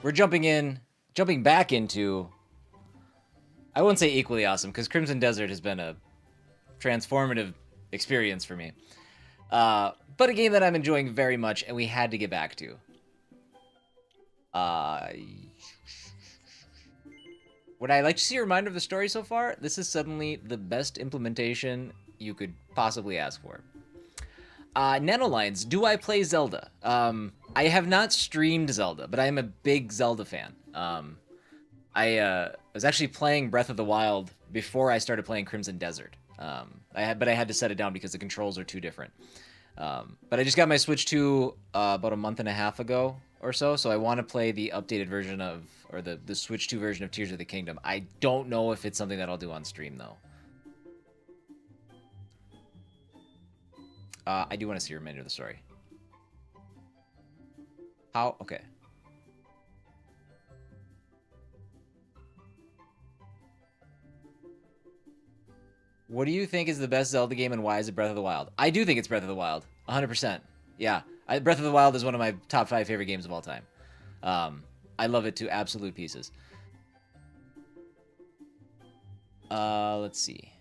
we're jumping back into, I wouldn't say equally awesome, because Crimson Desert has been a transformative experience for me. But a game that I'm enjoying very much, and we had to get back to. Would I like to see a reminder of the story so far? This is suddenly the best implementation you could possibly ask for. Nanolines, do I play Zelda? I have not streamed Zelda, but I am a big Zelda fan. I was actually playing Breath of the Wild before I started playing Crimson Desert. But I had to set it down because the controls are too different. But I just got my Switch 2 about a month and a half ago or so I want to play the updated version of, or the Switch 2 version of Tears of the Kingdom. I don't know if it's something that I'll do on stream, though. I do want to see a reminder of the story. How? Okay. What do you think is the best Zelda game, and why is it Breath of the Wild? I do think it's Breath of the Wild. 100%. Yeah. Breath of the Wild is one of my top 5 favorite games of all time. I love it to absolute pieces. Let's see.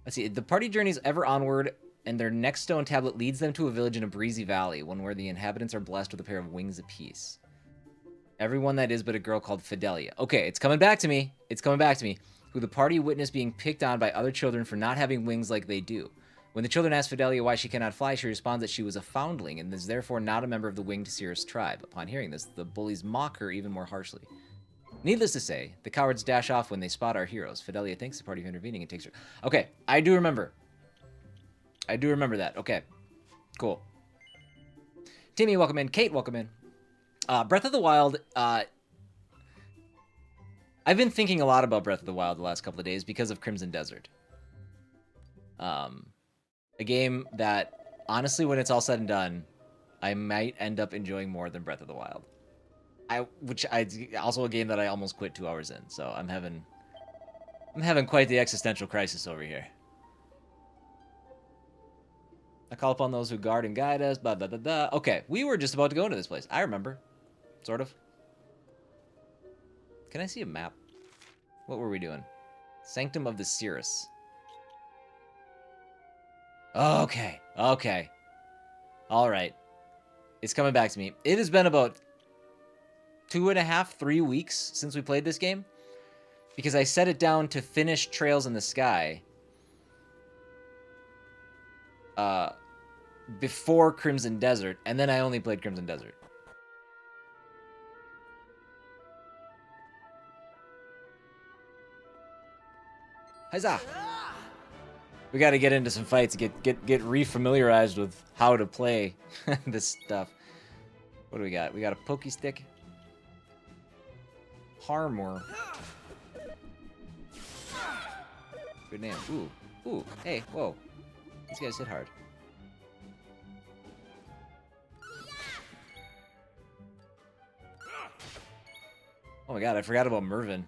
The party journeys ever onward, and their next stone tablet leads them to a village in a breezy valley, one where the inhabitants are blessed with a pair of wings apiece. Everyone that is but a girl called Fidelia. Okay, it's coming back to me. It's coming back to me. Who the party witnessed being picked on by other children for not having wings like they do. When the children ask Fidelia why she cannot fly, she responds that she was a foundling and is therefore not a member of the winged Cirrus tribe. Upon hearing this, the bullies mock her even more harshly. Needless to say, the cowards dash off when they spot our heroes. Fidelia thanks the party for intervening and takes her... Okay, I do remember. I do remember that. Okay, cool. Timmy, welcome in. Kate, welcome in. Breath of the Wild... I've been thinking a lot about Breath of the Wild the last couple of days because of Crimson Desert. A game that, honestly, when it's all said and done, I might end up enjoying more than Breath of the Wild. Also a game that I almost quit 2 hours in, so I'm having quite the existential crisis over here. I call upon those who guard and guide us, blah, blah, blah, blah. Okay, we were just about to go into this place. I remember. Sort of. Can I see a map? What were we doing? Sanctum of the Cirrus. Okay. Okay. Alright. It's coming back to me. It has been about 2.5, 3 weeks since we played this game. Because I set it down to finish Trails in the Sky. Before Crimson Desert. And then I only played Crimson Desert. Huzzah! We got to get into some fights, get re-familiarized with how to play this stuff. What do we got? We got a pokey stick. Harmor. Good name. Ooh. Ooh. Hey, whoa. These guys hit hard. Oh my god, I forgot about Mervin.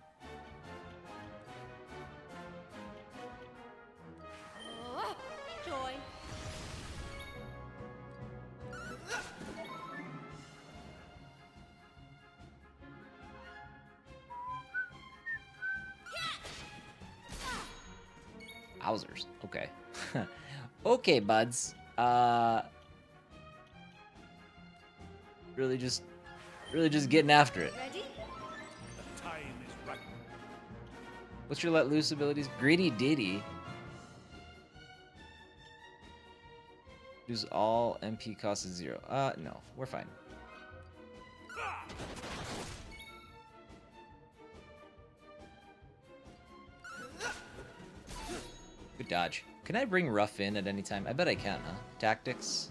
Wowzers. Okay. Okay, buds. Really just getting after it. Ready? The time is right. What's your let loose abilities? Gritty Ditty. Use all MP cost is 0. No, we're fine. Good dodge. Can I bring Ruff in at any time? I bet I can, huh? Tactics?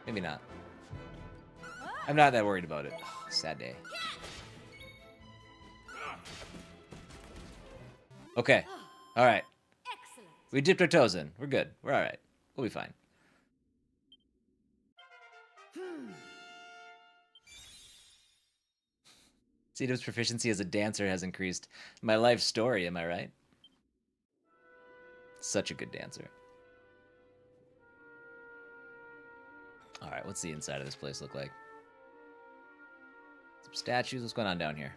Maybe not. I'm not that worried about it. Oh, sad day. Okay. Alright. Excellent. We dipped our toes in. We're good. We're alright. We'll be fine. Cedo's proficiency as a dancer has increased. My life story, am I right? Such a good dancer. All right, what's the inside of this place look like? Some statues. What's going on down here?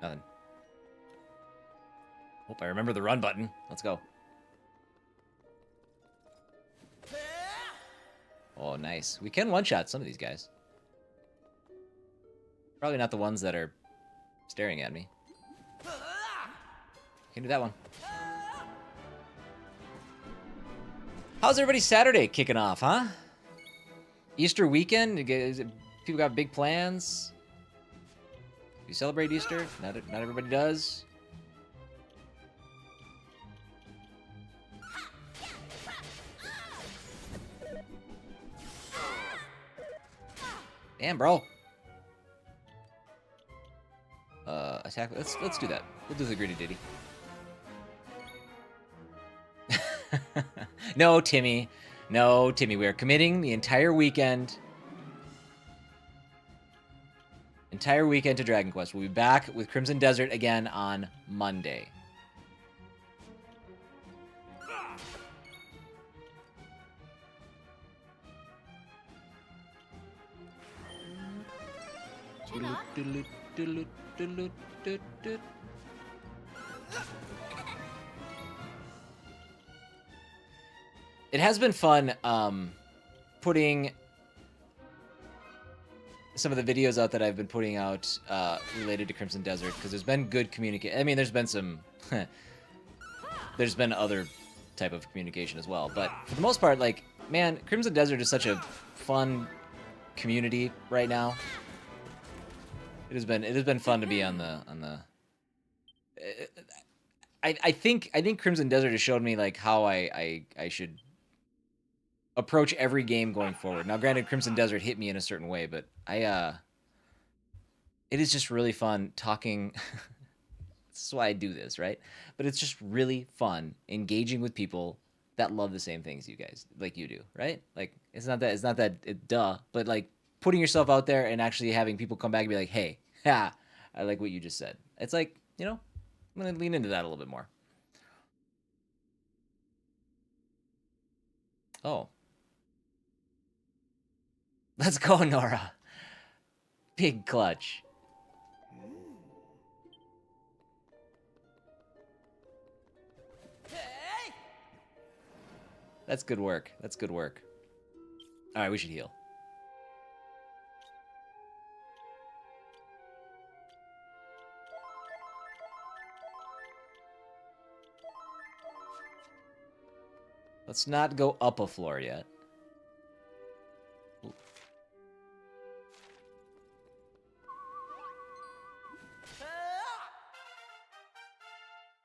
Nothing. Hope I remember the run button. Let's go. Oh, nice. We can one-shot some of these guys. Probably not the ones that are staring at me. Can do that one. How's everybody's Saturday kicking off, huh? Easter weekend? People got big plans? You celebrate Easter? Not everybody does. Damn, bro. Attack. Let's do that. We'll do the gritty ditty. No, Timmy. No, Timmy. We are committing the entire weekend. Entire weekend to Dragon Quest. We'll be back with Crimson Desert again on Monday. It has been fun putting some of the videos out that I've been putting out related to Crimson Desert, because there's been good communication. I mean, there's been some there's been other type of communication as well, but for the most part, like, man, Crimson Desert is such a fun community right now. It has been fun to be on the I think Crimson Desert has showed me like how I should approach every game going forward. Now, granted, Crimson Desert hit me in a certain way, but it is just really fun talking. This is why I do this, right? But it's just really fun engaging with people that love the same things you guys, like you do, right? Like, it's not that duh, but like putting yourself out there and actually having people come back and be like, hey, ha, I like what you just said. It's like, you know, I'm going to lean into that a little bit more. Oh. Let's go, Nora. Big clutch. That's good work. That's good work. All right, we should heal. Let's not go up a floor yet. Ooh.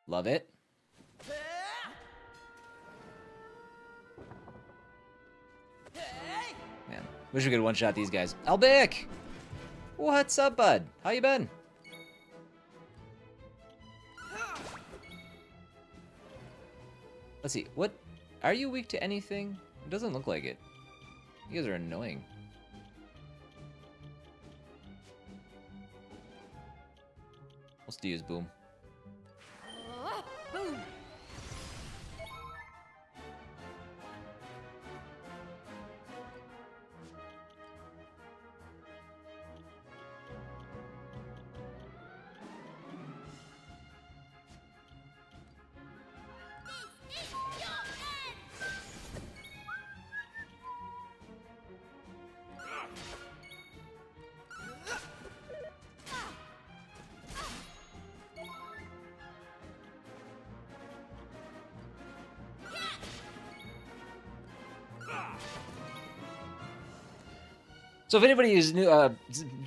Love it. Man, wish we could one-shot these guys. Albic! What's up, bud? How you been? Let's see. What? Are you weak to anything? It doesn't look like it. You guys are annoying. What's to use boom? Boom. So if anybody is new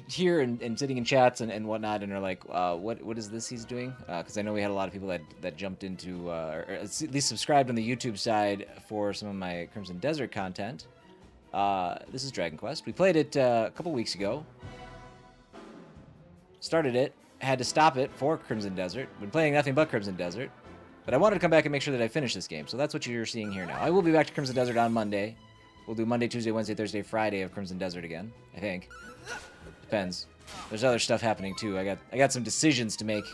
here and sitting in chats and whatnot and are like, what is this he's doing? Because I know we had a lot of people that jumped into, or at least subscribed on the YouTube side for some of my Crimson Desert content. This is Dragon Quest. We played it a couple weeks ago. Started it. Had to stop it for Crimson Desert. Been playing nothing but Crimson Desert. But I wanted to come back and make sure that I finish this game. So that's what you're seeing here now. I will be back to Crimson Desert on Monday. We'll do Monday, Tuesday, Wednesday, Thursday, Friday of Crimson Desert again, I think. Depends. There's other stuff happening too. I got some decisions to make.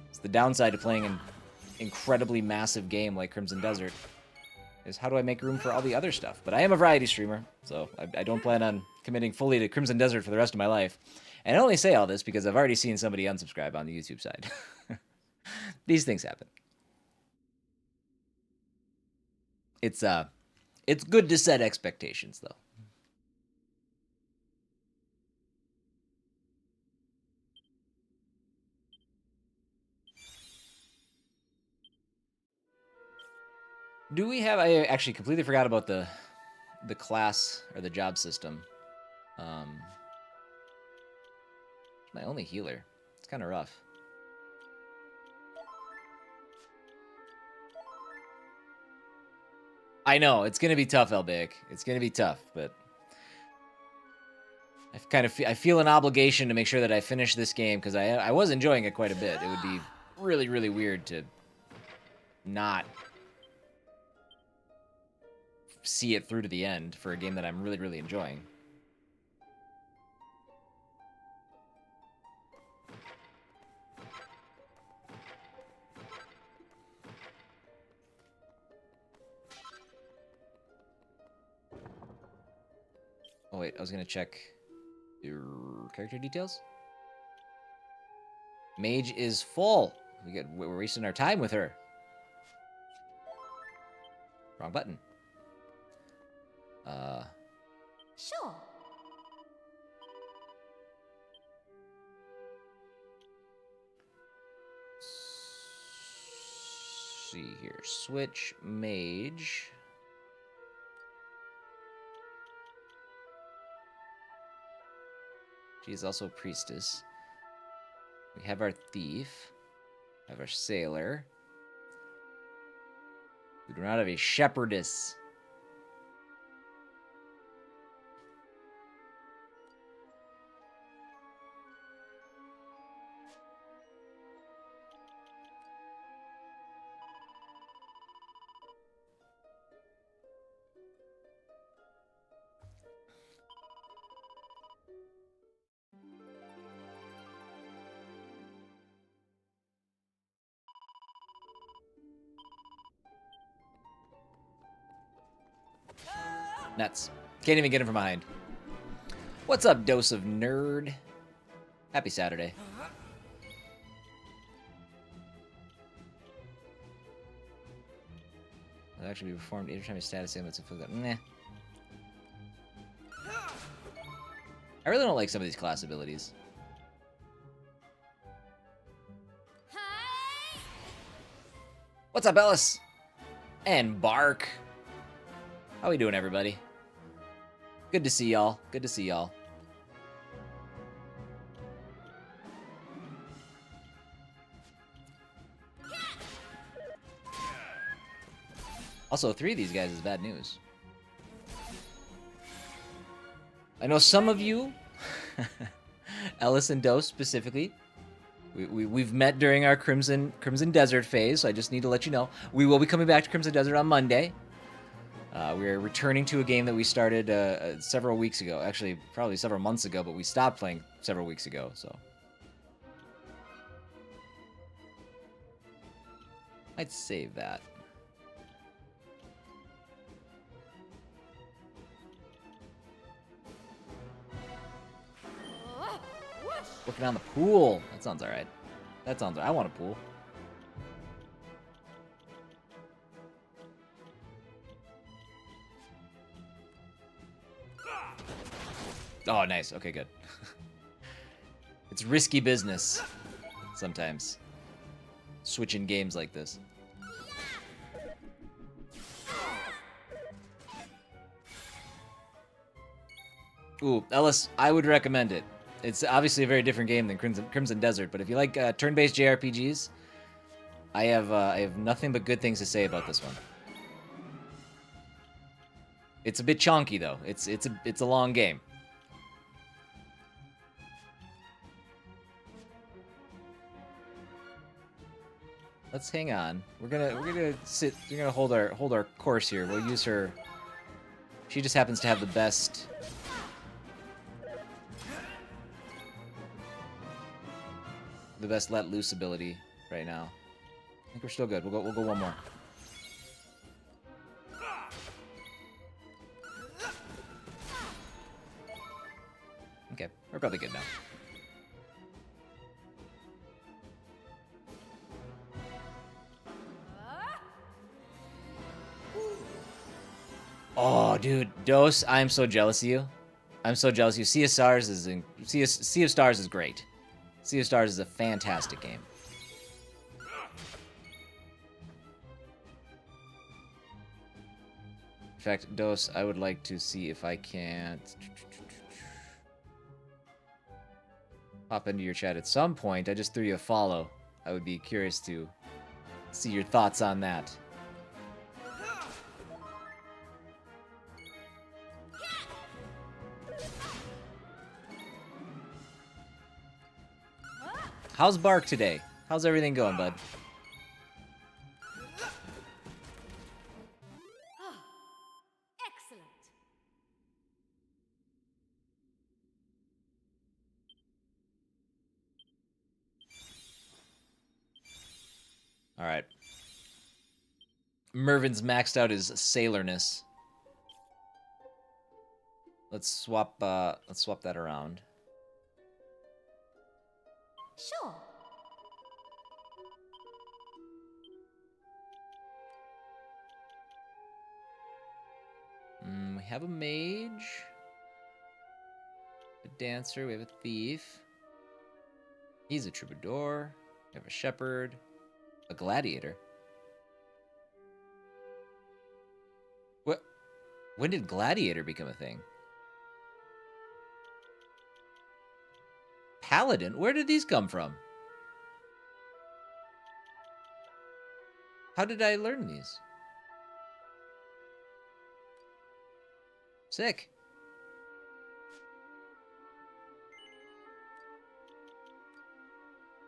It's the downside to playing in incredibly massive game like Crimson Desert is how do I make room for all the other stuff? But I am a variety streamer, so I don't plan on committing fully to Crimson Desert for the rest of my life. And I only say all this because I've already seen somebody unsubscribe on the YouTube side. These things happen. It's good to set expectations, though. Do we have... I actually completely forgot about the class or the job system. My only healer. It's kind of rough. I know, it's going to be tough, Elbic. It's going to be tough, but... I feel an obligation to make sure that I finish this game, because I was enjoying it quite a bit. It would be really, really weird to not see it through to the end for a game that I'm really, really enjoying. Oh wait, I was gonna check your character details. Mage is full. We're wasting our time with her. Wrong button. Sure. See here. Switch mage. She's also a priestess. We have our thief. We have our sailor. We do not have a shepherdess. Nuts. Can't even get him from behind. What's up, Dose of Nerd? Happy Saturday. It'll actually be performed every time your status ailments and feel that. Nah. I really don't like some of these class abilities. What's up, Ellis? And Bark. How we doing, everybody? Good to see y'all. Good to see y'all. Also, 3 of these guys is bad news. I know some of you, Ellis and Dose specifically, we've met during our Crimson Desert phase, so I just need to let you know. We will be coming back to Crimson Desert on Monday. We're returning to a game that we started several weeks ago. Actually, probably several months ago, but we stopped playing several weeks ago, so. I'd save that. Working on the pool. That sounds alright. That sounds alright. I want a pool. Oh, nice. Okay, good. It's risky business sometimes. Switching games like this. Ooh, Ellis, I would recommend it. It's obviously a very different game than Crimson Desert, but if you like turn-based JRPGs, I have nothing but good things to say about this one. It's a bit chonky though. It's a long game. Let's hang on. We're gonna sit. We're gonna hold our course here. We'll use her. She just happens to have the best. The best let loose ability right now. think we're still good. We'll go one more. Okay, we're probably good now. Oh, dude, Dose, I'm so jealous of you. I'm so jealous of you. Sea of Stars is Sea of Stars is great. Sea of Stars is a fantastic game. In fact, Dose, I would like to see if I can't pop into your chat at some point. I just threw you a follow. I would be curious to see your thoughts on that. How's Bark today? How's everything going, bud? Excellent. All right. Mervin's maxed out his sailorness. Let's swap that around. Sure. We have a mage, a dancer, we have a thief. He's a troubadour. We have a shepherd, a gladiator. What? When did gladiator become a thing? Paladin? Where did these come from? How did I learn these? Sick.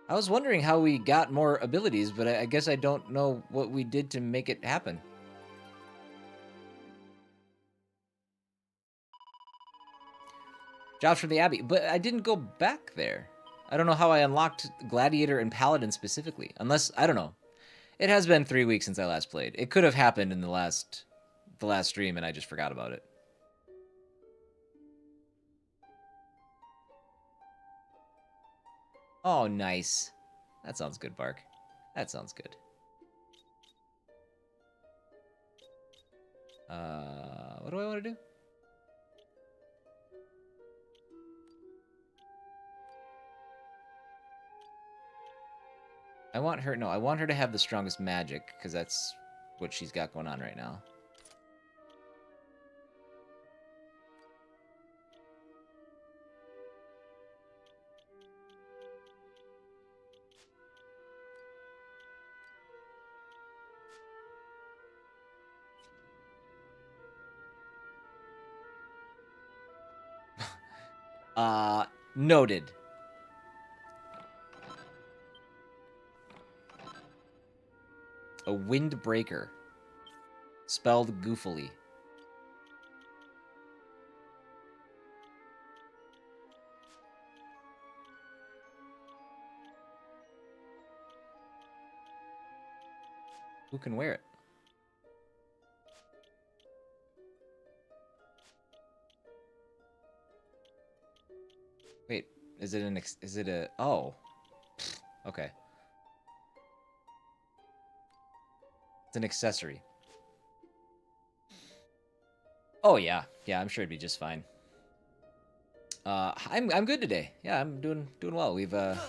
I was wondering how we got more abilities, but I guess I don't know what we did to make it happen. Jobs from the Abbey, but I didn't go back there. I don't know how I unlocked Gladiator and Paladin specifically, unless, I don't know. It has been 3 weeks since I last played. It could have happened in the last stream and I just forgot about it. Oh, nice. That sounds good, Bark. That sounds good. What do I want to do? I want her to have the strongest magic, because that's what she's got going on right now. Noted. A windbreaker. Spelled goofily. Who can wear it? Wait, is it a, oh. Okay. It's an accessory. Oh yeah. Yeah, I'm sure it'd be just fine. I'm good today. Yeah, I'm doing well. We've it's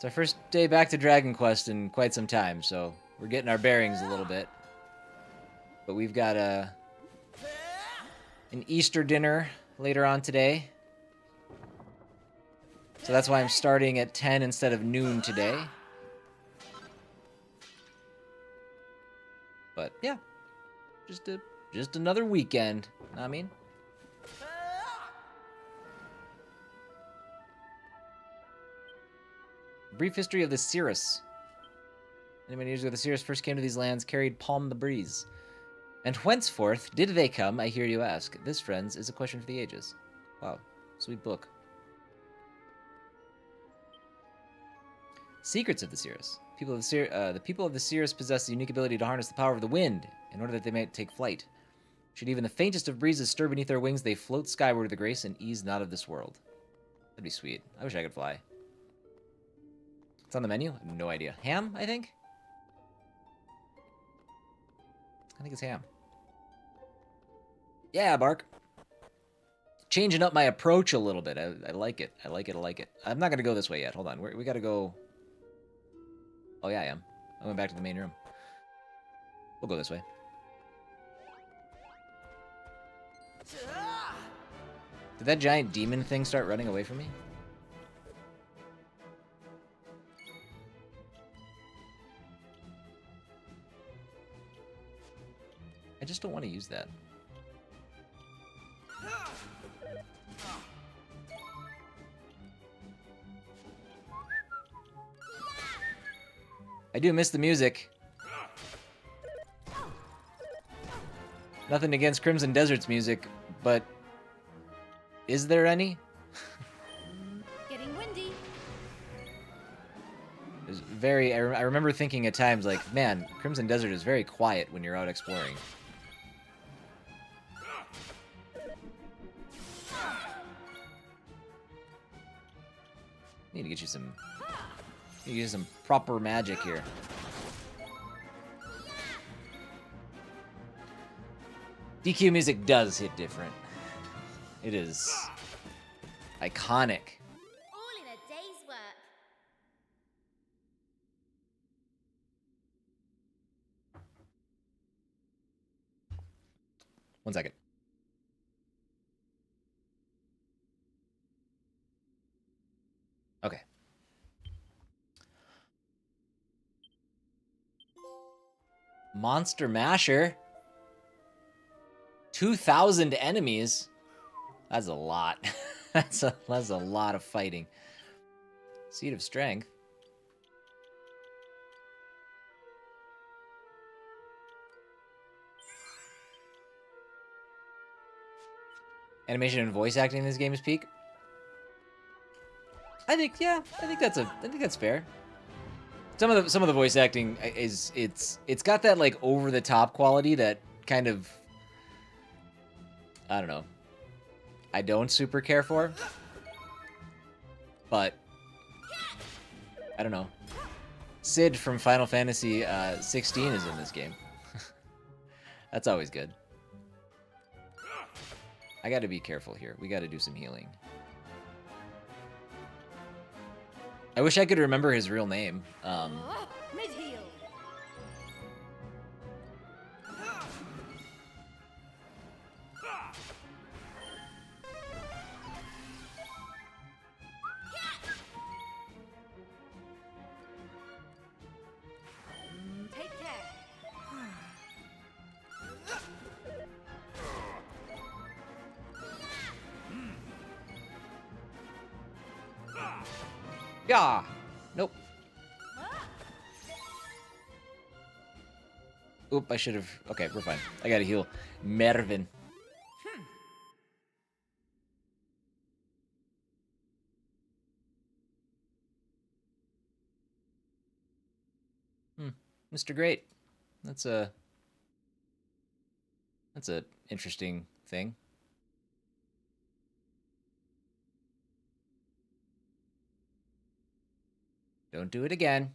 our first day back to Dragon Quest in quite some time, so we're getting our bearings a little bit. But we've got an Easter dinner later on today. So that's why I'm starting at 10 instead of noon today. But yeah, just another weekend. Know what I mean? Brief history of the Cirrus. Anybody knows where the Cirrus first came to these lands carried Palm the Breeze. And whenceforth did they come, I hear you ask? This, friends, is a question for the ages. Wow, sweet book. Secrets of the Cirrus. The people of the Cirrus possess the unique ability to harness the power of the wind in order that they may take flight. Should even the faintest of breezes stir beneath their wings, they float skyward with the grace and ease not of this world. That'd be sweet. I wish I could fly. It's on the menu? I have no idea. Ham, I think? I think it's ham. Yeah, Bark. Changing up my approach a little bit. I like it. I like it. I like it. I'm not going to go this way yet. Hold on. We got to go... Oh, yeah, I am. I went back to the main room. We'll go this way. Did that giant demon thing start running away from me? I just don't want to use that. I do miss the music. Nothing against Crimson Desert's music, but is there any? Getting windy. It's very. I remember thinking at times like, man, Crimson Desert is very quiet when you're out exploring. Need to get you some. Need to use some proper magic here. DQ music does hit different. It is iconic. All in a day's work. One second. Okay. Monster Masher. 2,000 enemies. That's a lot. that's a lot of fighting. Seed of Strength. Animation and voice acting in this game is peak. I think that's fair. Some of the voice acting is it's got that like over the top quality that kind of I don't know. I don't super care for. But I don't know. Sid from Final Fantasy 16 is in this game. That's always good. I got to be careful here. We got to do some healing. I wish I could remember his real name. Mid-heal. Take care. Yeah. Nope. Oop, I should have... Okay, we're fine. I gotta heal Mervin. Mr. Great. That's a interesting thing. Don't do it again.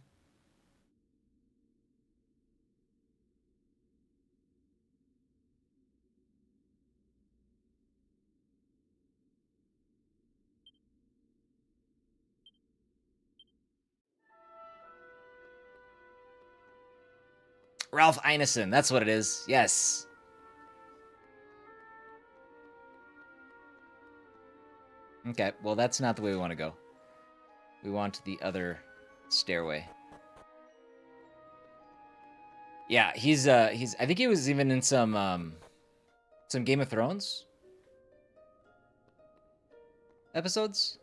Ralph Ineson, that's what it is. Yes. Okay, well that's not the way we want to go. We want the other stairway. Yeah, he's I think he was even in some Game of Thrones episodes.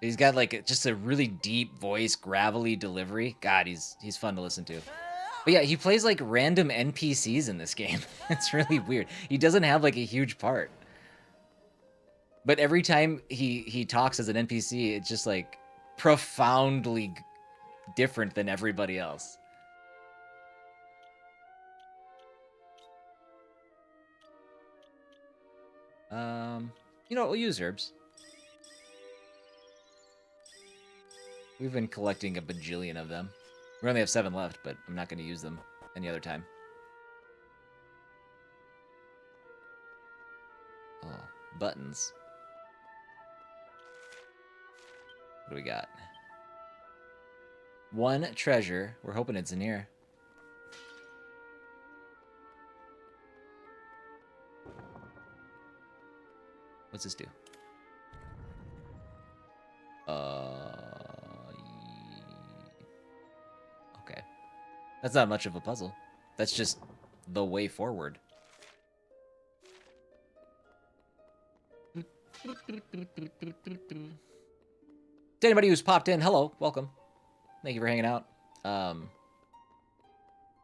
He's got like just a really deep voice, gravelly delivery. God, he's fun to listen to. But yeah, he plays like random NPCs in this game. It's really weird. He doesn't have like a huge part. But every time he talks as an NPC, it's just like profoundly different than everybody else. You know what? We'll use herbs. We've been collecting a bajillion of them. We only have 7 left, but I'm not going to use them any other time. Oh, buttons. What do we got? 1 treasure. We're hoping it's in here. What's this do? Okay. That's not much of a puzzle. That's just the way forward. To anybody who's popped in, hello, welcome. Thank you for hanging out.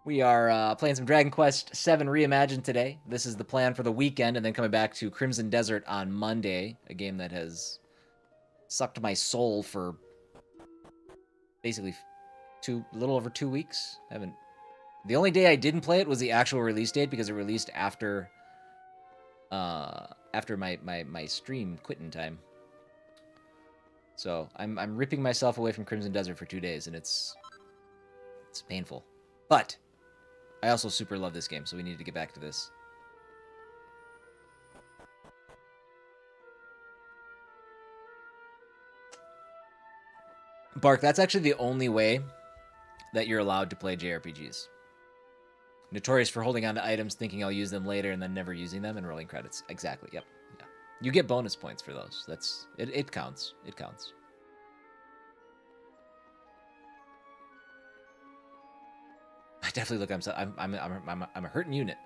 We are playing some Dragon Quest VII Reimagined today. This is the plan for the weekend, and then coming back to Crimson Desert on Monday, a game that has sucked my soul for basically a little over 2 weeks. The only day I didn't play it was the actual release date because it released after my stream quitting time. So I'm ripping myself away from Crimson Desert for 2 days, and it's painful. But I also super love this game, so we need to get back to this. Bark, that's actually the only way that you're allowed to play JRPGs. Notorious for holding on to items, thinking I'll use them later, and then never using them and rolling credits. Exactly, yep. Yeah. You get bonus points for those. It counts. It counts. I definitely look. I'm a hurting unit.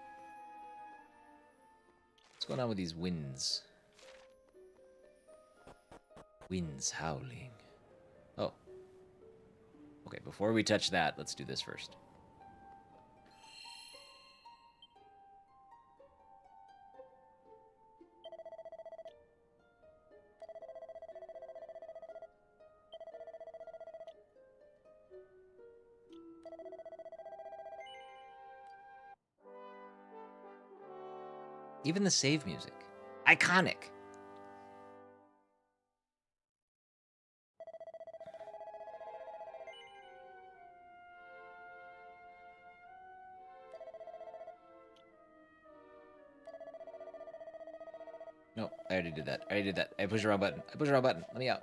What's going on with these winds? Winds howling. Oh. Okay, before we touch that, let's do this first. Even the save music. Iconic. No, I already did that. I pushed the wrong button. Let me out.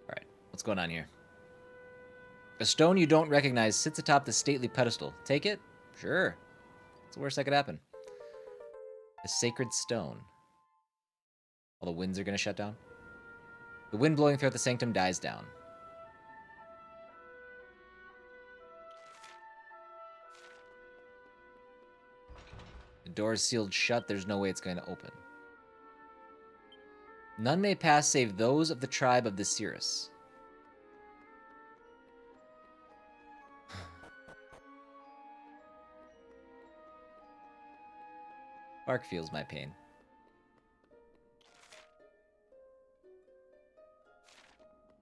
Alright, what's going on here? A stone you don't recognize sits atop the stately pedestal. Take it? Sure. What's the worst that could happen? A sacred stone. All the winds are going to shut down. The wind blowing throughout the sanctum dies down. The door is sealed shut. There's no way it's going to open. None may pass save those of the tribe of the Cirrus. Bark feels my pain.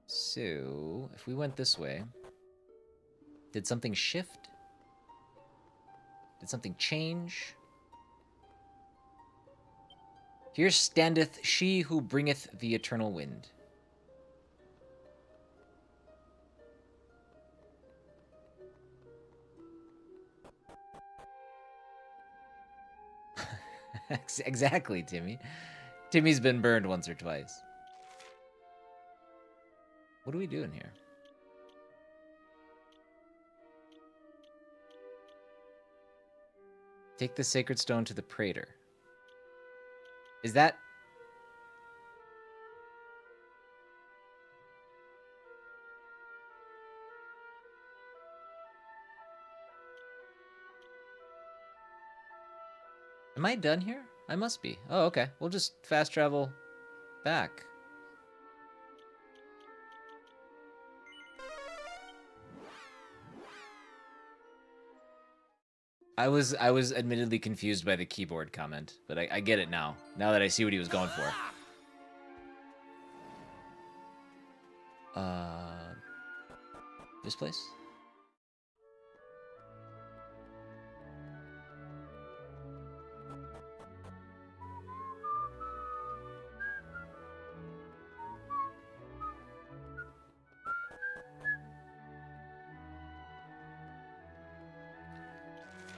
So, if we went this way, did something shift? Did something change? Here standeth she who bringeth the eternal wind. Exactly, Timmy. Timmy's been burned once or twice. What are we doing here? Take the sacred stone to the praetor. Is that... Am I done here? I must be. Oh, okay. We'll just fast travel back. I was admittedly confused by the keyboard comment, but I get it now. Now that I see what he was going for. This place?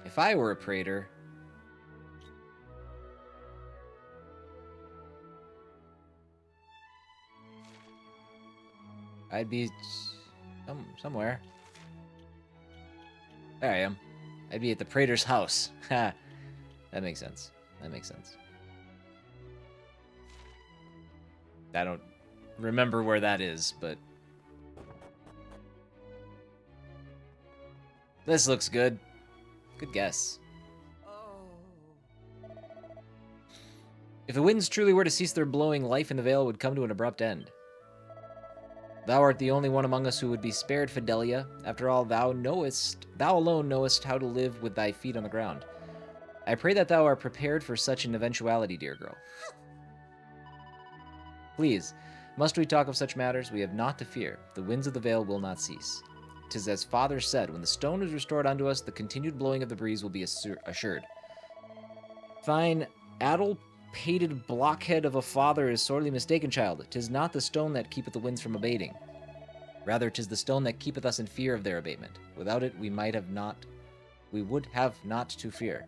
If I were a praetor, I'd be somewhere. There I am. I'd be at the praetor's house. Ha. That makes sense. That makes sense. I don't remember where that is, but this looks good. Good guess. If the winds truly were to cease their blowing, life in the Vale would come to an abrupt end. Thou art the only one among us who would be spared, Fidelia. After all, thou alone knowest how to live with thy feet on the ground. I pray that thou art prepared for such an eventuality, dear girl. Please, must we talk of such matters? We have naught to fear. The winds of the Vale will not cease. 'Tis as father said, when the stone is restored unto us, the continued blowing of the breeze will be assured. Fine, addle-pated blockhead of a father is sorely mistaken, child. 'Tis not the stone that keepeth the winds from abating. Rather, 'tis the stone that keepeth us in fear of their abatement. Without it, we would have not to fear.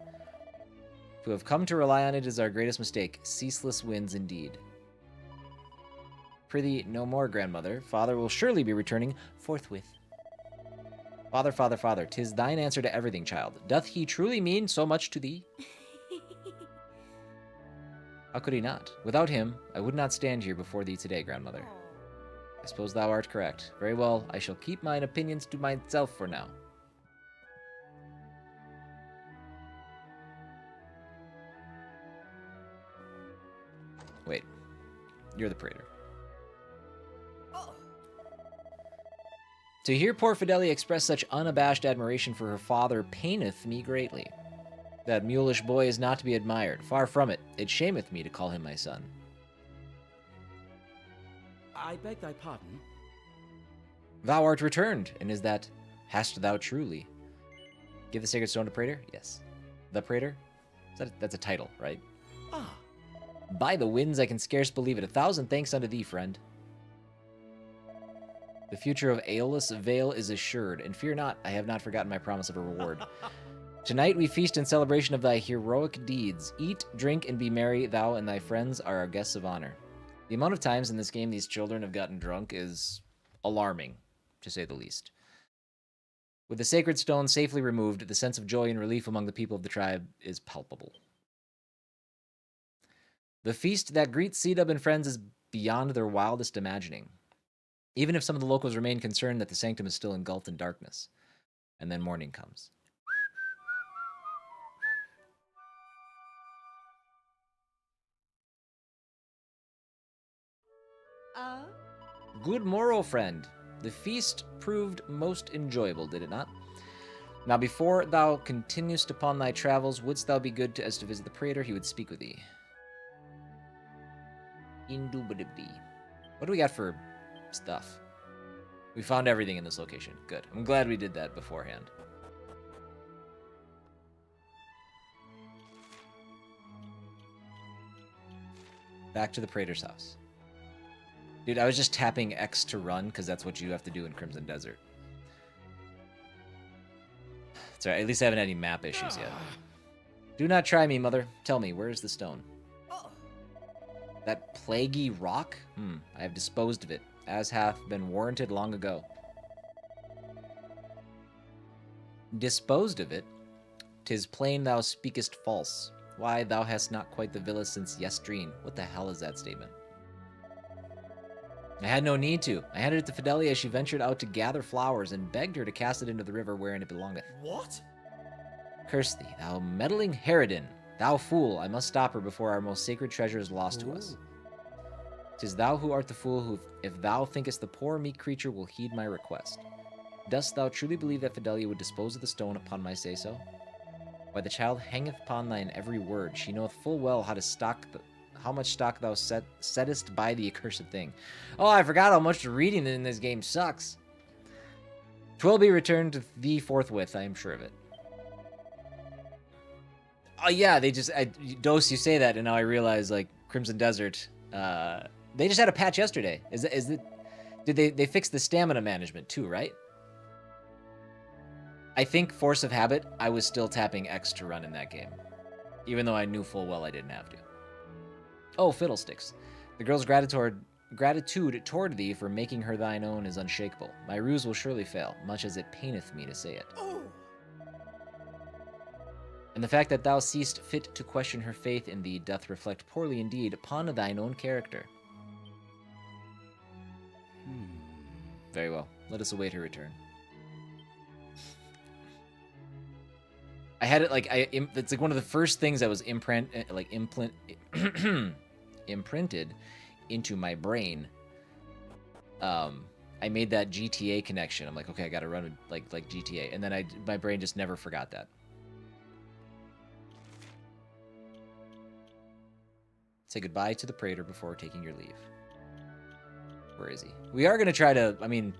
To have come to rely on it is our greatest mistake. Ceaseless winds indeed. Prithee, no more, grandmother. Father will surely be returning forthwith. Father, father, father, 'tis thine answer to everything, child. Doth he truly mean so much to thee? How could he not? Without him, I would not stand here before thee today, grandmother. I suppose thou art correct. Very well, I shall keep mine opinions to myself for now. Wait, you're the praetor. To hear poor Fidelia express such unabashed admiration for her father paineth me greatly. That mulish boy is not to be admired. Far from it. It shameth me to call him my son. I beg thy pardon? Thou art returned, and is that, hast thou truly? Give the sacred stone to praetor? Yes. The praetor? That's a title, right? Ah. By the winds, I can scarce believe it. 1,000 thanks unto thee, friend. The future of Aeolus Vale is assured, and fear not, I have not forgotten my promise of a reward. Tonight we feast in celebration of thy heroic deeds. Eat, drink, and be merry. Thou and thy friends are our guests of honor. The amount of times in this game these children have gotten drunk is alarming, to say the least. With the sacred stone safely removed, the sense of joy and relief among the people of the tribe is palpable. The feast that greets C-Dub and friends is beyond their wildest imagining. Even if some of the locals remain concerned that the sanctum is still engulfed in darkness. And then morning comes. Good morrow, friend. The feast proved most enjoyable, did it not? Now before thou continuest upon thy travels, wouldst thou be good as to visit the praetor? He would speak with thee. Indubitably. What do we got for stuff? We found everything in this location. Good. I'm glad we did that beforehand. Back to the praetor's house. Dude, I was just tapping X to run because that's what you have to do in Crimson Desert. It's alright, at least I haven't had any map issues yet. Do not try me, mother. Tell me, where is the stone? That plaguey rock? I have disposed of it, as hath been warranted long ago. Disposed of it? 'Tis plain thou speakest false. Why, thou hast not quite the villa since yestreen. What the hell is that statement? I had no need to. I handed it to Fidelia as she ventured out to gather flowers and begged her to cast it into the river wherein it belongeth. What? Curse thee, thou meddling harridan! Thou fool, I must stop her before our most sacred treasure is lost to us. 'Tis thou who art the fool who, if thou thinkest the poor meek creature will heed my request. Dost thou truly believe that Fidelia would dispose of the stone upon my say-so? Why the child hangeth upon thine every word. She knoweth full well how to how much stock thou settest by the accursed thing. Oh, I forgot how much the reading in this game sucks. 'Twill be returned to thee forthwith, I am sure of it. Oh yeah, Dose, you say that, and now I realize, like, Crimson Desert, they just had a patch yesterday. Did they fix the stamina management too, right? I think Force of Habit, I was still tapping X to run in that game, even though I knew full well I didn't have to. Oh, fiddlesticks. The girl's gratitude toward thee for making her thine own is unshakable. My ruse will surely fail, much as it paineth me to say it. Oh. And the fact that thou seest fit to question her faith in thee doth reflect poorly indeed upon thine own character. Very well. Let us await her return. I had it it's like one of the first things that was imprinted into my brain. I made that GTA connection. I'm like, okay, I got to run like GTA, and then my brain just never forgot that. Say goodbye to the Praetor before taking your leave. Where is he? We are going to try to, I mean,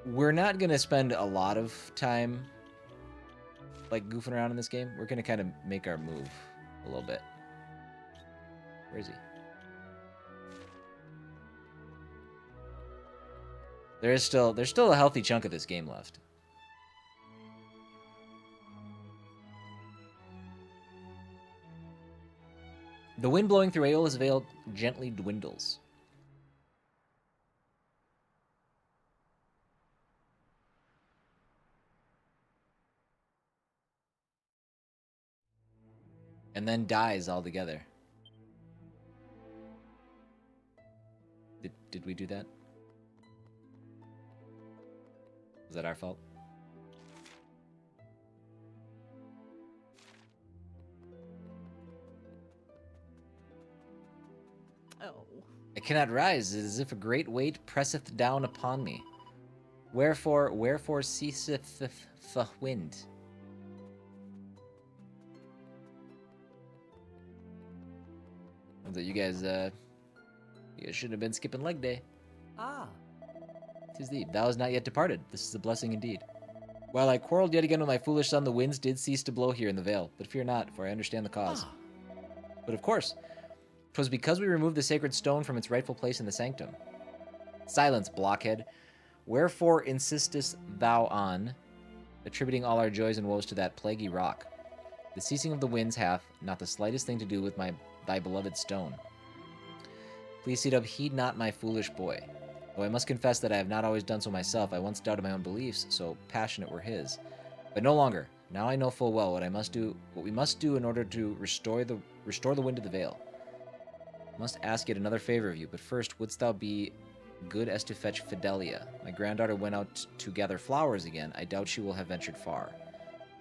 we're not going to spend a lot of time, like, goofing around in this game. We're going to kind of make our move a little bit. Where is he? There's still a healthy chunk of this game left. The wind blowing through Aeola's Vale gently dwindles. And then dies altogether. Did we do that? Was that our fault? Oh. I cannot rise, it is as if a great weight presseth down upon me. Wherefore ceaseth the wind? You guys shouldn't have been skipping leg day. Ah. 'Tis thee, thou hast not yet departed. This is a blessing indeed. While I quarreled yet again with my foolish son, the winds did cease to blow here in the vale. But fear not, for I understand the cause. Ah. But of course, 'twas because we removed the sacred stone from its rightful place in the sanctum. Silence, blockhead. Wherefore insistest thou on attributing all our joys and woes to that plaguey rock? The ceasing of the winds hath not the slightest thing to do with thy beloved stone. Please, Cedub, heed not my foolish boy. Though I must confess that I have not always done so myself, I once doubted my own beliefs, so passionate were his. But no longer. Now I know full well what we must do in order to restore the wind of the vale. I must ask yet another favor of you, but first, wouldst thou be good as to fetch Fidelia? My granddaughter went out to gather flowers again. I doubt she will have ventured far.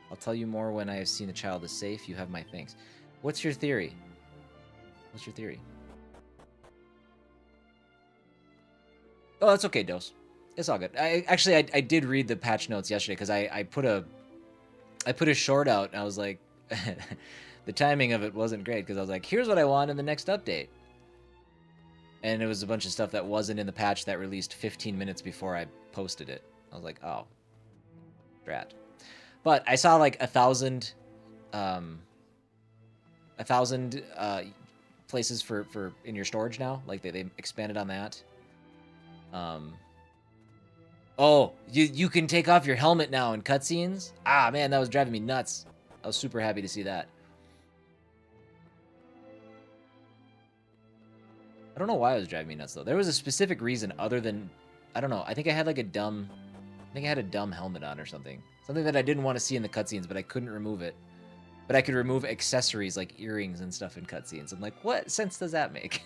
I'll tell you more when I have seen the child is safe. You have my thanks. What's your theory? What's your theory? Oh, that's okay, Dose. It's all good. I did read the patch notes yesterday because I put a short out and I was like, the timing of it wasn't great because I was like, here's what I want in the next update. And it was a bunch of stuff that wasn't in the patch that released 15 minutes before I posted it. I was like, oh, drat. But I saw like 1,000 places for in your storage now. Like they expanded on that. Oh, you can take off your helmet now in cutscenes? Ah, man, that was driving me nuts. I was super happy to see that. I don't know why it was driving me nuts, though. There was a specific reason other than, I don't know. I think I had a dumb helmet on or something. Something that I didn't want to see in the cutscenes, but I couldn't remove it. But I could remove accessories like earrings and stuff in cutscenes. I'm like, what sense does that make?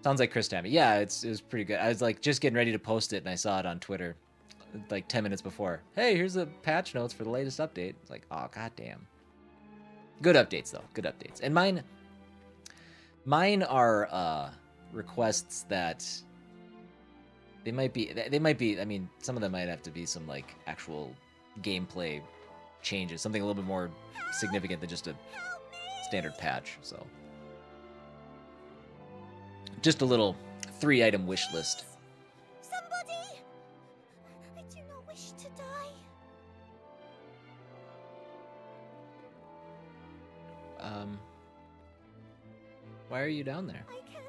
Sounds like Chris Tammy. Yeah, it was pretty good. I was like just getting ready to post it, and I saw it on Twitter like 10 minutes before. Hey, here's the patch notes for the latest update. It's like, oh, goddamn. Good updates, though. Good updates. And mine are requests that They might be, I mean, some of them might have to be some, like, actual gameplay changes. Something a little bit more significant than just a standard patch, so. Just a little 3-item wish list. Somebody! I do not wish to die. Why are you down there? I can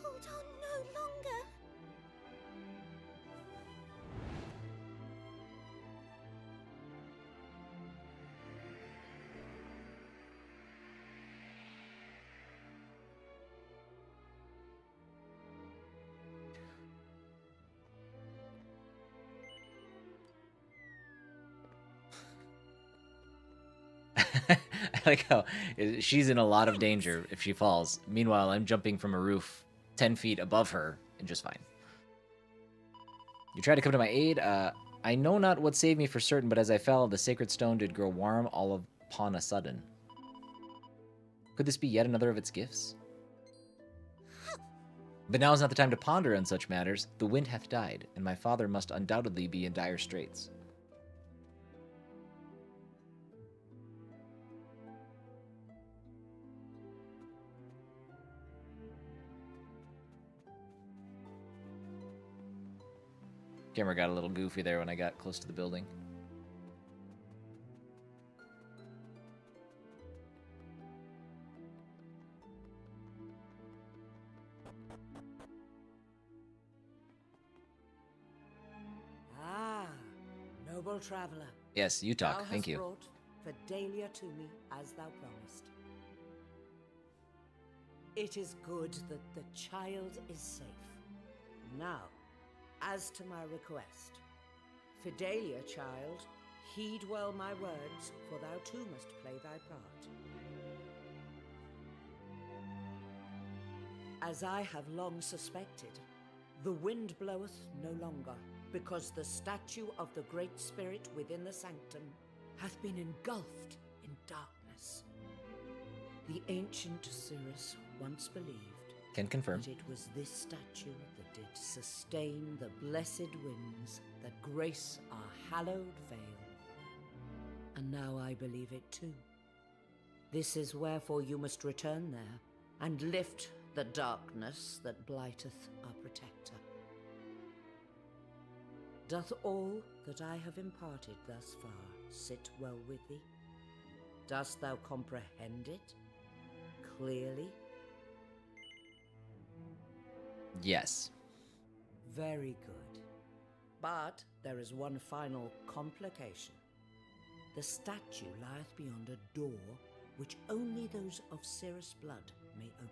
hold on no longer. I like how she's in a lot of danger if she falls. Meanwhile, I'm jumping from a roof 10 feet above her and just fine. You tried to come to my aid. I know not what saved me for certain, but as I fell, the sacred stone did grow warm all upon a sudden. Could this be yet another of its gifts? But now is not the time to ponder on such matters. The wind hath died, and my father must undoubtedly be in dire straits. Camera got a little goofy there when I got close to the building. Ah, noble traveler. Yes, you Thou talk. Thank hast you. brought Fidelia to me as thou promised. It is good that the child is safe. Now, as to my request, Fidelia, child, heed well my words, for thou too must play thy part. As I have long suspected, the wind bloweth no longer, because the statue of the Great Spirit within the sanctum hath been engulfed in darkness. The ancient Cirrus once believed Can confirm. that it was this statue that did sustain the blessed winds that grace our hallowed vale. And now I believe it too. This is wherefore you must return there and lift the darkness that blighteth our protector. Doth all that I have imparted thus far sit well with thee? Dost thou comprehend it clearly? Yes. Very good. But there is one final complication. The statue lieth beyond a door which only those of Cirrus blood may open.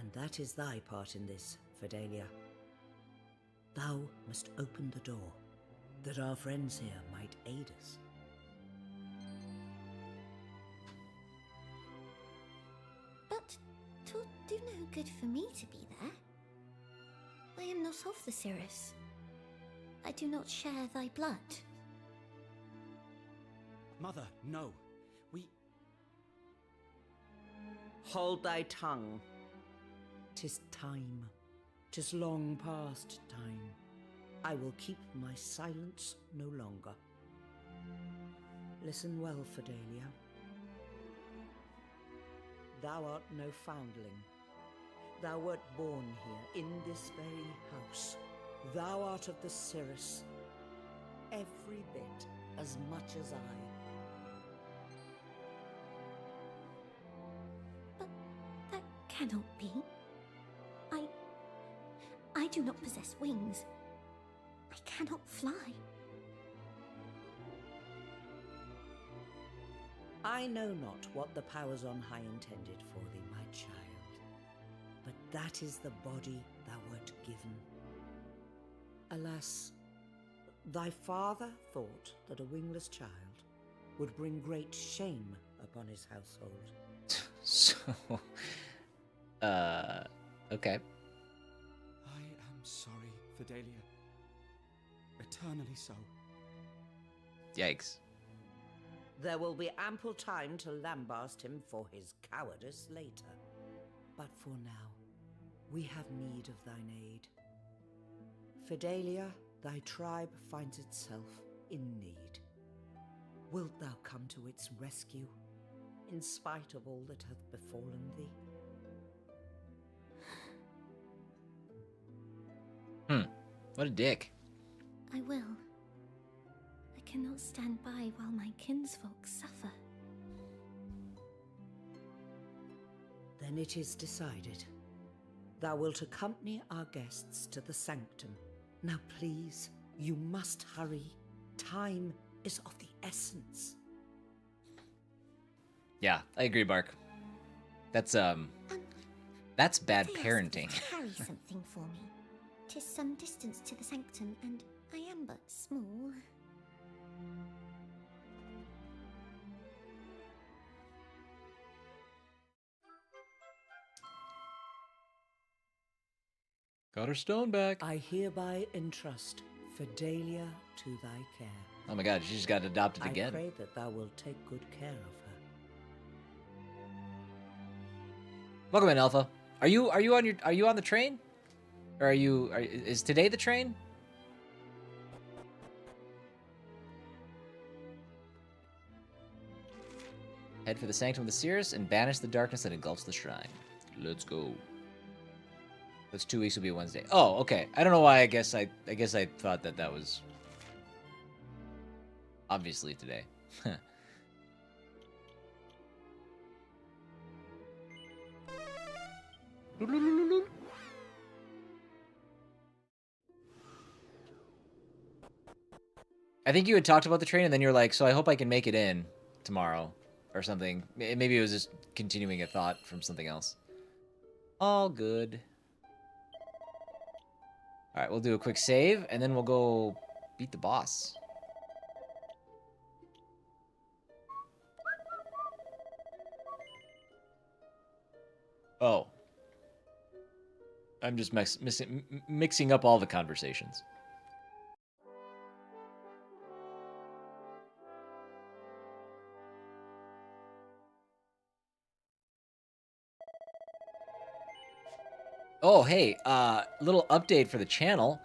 And that is thy part in this, Fidelia. Thou must open the door, that our friends here might aid us. But 'twill do no good for me to be there. I am not of the Cirrus. I do not share thy blood. Mother, no. We... Hold thy tongue. 'Tis time. 'Tis long past time. I will keep my silence no longer. Listen well, Fidelia. Thou art no foundling. Thou wert born here, in this very house. Thou art of the Cirrus, every bit as much as I. But that cannot be. I do not possess wings. I cannot fly. I know not what the powers on high intended for thee, my child, but that is the body thou wert given. Alas, thy father thought that a wingless child would bring great shame upon his household. So, okay. I am sorry, Fidelia. Eternally so. Yikes. There will be ample time to lambast him for his cowardice later. But for now, we have need of thine aid. Fidelia, thy tribe finds itself in need. Wilt thou come to its rescue, in spite of all that hath befallen thee? What a dick. I will. I cannot stand by while my kinsfolk suffer. Then it is decided. Thou wilt accompany our guests to the sanctum. Now please, you must hurry. Time is of the essence. Yeah, I agree, Mark. That's bad They asked me parenting. to carry something for me. 'Tis some distance to the sanctum, and I am but small. Got her stone back. I hereby entrust Fidelia to thy care. Oh my god, she just got adopted I again. pray that thou wilt take good care of her. Welcome in, Alpha. Are you on the train? Or is today the train? Head for the sanctum of the Cirrus and banish the darkness that engulfs the shrine. Let's go. That's 2 weeks will be Wednesday. Oh, okay. I don't know why. I guess I thought that was obviously today. I think you had talked about the train, and then you're like, so I hope I can make it in tomorrow or something. Maybe it was just continuing a thought from something else. All good. All right, we'll do a quick save, and then we'll go beat the boss. Oh. I'm just mixing up all the conversations. Oh, hey, little update for the channel.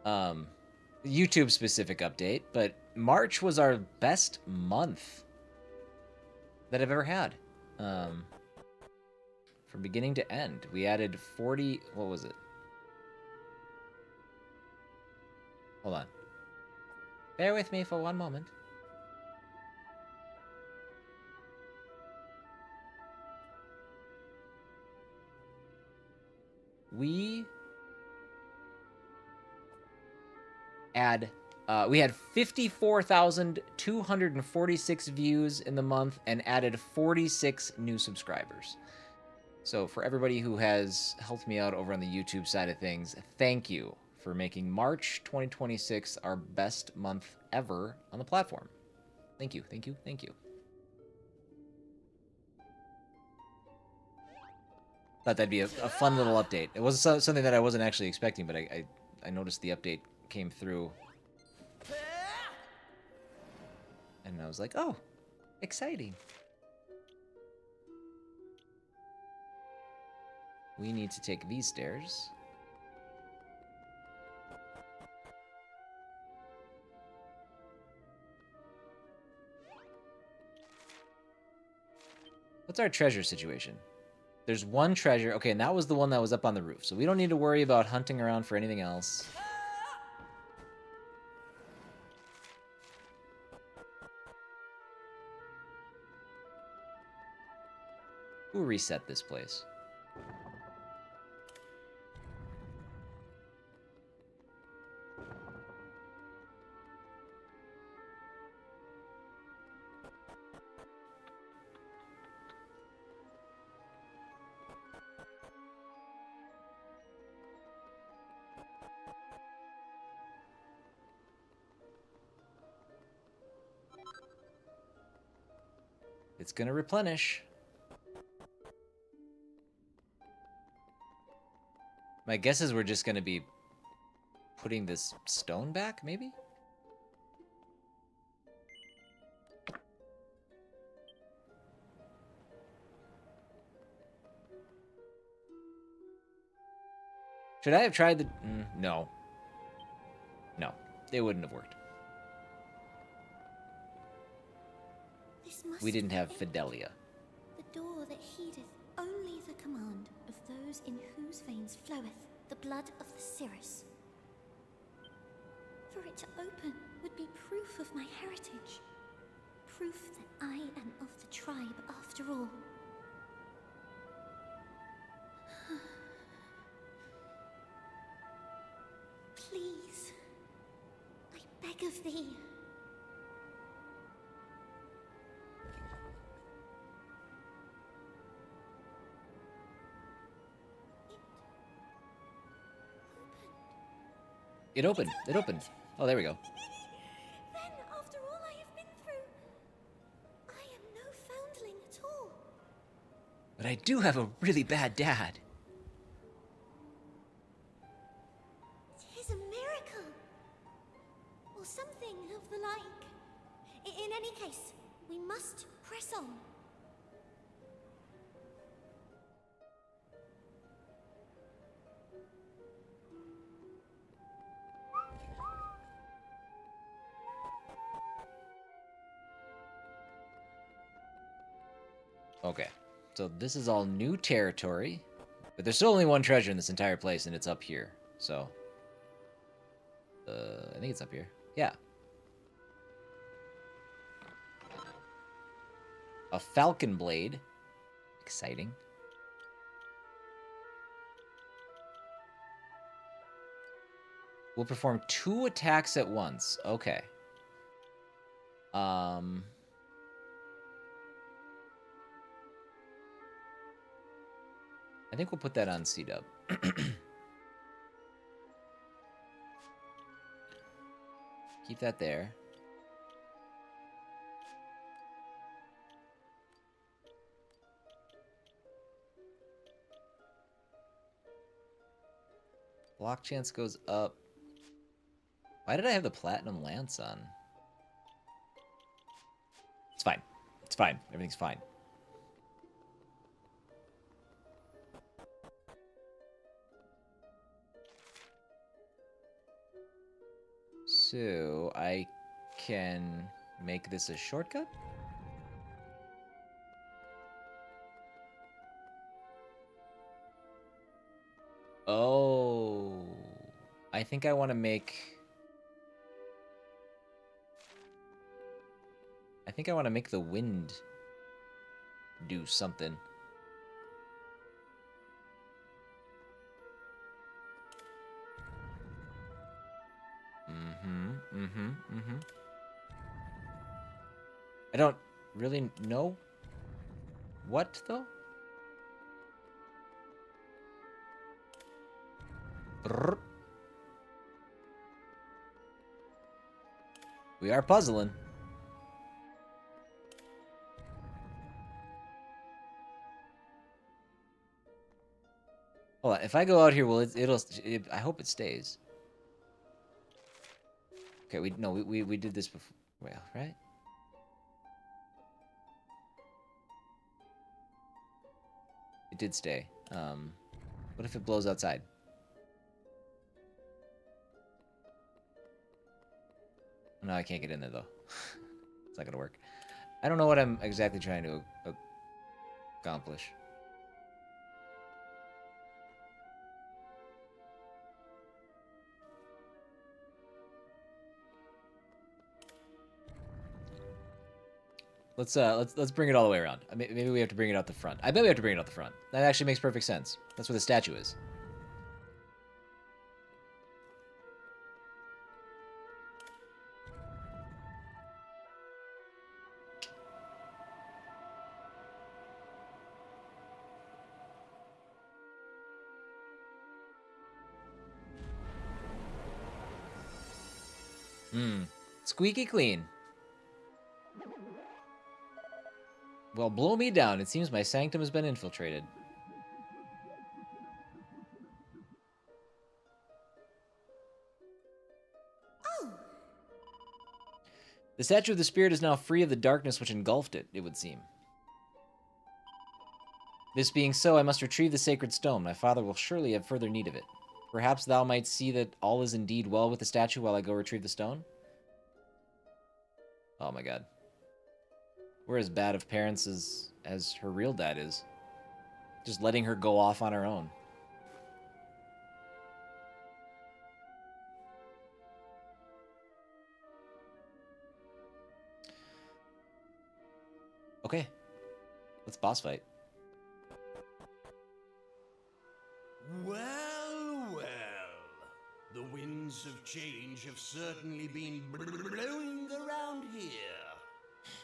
YouTube specific update, but March was our best month that I've ever had. From beginning to end. We added 40, what was it? Hold on. Bear with me for one moment. We had 54,246 views in the month and added 46 new subscribers. So for everybody who has helped me out over on the YouTube side of things, thank you for making March 2026 our best month ever on the platform. Thank you, thank you, thank you. Thought that'd be a fun little update. It was something that I wasn't actually expecting, but I noticed the update came through. And I was like, oh, exciting. We need to take these stairs. What's our treasure situation? There's one treasure. Okay, and that was the one that was up on the roof. So we don't need to worry about hunting around for anything else. Who reset this place? It's gonna replenish. My guess is we're just gonna be putting this stone back, maybe? Should I have tried the... no. No. It wouldn't have worked. This must We didn't be have it. Fidelia. The door that heedeth only the command of those in whose veins floweth the blood of the Cirrus. For it to open would be proof of my heritage. Proof that I am of the tribe after all. Please, I beg of thee. It opened. It opened. Oh, there we go. Then, after all I have been through, I am no foundling at all. But I do have a really bad dad. Tis a miracle. Or something of the like. In any case, we must press on. Okay, so this is all new territory, but there's still only one treasure in this entire place, and it's up here. So, I think it's up here. Yeah. A falcon blade. Exciting. Will perform 2 attacks at once. Okay. I think we'll put that on C-Dub. Keep that there. Block chance goes up. Why did I have the platinum lance on? It's fine. It's fine. Everything's fine. So, I can make this a shortcut? Oh, I think I want to make... I think I want to make the wind do something. I don't really know what, though? Brrr. We are puzzling. Hold on, if I go out here, well, I hope it stays. Okay, we did this before, well, right? It did stay. What if it blows outside? No, I can't get in there, though. It's not gonna work. I don't know what I'm exactly trying to accomplish. Let's bring it all the way around. Maybe we have to bring it out the front. I bet we have to bring it out the front. That actually makes perfect sense. That's where the statue is. Squeaky clean. Well, blow me down. It seems my sanctum has been infiltrated. Oh! The statue of the spirit is now free of the darkness which engulfed it, it would seem. This being so, I must retrieve the sacred stone. My father will surely have further need of it. Perhaps thou might see that all is indeed well with the statue while I go retrieve the stone? Oh my god. We're as bad of parents as her real dad is. Just letting her go off on her own. Okay. Let's boss fight. Well, well. The winds of change have certainly been blowing around here.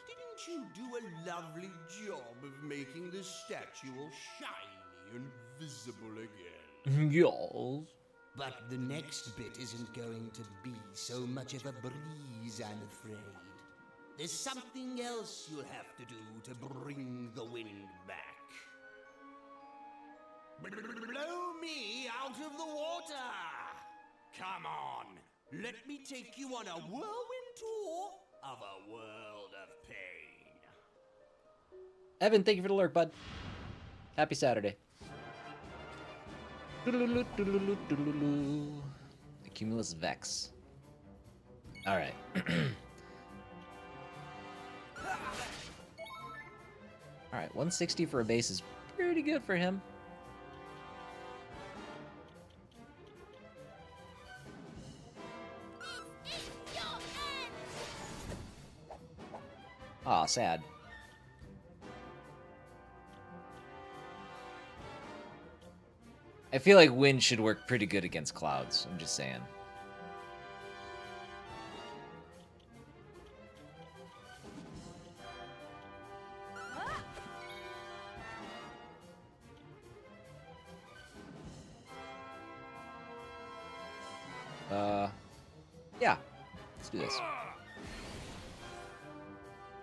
Didn't you do a lovely job of making the statue all shiny and visible again? Yes. But the next bit isn't going to be so much of a breeze, I'm afraid. There's something else you'll have to do to bring the wind back. Blow me out of the water! Come on, let me take you on a whirlwind tour of a world of pain. Evan, thank you for the lurk, bud. Happy Saturday. The Cumulus Vex. Alright. Alright, 160 for a base is pretty good for him. Aw, sad. I feel like wind should work pretty good against clouds, I'm just saying. Yeah. Let's do this.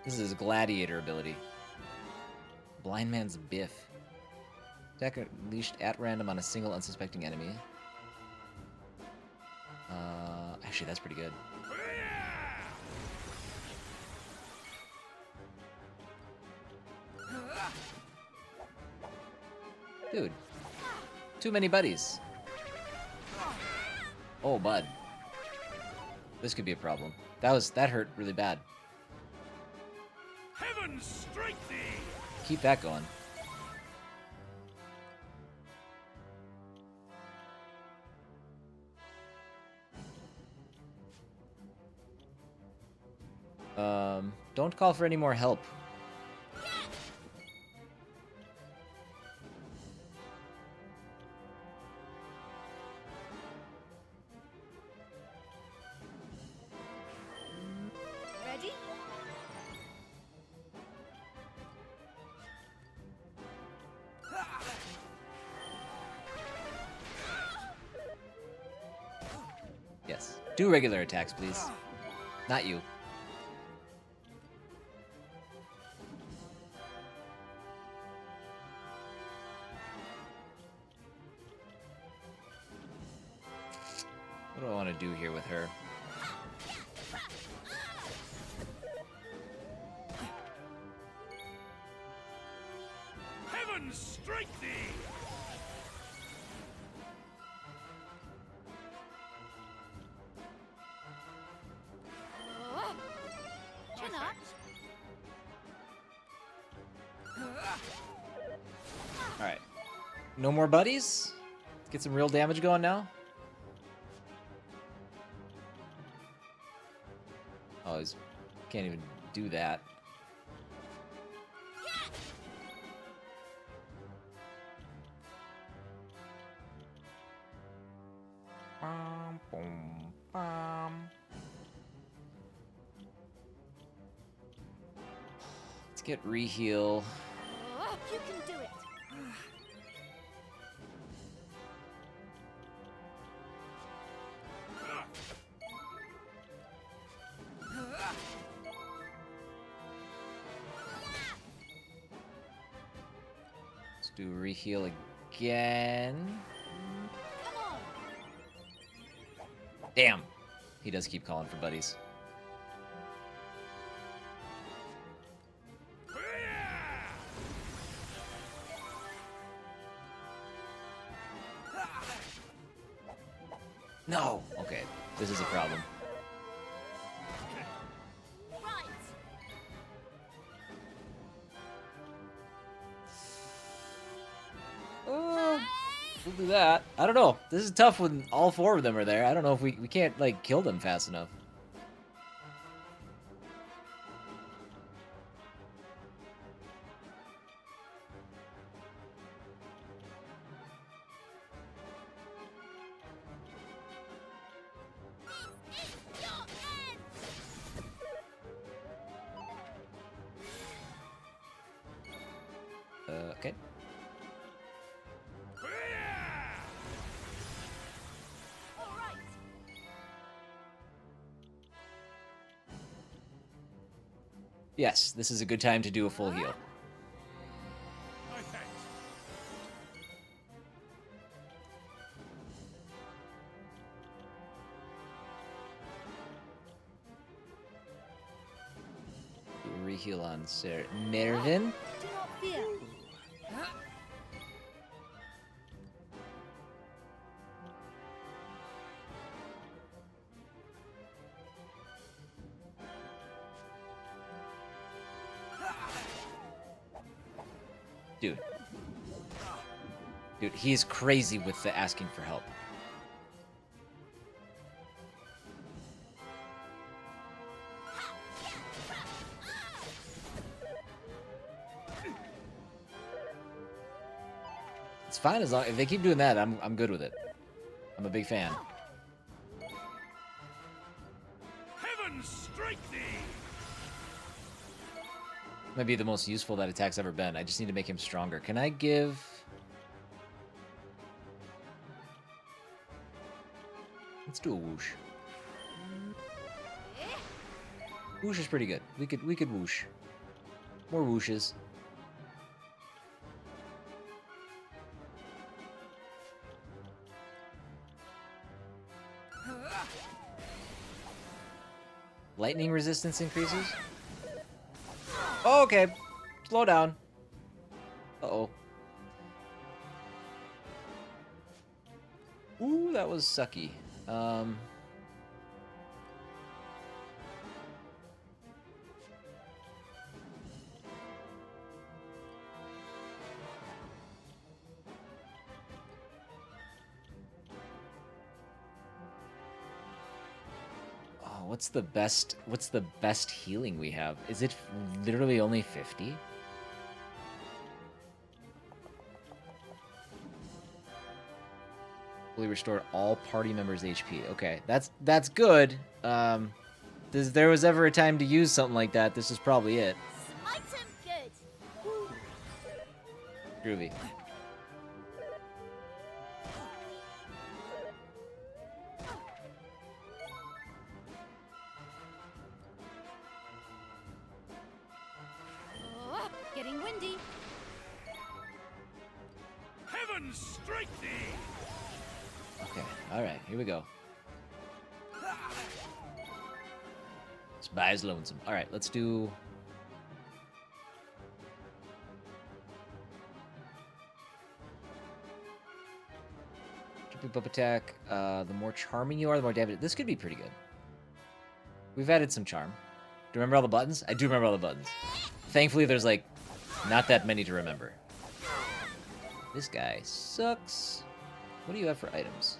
This is his gladiator ability. Blind Man's Biff. Attack unleashed at random on a single unsuspecting enemy. Actually, that's pretty good. Dude. Too many buddies. Oh, bud. This could be a problem. That hurt really bad. Heaven strike thee! Keep that going. Don't call for any more help. Ready? Yes. Do regular attacks, please. Not you. What do I want to do here with her? Heaven strike thee! Chin up. Alright. No more buddies? Let's get some real damage going now. Oh, he's can't even do that. Bum, boom, bum. Let's get re-heal. You can do it. Let's do re-heal again. Come on. Damn. He does keep calling for buddies. No! Okay, this is a problem. We'll do that. I don't know. This is tough when all 4 of them are there. I don't know if we can't, like, kill them fast enough. Okay. Yes, this is a good time to do a full heal. Re-heal on Mervin. Do not fear. Dude. Dude, he's crazy with the asking for help. It's fine as long if they keep doing that, I'm good with it. I'm a big fan. Heaven strike thee! Might be the most useful that attack's ever been. I just need to make him stronger. Can I give... Let's do a whoosh. Whoosh is pretty good. We could whoosh. More whooshes. Lightning resistance increases? Oh, okay. Slow down. Uh-oh. Ooh, that was sucky. What's the best healing we have? Is it literally only 50? Fully restore all party members' HP. Okay, that's good. If there was ever a time to use something like that, this is probably it. Smite him good. Groovy. Oh, getting windy. Heaven strike thee! Okay, alright, here we go. Spy's lonesome. Alright, let's do... Jumping up attack. The more charming you are, the more damage. This could be pretty good. We've added some charm. Do you remember all the buttons? I do remember all the buttons. Thankfully, there's, like, not that many to remember. This guy sucks. What do you have for items?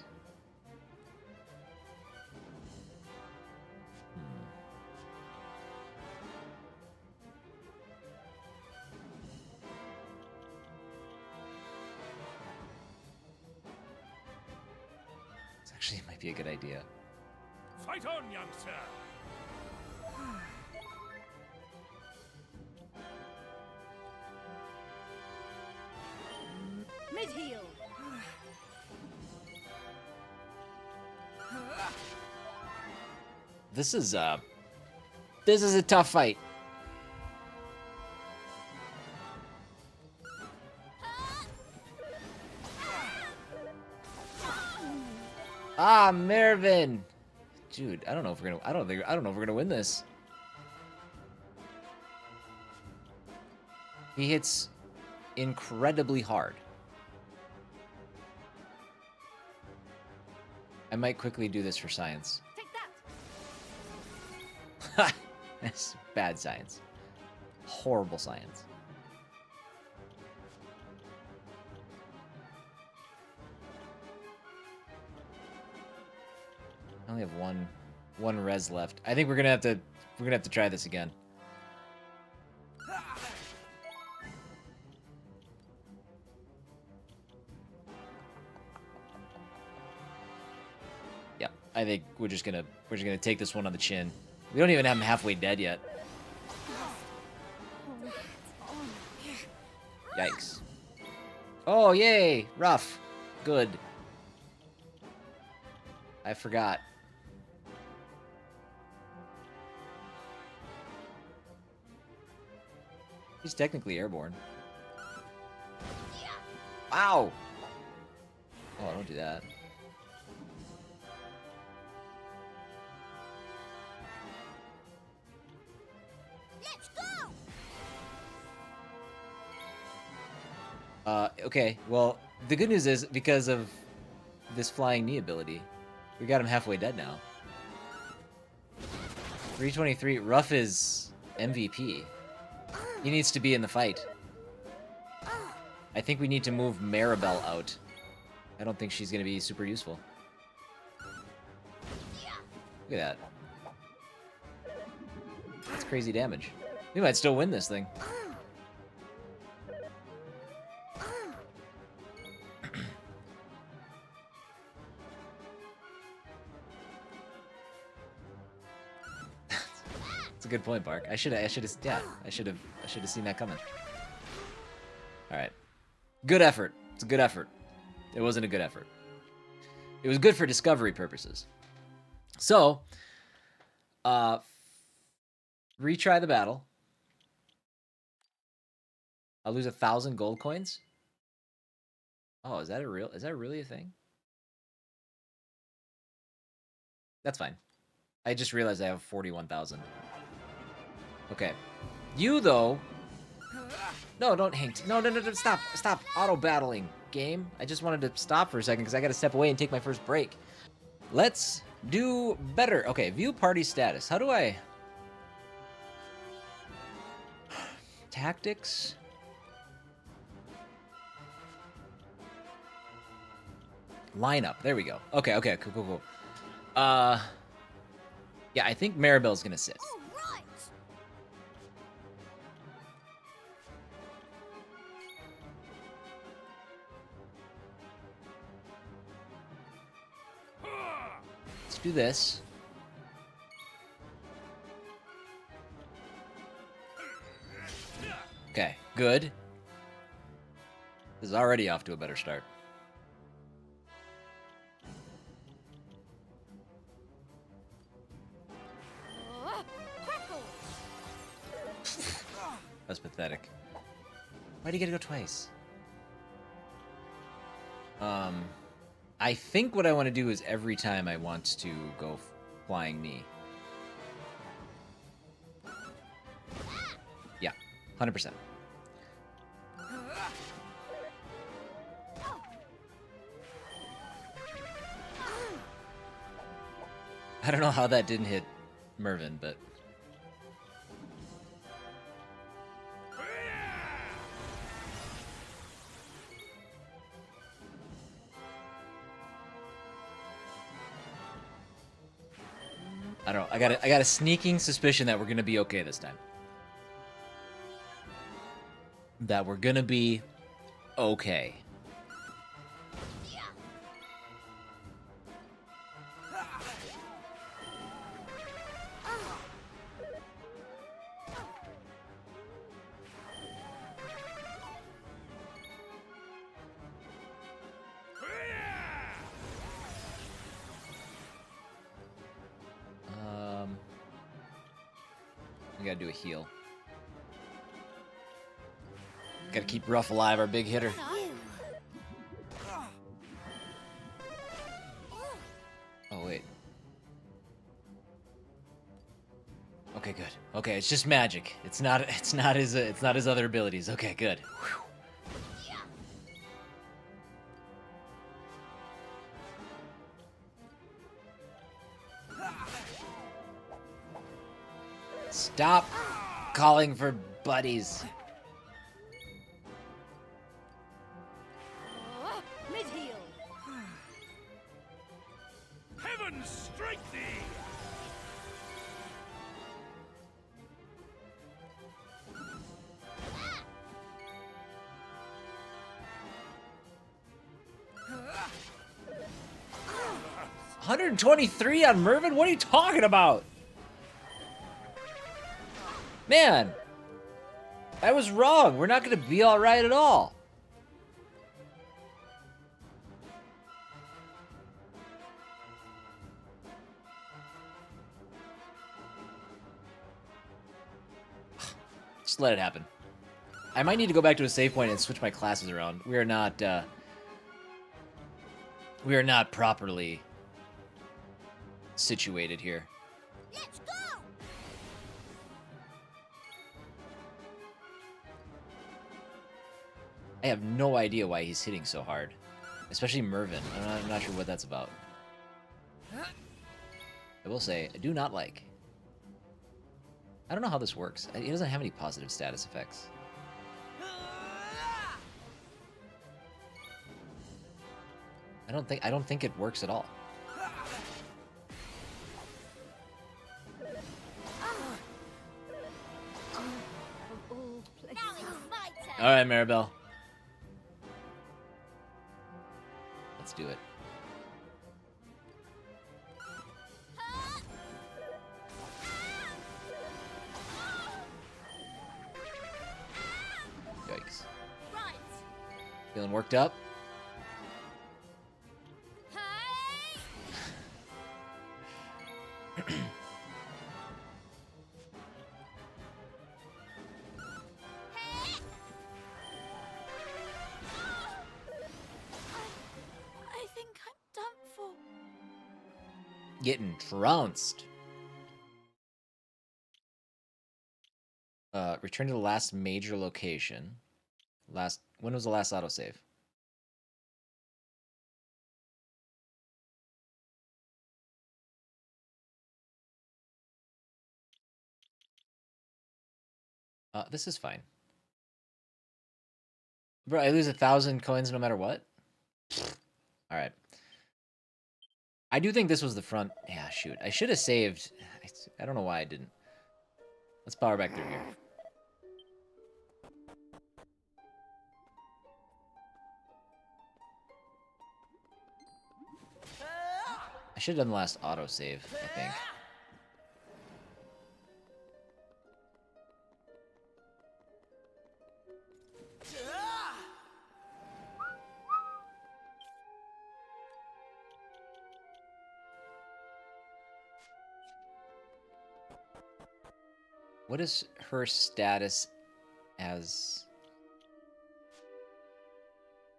This actually might be a good idea. Fight on, youngster! Mid-heal. This is a tough fight. Ah, Mervin. Dude, I don't know if we're gonna. I don't know if we're gonna win this. He hits incredibly hard. I might quickly do this for science. Take that! Ha! That's bad science. Horrible science. I only have one res left. I think we're gonna have to try this again. Yeah, I think we're just gonna take this one on the chin. We don't even have him halfway dead yet. Yikes. Oh, yay! Rough. Good. I forgot. He's technically airborne. Wow! Oh, don't do that. Let's go! Okay, well, the good news is, because of this flying knee ability, we got him halfway dead now. 323, Ruff is MVP. He needs to be in the fight. I think we need to move Maribel out. I don't think she's going to be super useful. Look at that. That's crazy damage. We might still win this thing. That's a good point, Bark. I should have seen that coming. All right. Good effort. It's a good effort. It wasn't a good effort. It was good for discovery purposes. So, retry the battle. I'll lose 1,000 gold coins. Oh, is that really a thing? That's fine. I just realized I have 41,000. Okay. You, though... No, don't hang... No, stop. Stop auto-battling, game. I just wanted to stop for a second because I got to step away and take my first break. Let's do better. Okay, view party status. How do I... Tactics? Lineup. There we go. Okay, cool. Yeah, I think Maribel's gonna sit. All right. Let's do this. Okay, good. This is already off to a better start. That's pathetic. Why do you get to go twice? I think what I want to do is every time I want to go flying knee. Yeah, 100%. I don't know how that didn't hit Mervin, but... I don't know. I got a sneaking suspicion that we're gonna be okay this time. That we're gonna be okay. We gotta do a heal. Gotta keep Ruff alive, our big hitter. Oh, wait. Okay, good. Okay, it's just magic. It's not his other abilities. Okay, good. Whew. Stop calling for buddies. Mid-heel. Heaven strike thee! $123 on Mervin? What are you talking about? Man, I was wrong. We're not going to be all right at all. Just let it happen. I might need to go back to a save point and switch my classes around. We are not properly situated here. Let's go! I have no idea why he's hitting so hard. Especially Mervin. I'm not sure what that's about. I will say, I do not like. I don't know how this works. He doesn't have any positive status effects. I don't think it works at all. All right, Maribel. Let's do it. Yikes. Feeling worked up? I think I'm done for. Getting trounced. Return to the last major location. When was the last autosave? This is fine. Bro, I lose 1,000 coins no matter what? Alright. I do think this was the front. Yeah, shoot. I should have saved. I don't know why I didn't. Let's power back through here. I should have done the last autosave, I think. What is her status as?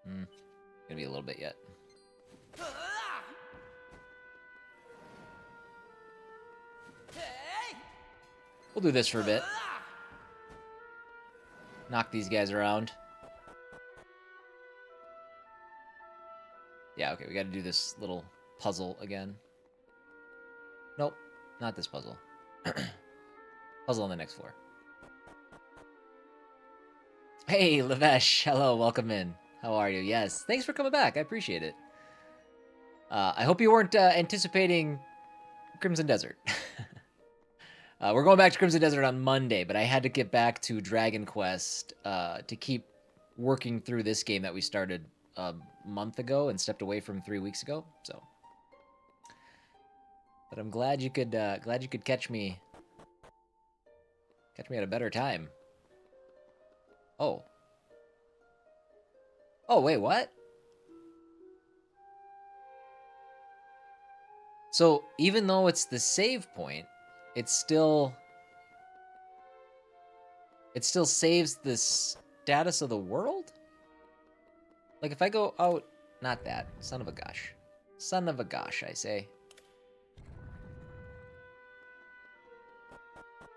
Gonna be a little bit yet. We'll do this for a bit. Knock these guys around. Yeah, okay, we gotta do this little puzzle again. Nope, not this puzzle. Puzzle on the next floor. Hey, Lavesh. Hello, welcome in. How are you? Yes, thanks for coming back. I appreciate it. I hope you weren't anticipating Crimson Desert. We're going back to Crimson Desert on Monday, but I had to get back to Dragon Quest to keep working through this game that we started a month ago and stepped away from 3 weeks ago. So, but I'm glad you could catch me. Catch me at a better time. Oh. Oh, wait, what? So, even though it's the save point, it still saves the status of the world? Like, if I go out... Not that. Son of a gosh. Son of a gosh, I say.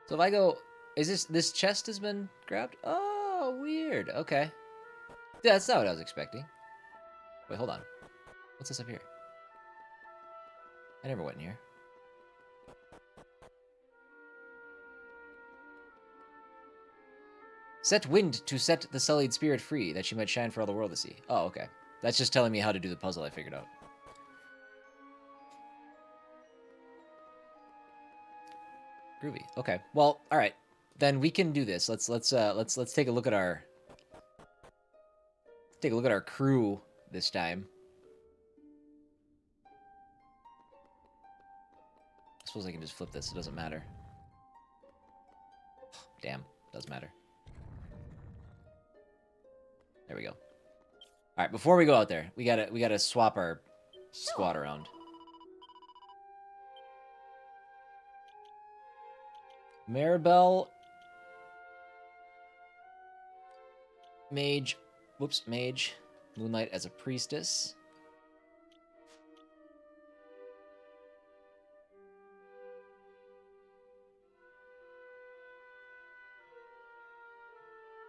So if I go... Is this chest has been grabbed? Oh, weird. Okay. Yeah, that's not what I was expecting. Wait, hold on. What's this up here? I never went in here. Set wind to set the sullied spirit free, that she might shine for all the world to see. Oh, okay. That's just telling me how to do the puzzle I figured out. Groovy. Okay. Well, all right. Then we can do this. Let's take a look at our crew this time. I suppose I can just flip this. It doesn't matter. Damn, does matter. There we go. All right, before we go out there, we gotta swap our squad around. Maribel, mage, whoops, mage, Moonlight as a priestess.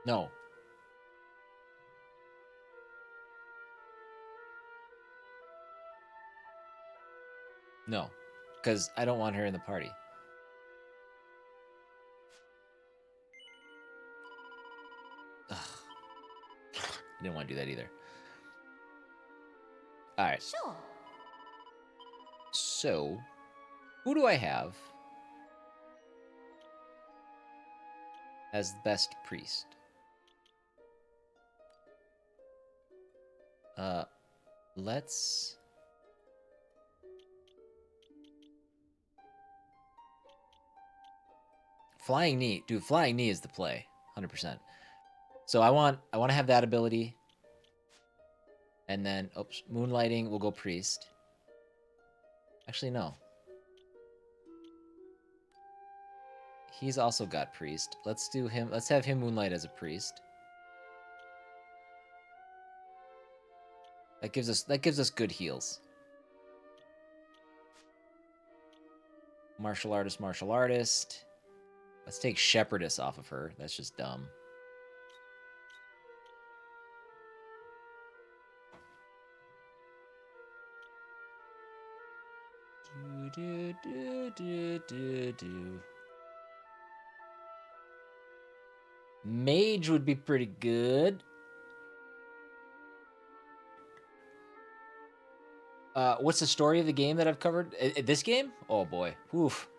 No. No, because I don't want her in the party. Ugh. I didn't want to do that either. All right. Sure. So, who do I have as the best priest? Let's... Flying Knee. Dude, Flying Knee is the play. 100%. So I want to have that ability. And then, oops, Moonlighting will go Priest. Actually, no. He's also got Priest. Let's do him. Let's have him Moonlight as a Priest. That gives us good heals. Martial artist, martial artist. Let's take Shepherdess off of her. That's just dumb. Mage would be pretty good. What's the story of the game that I've covered? This game? Oh boy. Oof.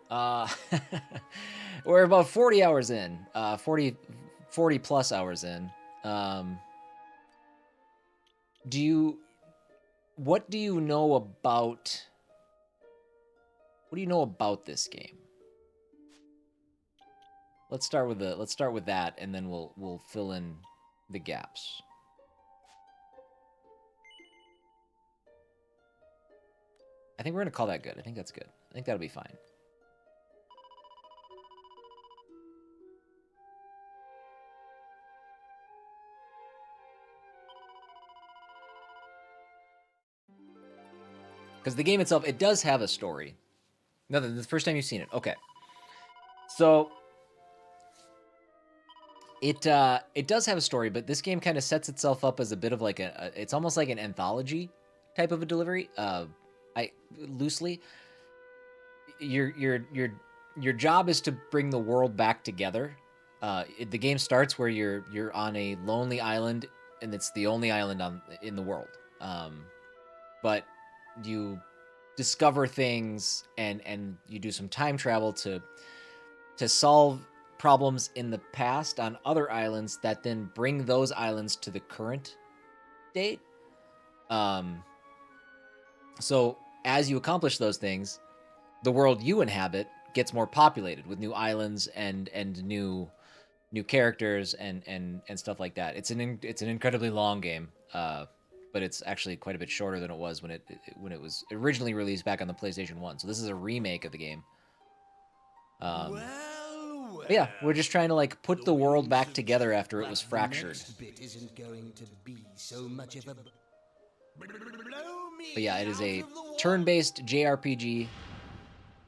We're about 40 hours in. 40 plus hours in. What do you know about this game? Let's start with that, and then we'll fill in the gaps. I think we're gonna call that good. I think that's good. I think that'll be fine. Because the game itself, it does have a story. No, the first time you've seen it. Okay. So it does have a story, but this game kind of sets itself up as a bit of like it's almost like an anthology type of a delivery. Loosely, your job is to bring the world back together. The game starts where you're on a lonely island, and it's the only island in the world. But you discover things and you do some time travel to solve problems in the past on other islands that then bring those islands to the current date. So as you accomplish those things, the world you inhabit gets more populated with new islands and new characters and stuff like that. It's an incredibly long game, but it's actually quite a bit shorter than it was when it was originally released back on the PlayStation 1. So this is a remake of the game. But yeah, we're just trying to like put the world back together after it was fractured. Bit isn't going to be so much of a... But yeah, it is a turn-based JRPG.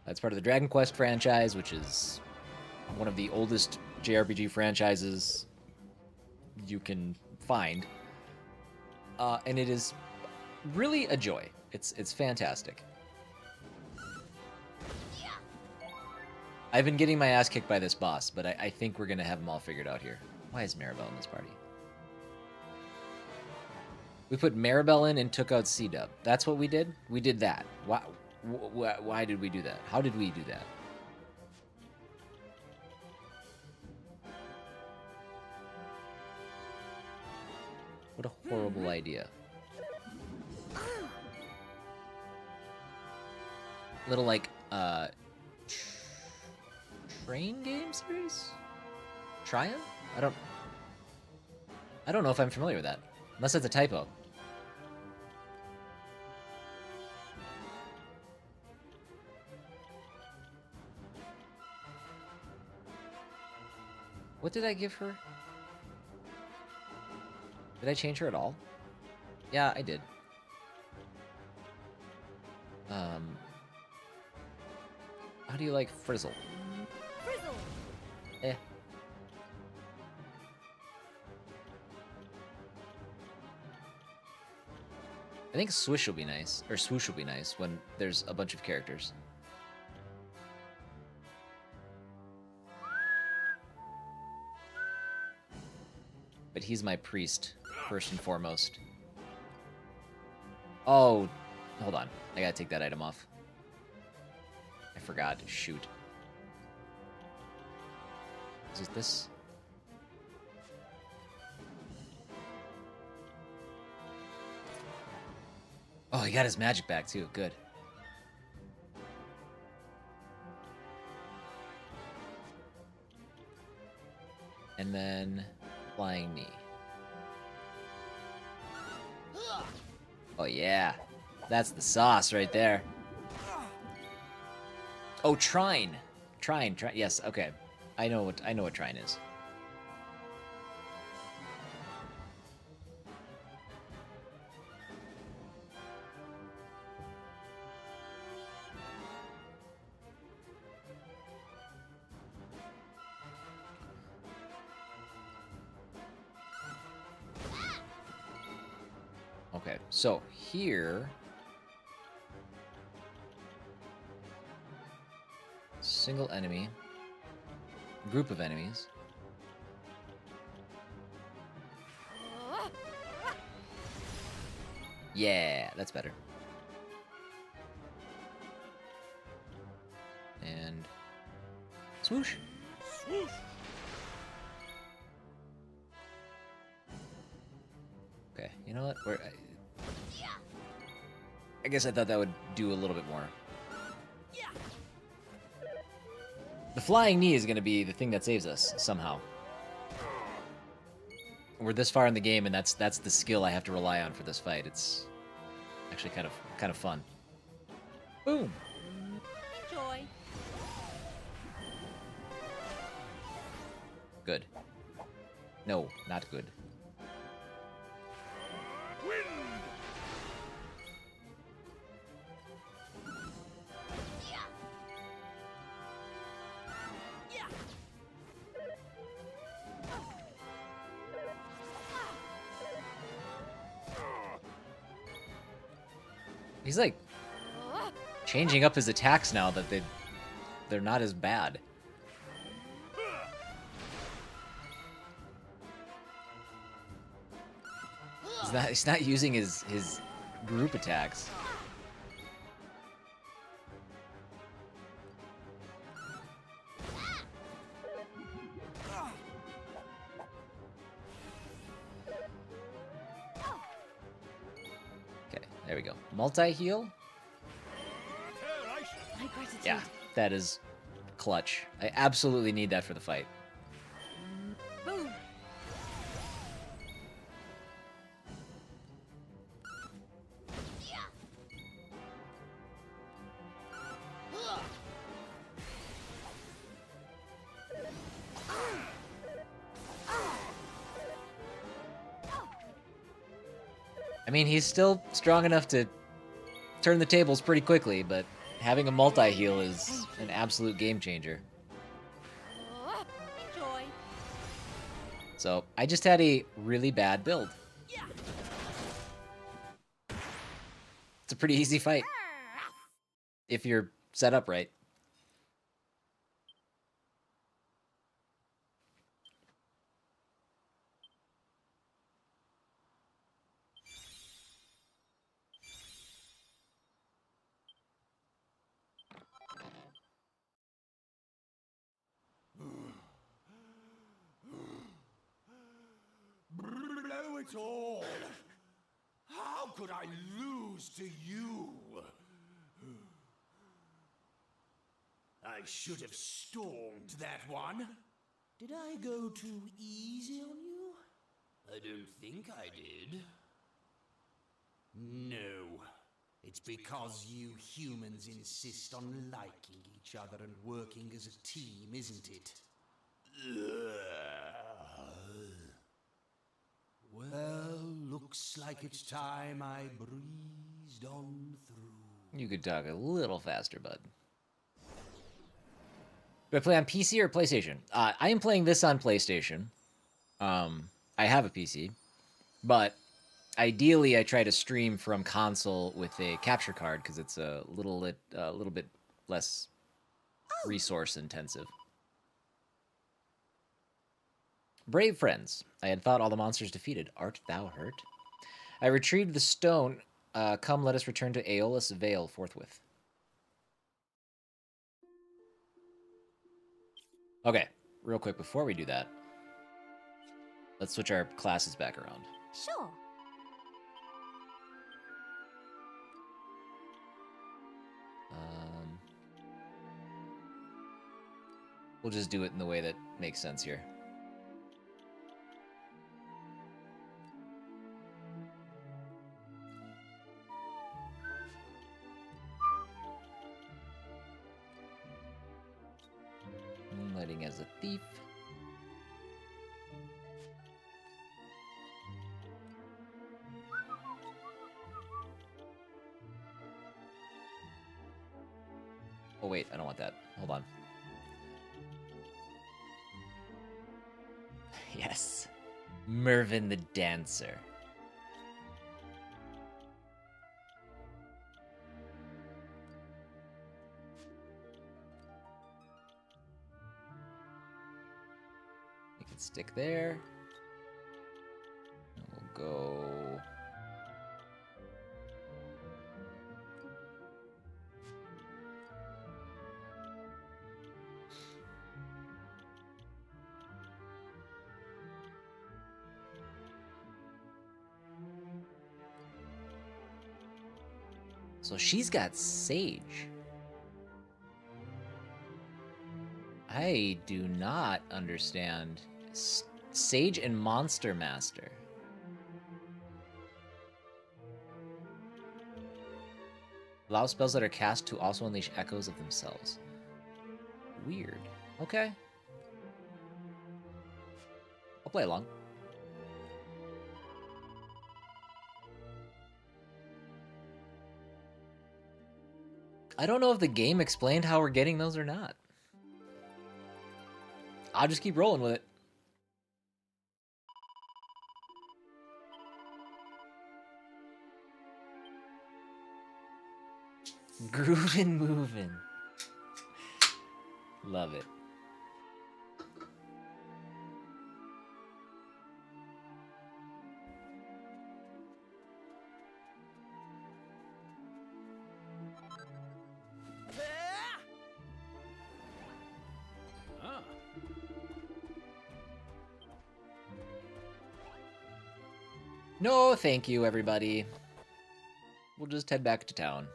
That's part of the Dragon Quest franchise, which is one of the oldest JRPG franchises you can find. And it is really a joy. It's fantastic. I've been getting my ass kicked by this boss, but I think we're going to have them all figured out here. Why is Maribel in this party? We put Maribel in and took out C-Dub. That's what we did? We did that. Why did we do that? How did we do that? What a horrible idea. Little, like, train game series? Triumph? I don't know if I'm familiar with that. Unless it's a typo. What did I give her? Did I change her at all? Yeah, I did. How do you like Frizzle? Frizzle! Eh. I think Swish will be nice, or Swoosh will be nice when there's a bunch of characters. But he's my priest, first and foremost. Oh, hold on. I gotta take that item off. I forgot. Shoot. Is it this? Oh, he got his magic back too. Good. And then flying knee. Oh yeah, that's the sauce right there. Oh, Trine. Trine. Yes. Okay. I know what Trine is. Okay, so here, single enemy, group of enemies. Yeah, that's better. And swoosh. Swoosh! Okay, you know what? I guess I thought that would do a little bit more. The flying knee is going to be the thing that saves us somehow. We're this far in the game, and that's the skill I have to rely on for this fight. It's actually kind of fun. Boom. Enjoy. Good. No, not good. He's like changing up his attacks now that they're not as bad. He's not using his group attacks. Okay, there we go. Multi-heal? My gratitude. Yeah, that is clutch. I absolutely need that for the fight. Boom. I mean, he's still strong enough to turn the tables pretty quickly, but having a multi-heal is an absolute game changer. Enjoy. So, I just had a really bad build. It's a pretty easy fight. If you're set up right. it all. How could I lose to you? I should have stormed that one. Did I go too easy on you? I don't think I did. No. It's because you humans insist on liking each other and working as a team, isn't it? Well, looks like it's time I breezed on through. You could talk a little faster, bud. Do I play on PC or PlayStation? I am playing this on PlayStation. I have a PC, but ideally I try to stream from console with a capture card because it's a little bit less resource intensive. Brave friends, I had thought all the monsters defeated. Art thou hurt? I retrieved the stone. Come, let us return to Aeolus Vale forthwith. Okay, real quick before we do that, let's switch our classes back around. Sure. We'll just do it in the way that makes sense here. Moonlighting as a thief. Oh wait, I don't want that. Hold on. Yes. Mervyn the Dancer. We can stick there. And we'll go... So she's got Sage. I do not understand. Sage and Monster Master. Allow spells that are cast to also unleash echoes of themselves. Weird. Okay. I'll play along. I don't know if the game explained how we're getting those or not. I'll just keep rolling with it. Groovin' movin'. Love it. No, thank you, everybody. We'll just head back to town.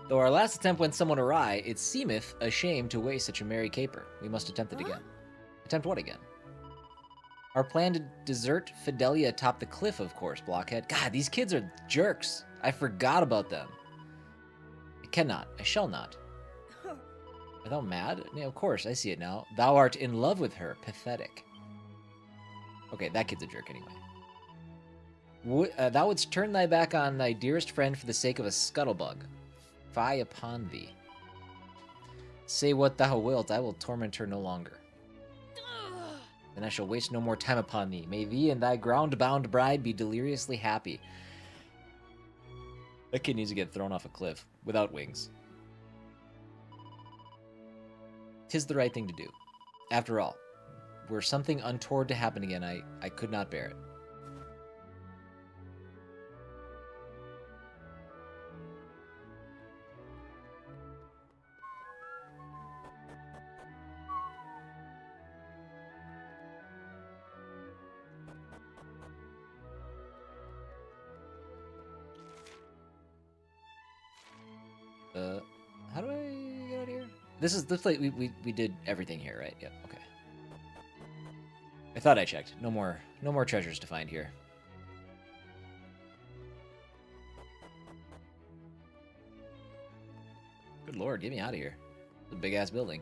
Though our last attempt went somewhat awry, it seemeth a shame to waste such a merry caper. We must attempt it again. Attempt what again? Our plan to desert Fidelia atop the cliff, of course, Blockhead. God, these kids are jerks. I forgot about them. I cannot. I shall not. Are thou mad? Yeah, of course, I see it now. Thou art in love with her. Pathetic. Okay, that kid's a jerk anyway. Thou wouldst turn thy back on thy dearest friend for the sake of a scuttlebug. Fie upon thee. Say what thou wilt, I will torment her no longer. Then I shall waste no more time upon thee. May thee and thy ground-bound bride be deliriously happy. That kid needs to get thrown off a cliff without wings. 'Tis the right thing to do. After all, were something untoward to happen again, I could not bear it. this place. We did everything here, right? Yep. Okay. I thought I checked. No more treasures to find here. Good lord, get me out of here. It's a big ass building.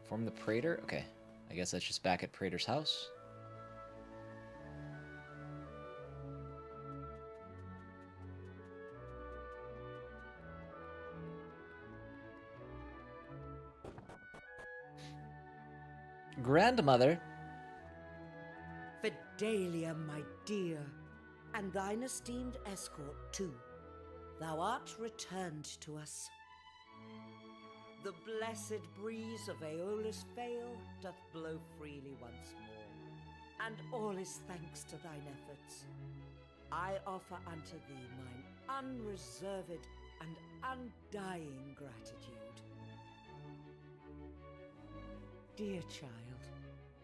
Form the Praetor? Okay. I guess that's just back at Praetor's house. Grandmother. Fidelia, my dear, and thine esteemed escort too. Thou art returned to us. The blessed breeze of Aeolus Vale doth blow freely once more, and all is thanks to thine efforts. I offer unto thee mine unreserved and undying gratitude. Dear child,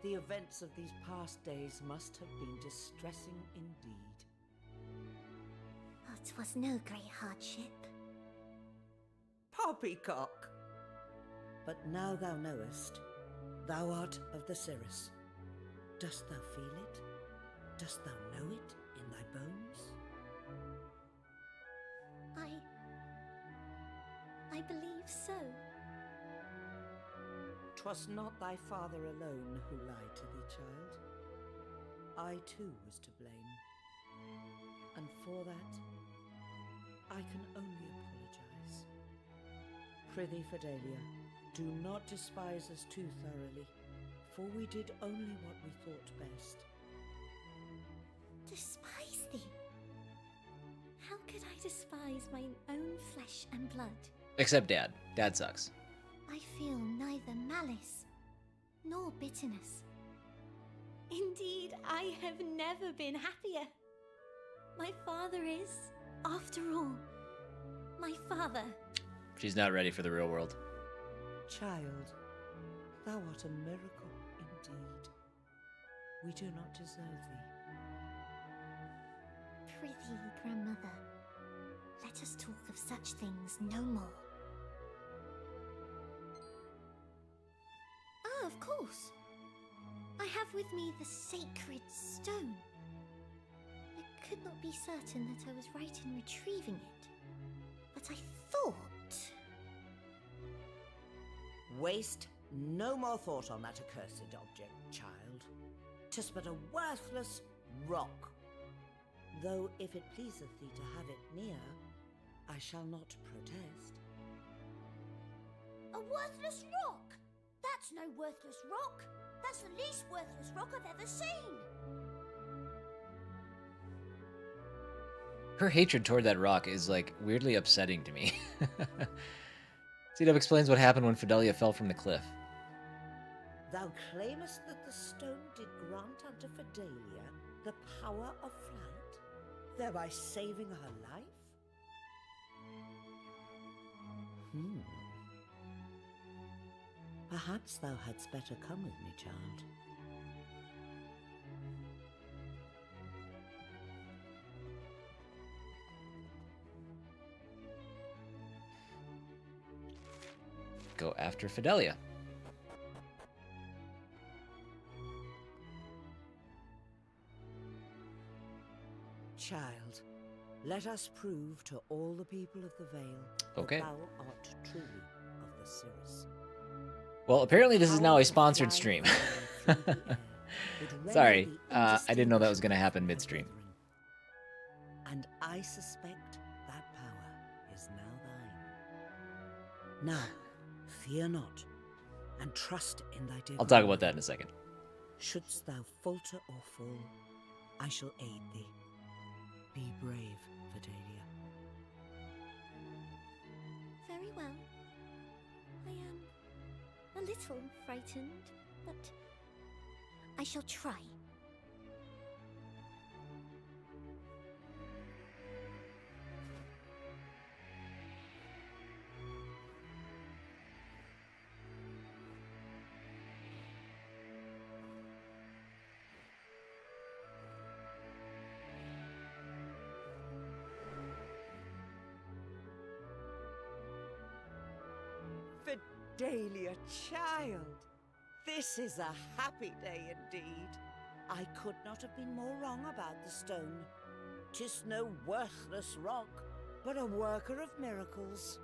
the events of these past days must have been distressing indeed. Oh, 'twas no great hardship. Poppycock! But now thou knowest, thou art of the Cirrus. Dost thou feel it? Dost thou know it in thy bones? I believe so. 'Twas not thy father alone who lied to thee, child. I too was to blame. And for that, I can only apologize. Prithee, Fidelia, do not despise us too thoroughly, for we did only what we thought best. Despise thee? How could I despise mine own flesh and blood? Except Dad. Dad sucks. I feel neither malice nor bitterness. Indeed, I have never been happier. My father is, after all, my father. She's not ready for the real world. Child, thou art a miracle indeed. We do not deserve thee. Prithee, grandmother, let us talk of such things no more. Ah, of course. I have with me the sacred stone. I could not be certain that I was right in retrieving it, but I thought... Waste no more thought on that accursed object, child. 'Tis but a worthless rock. Though if it pleaseth thee to have it near, I shall not protest. A worthless rock? That's no worthless rock. That's the least worthless rock I've ever seen. Her hatred toward that rock is, like, weirdly upsetting to me. C-Dub explains what happened when Fidelia fell from the cliff. Thou claimest that the stone did grant unto Fidelia the power of flight, thereby saving her life? Perhaps thou hadst better come with me, child. Go after Fidelia. Child, let us prove to all the people of the Vale Okay. that thou art truly of the Cirrus. Well, apparently this is now a sponsored stream. Sorry, I didn't know that was going to happen midstream. And I suspect that power is now thine. Now, fear not, and trust in thy dear I'll talk God. about that in a second. Shouldst thou falter or fall, I shall aid thee. Be brave, Fidelia. Very well. I am a little frightened, but I shall try. Fidelia, child. This is a happy day indeed. I could not have been more wrong about the stone. 'Tis no worthless rock, but a worker of miracles.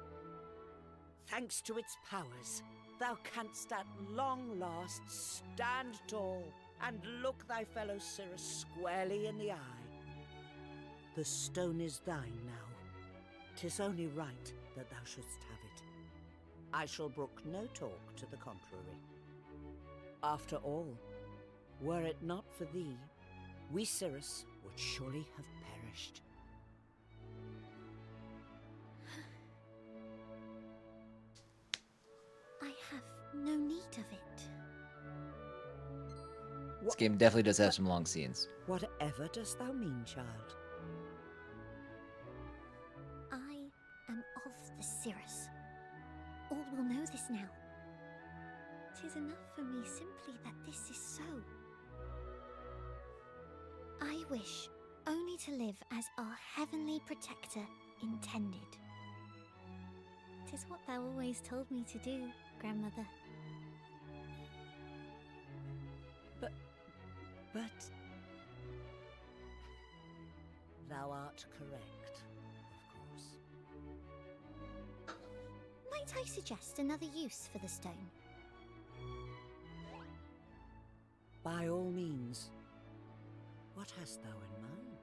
Thanks to its powers, thou canst at long last stand tall and look thy fellow Cirrus squarely in the eye. The stone is thine now. 'Tis only right that thou shouldst have it. I shall brook no talk to the contrary. After all, were it not for thee, we Cirrus would surely have perished. I have no need of it. This game definitely does have some long scenes. Whatever dost thou mean, child? I am of the Cirrus. All will know this now. 'Tis enough for me simply that this is so. I wish only to live as our heavenly protector intended. 'Tis what thou always told me to do, grandmother. But thou art correct, of course. Might I suggest another use for the stone? By all means. What hast thou in mind?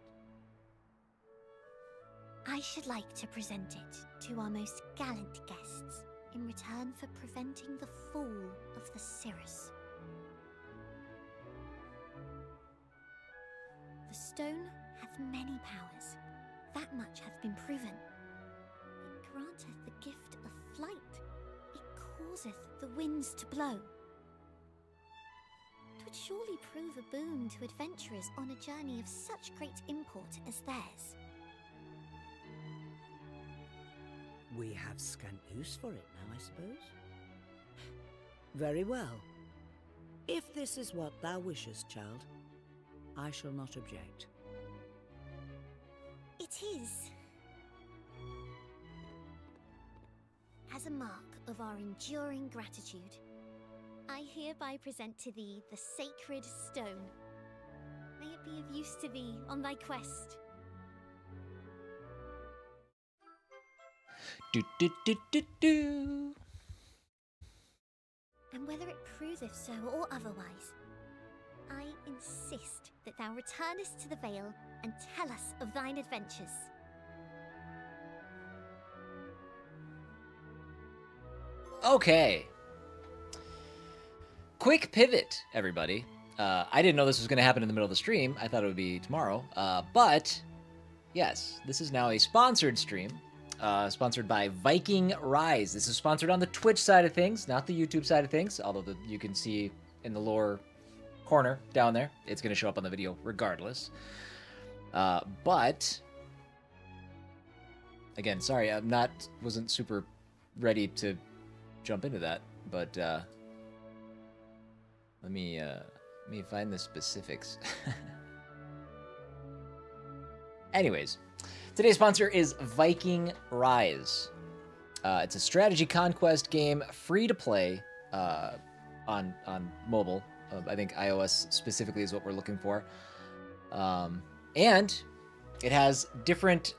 I should like to present it to our most gallant guests in return for preventing the fall of the Cirrus. The stone hath many powers, that much hath been proven. It granteth the gift of flight, it causeth the winds to blow. 'Twould surely prove a boon to adventurers on a journey of such great import as theirs. We have scant use for it now, I suppose. Very well. If this is what thou wishest, child, I shall not object. It is. As a mark of our enduring gratitude, I hereby present to thee the sacred stone. May it be of use to thee on thy quest. Do do do do do. And whether it proveth so or otherwise, I insist that thou returnest to the Vale and tell us of thine adventures. Okay. Quick pivot, everybody. I didn't know this was going to happen in the middle of the stream. I thought it would be tomorrow. But, yes, this is now a sponsored stream. Sponsored by Viking Rise. This is sponsored on the Twitch side of things, not the YouTube side of things. Although you can see in the lower corner down there, it's going to show up on the video regardless. But, again, sorry, wasn't super ready to jump into that. But, let me find the specifics. Anyways, today's sponsor is Viking Rise. It's a strategy conquest game, free to play on mobile. I think iOS specifically is what we're looking for. And it has different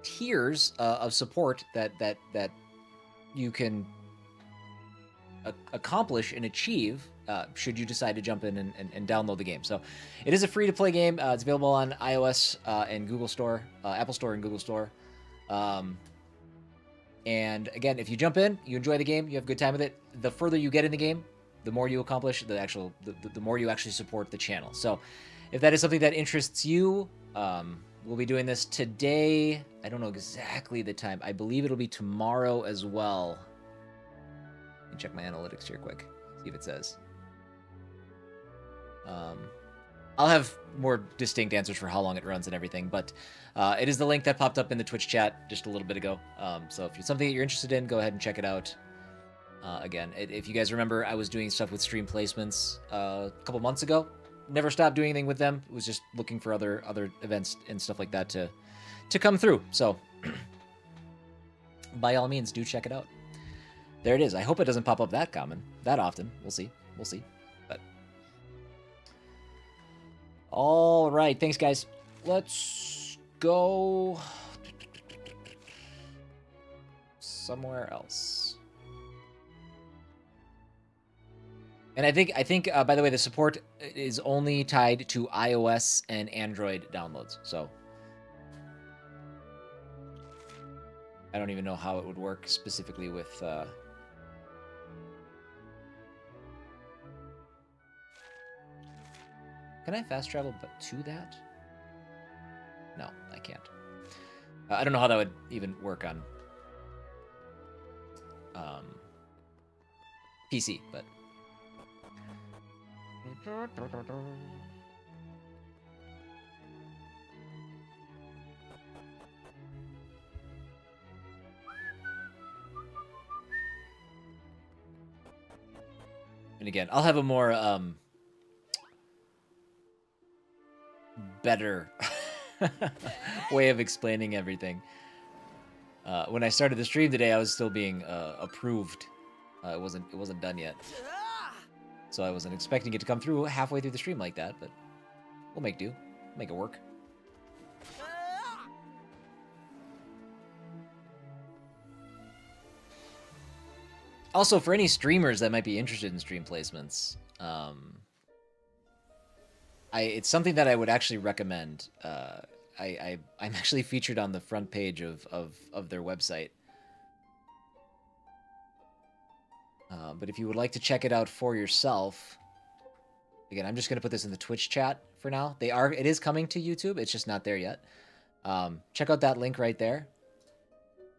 tiers of support that you can accomplish and achieve should you decide to jump in and download the game. So it is a free-to-play game. It's available on iOS and Google Store, Apple Store and Google Store. And again, if you jump in, you enjoy the game, you have a good time with it, the further you get in the game, the more you accomplish, the more you actually support the channel. So if that is something that interests you, we'll be doing this today. I don't know exactly the time. I believe it'll be tomorrow as well. Let me check my analytics here quick, see if it says. I'll have more distinct answers for how long it runs and everything, but it is the link that popped up in the Twitch chat just a little bit ago. So if it's something that you're interested in, go ahead and check it out. Again, if you guys remember, I was doing stuff with stream placements a couple months ago. Never stopped doing anything with them. It was just looking for other events and stuff like that to come through. So by all means, do check it out. There it is. I hope it doesn't pop up that often. We'll see. We'll see. But all right, thanks guys. Let's go somewhere else. And I think by the way, the support is only tied to iOS and Android downloads. So I don't even know how it would work specifically with Can I fast travel but to that? No, I can't. I don't know how that would even work on PC, but and again, I'll have a more better way of explaining everything. When I started the stream today, I was still being approved. It wasn't done yet, so I wasn't expecting it to come through halfway through the stream like that. But we'll make do, make it work. Also, for any streamers that might be interested in stream placements, it's something that I would actually recommend. I'm actually featured on the front page of their website. But if you would like to check it out for yourself, again, I'm just going to put this in the Twitch chat for now. It is coming to YouTube. It's just not there yet. Check out that link right there.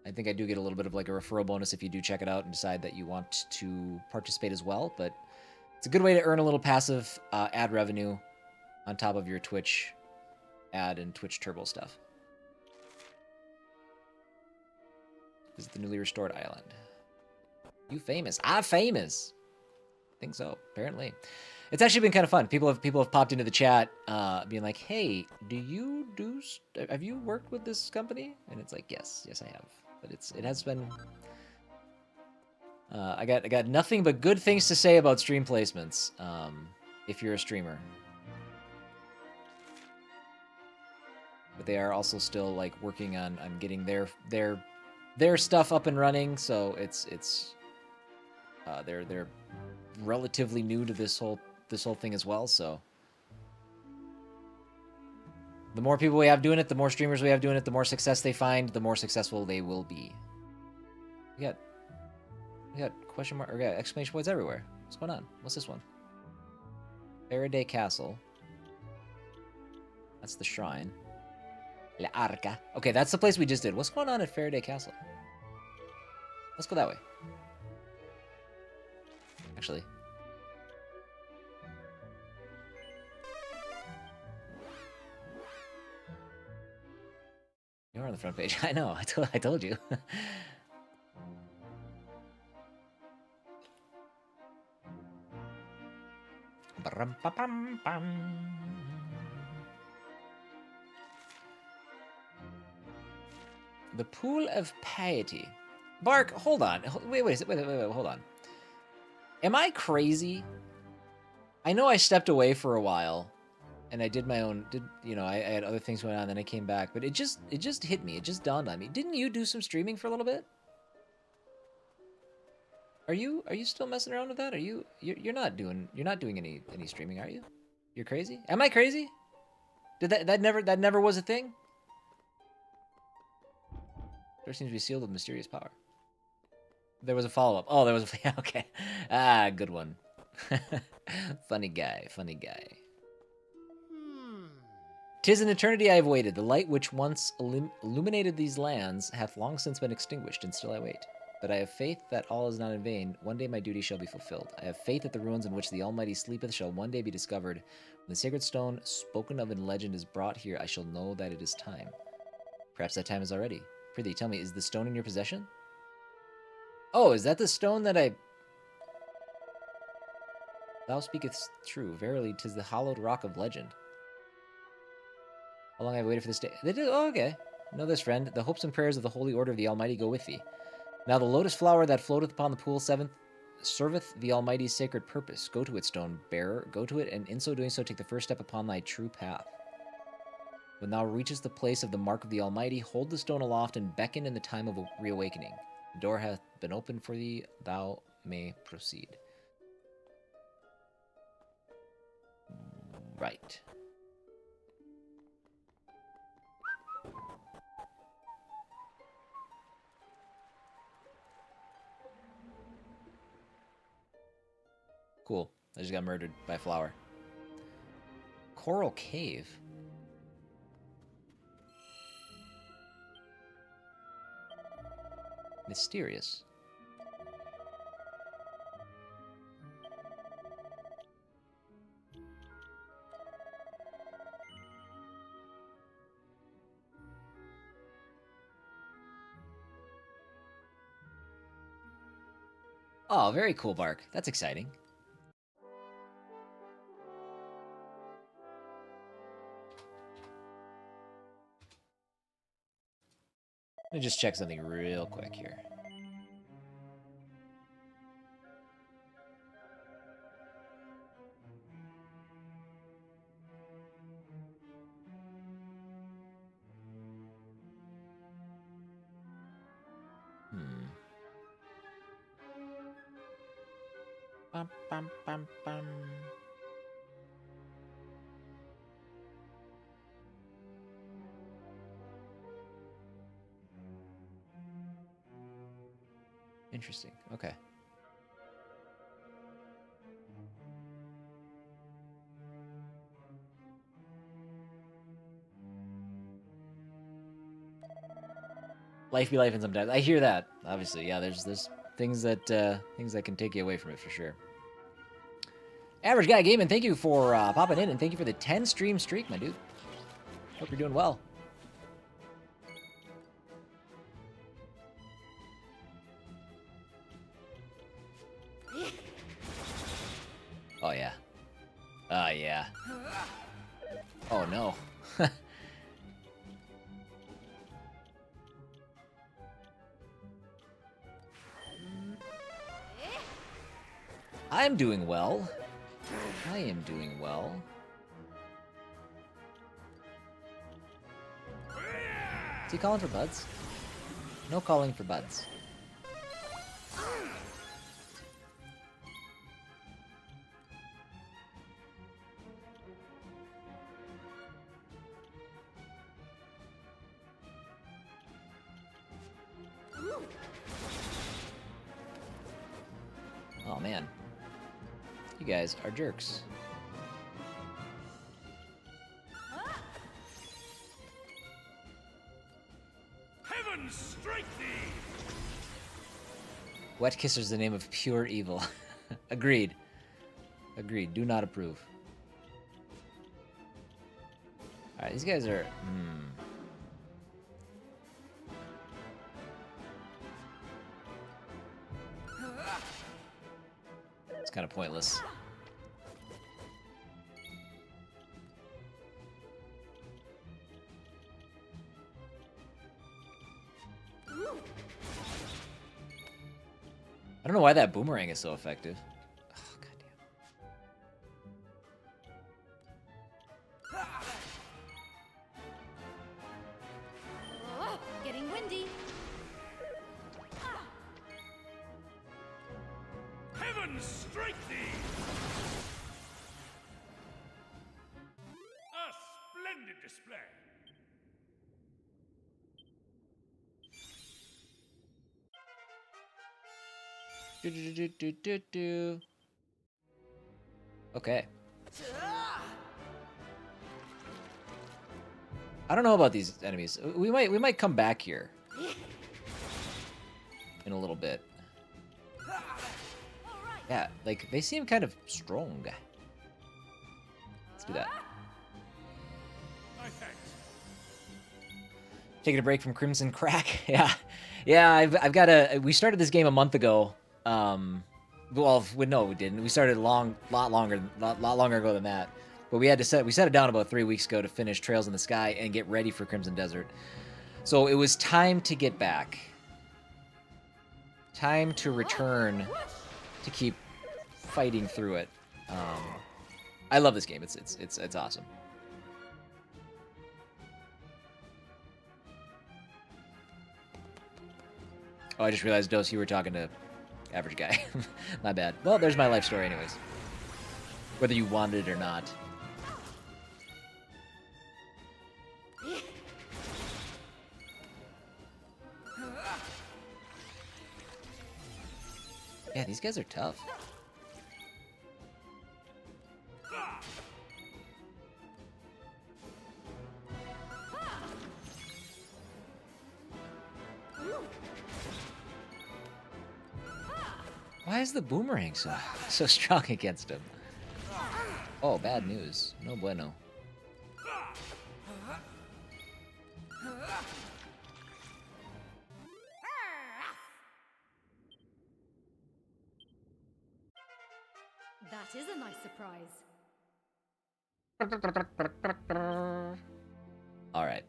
I think I do get a little bit of like a referral bonus if you do check it out and decide that you want to participate as well. But it's a good way to earn a little passive ad revenue on top of your Twitch ad and Twitch Turbo stuff. Visit the newly restored island. You famous? I'm famous. I think so. Apparently, it's actually been kind of fun. People have popped into the chat, being like, "Hey, have you worked with this company?" And it's like, yes, I have. But it has been. I got nothing but good things to say about stream placements. If you're a streamer. But they are also still like working on getting their stuff up and running, so they're relatively new to this whole thing as well. So the more people we have doing it, the more streamers we have doing it, the more success they find, the more successful they will be. We got question mark or we got exclamation points everywhere. What's going on? What's this one? Faraday Castle. That's the shrine. La Arca. Okay, that's the place we just did. What's going on at Faraday Castle? Let's go that way. Actually. You're on the front page. I know. I told you. The Pool of Piety. Bark, hold on. Wait, hold on. Am I crazy? I know I stepped away for a while, and I did my own. I had other things going on, then I came back. But it just hit me. It just dawned on me. Didn't you do some streaming for a little bit? Are you still messing around with that? You're not doing any streaming, are you? You're crazy? Am I crazy? Did that never was a thing? There seems to be sealed with mysterious power. There was a follow-up. Oh, there was a... Okay. Ah, good one. Funny guy. 'Tis an eternity I have waited. The light which once illuminated these lands hath long since been extinguished, and still I wait. But I have faith that all is not in vain. One day my duty shall be fulfilled. I have faith that the ruins in which the Almighty sleepeth shall one day be discovered. When the sacred stone spoken of in legend is brought here, I shall know that it is time. Perhaps that time is already. Prithee, tell me, is the stone in your possession? Oh, is that the stone that I... Thou speakest true. Verily, 'tis the hallowed rock of legend. How long have I waited for this day? Oh, okay. Know this, friend. The hopes and prayers of the Holy Order of the Almighty go with thee. Now the lotus flower that floateth upon the pool seventh serveth the Almighty's sacred purpose. Go to it, stone bearer. Go to it, and in so doing so, take the first step upon thy true path. When thou reachest the place of the mark of the Almighty, hold the stone aloft and beckon in the time of reawakening. The door hath been opened for thee. Thou may proceed. Right. Cool. I just got murdered by a flower. Coral Cave. Mysterious. Oh, very cool bark. That's exciting. Let me just check something real quick here. Bum, bum, bum, bum. Interesting. Okay. Life be life, and sometimes I hear that. Obviously, yeah. There's things that can take you away from it for sure. Average Guy Gaming, thank you for popping in, and thank you for the 10 stream streak, my dude. Hope you're doing well. Oh yeah. Yeah. Oh no. I'm doing well. I am doing well. Is he calling for buds? No calling for buds. Oh man. You guys are jerks. Heaven strike thee! Wet Kisser's the name of pure evil. Agreed. Agreed. Do not approve. Alright, these guys are... It's kind of pointless. I don't know why that boomerang is so effective. Oh, Oh, getting windy. Heaven strike thee! A splendid display! Okay. I don't know about these enemies. We might come back here in a little bit. Yeah, like they seem kind of strong. Let's do that. Taking a break from Crimson Crack. Yeah. I've got a. We started this game a month ago. Well, no, we didn't. We started a lot longer ago than that. But we set it down about 3 weeks ago to finish Trails in the Sky and get ready for Crimson Desert. So it was time to get back. Time to return to keep fighting through it. I love this game. It's awesome. Oh, I just realized, Dose, you were talking to average guy. My bad. Well, there's my life story anyways. Whether you wanted it or not. Yeah, these guys are tough. Why is the boomerang so strong against him? Oh, bad news. No bueno. That is a nice surprise. All right.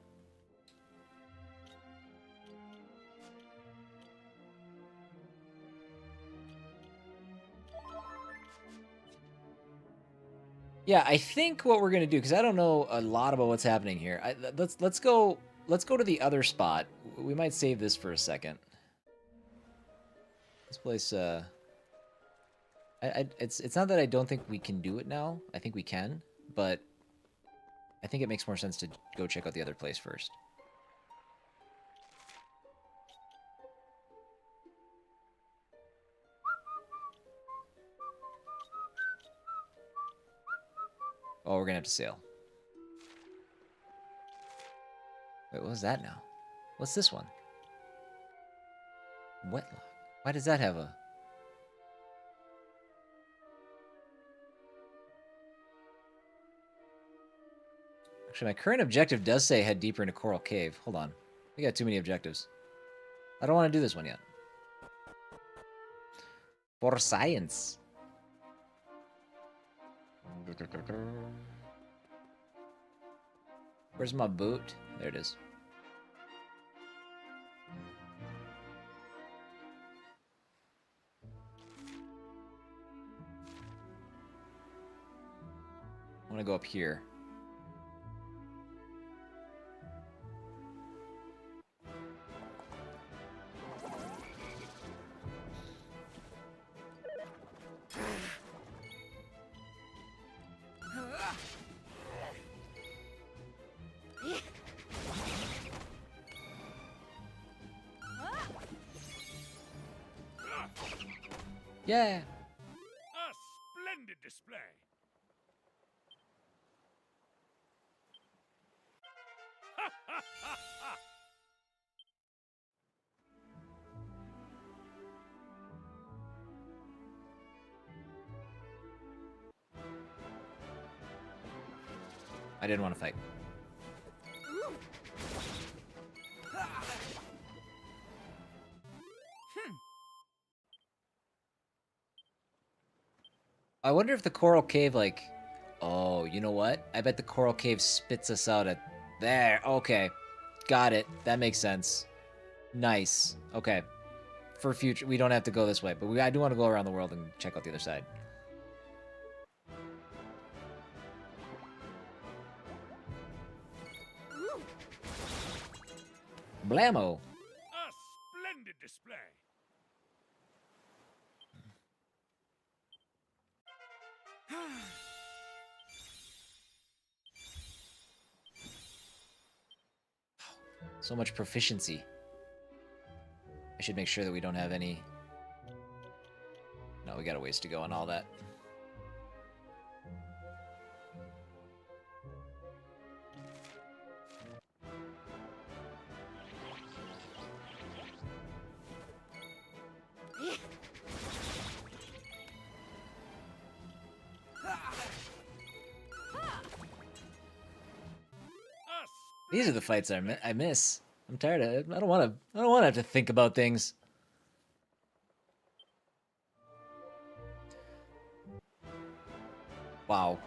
Yeah, I think what we're gonna do, because I don't know a lot about what's happening here. Let's go to the other spot. We might save this for a second. This place, it's not that I don't think we can do it now. I think we can, but I think it makes more sense to go check out the other place first. Oh, we're gonna have to sail. Wait, what was that now? What's this one? Wetlock. Why does that have a... Actually, my current objective does say head deeper into Coral Cave. Hold on. We got too many objectives. I don't want to do this one yet. For science. Where's my boot? There it is. I want to go up here. Yeah. A splendid display. I didn't want to fight. I wonder if the Coral Cave, like... Oh, you know what? I bet the Coral Cave spits us out at... There, okay. Got it. That makes sense. Nice. Okay. For future, we don't have to go this way, but I do want to go around the world and check out the other side. Blammo! A splendid display. So much proficiency. I should make sure that we don't have any... No, we got a ways to go on all that. These are the fights I miss. I'm tired of it. I don't want to have to think about things. Wow.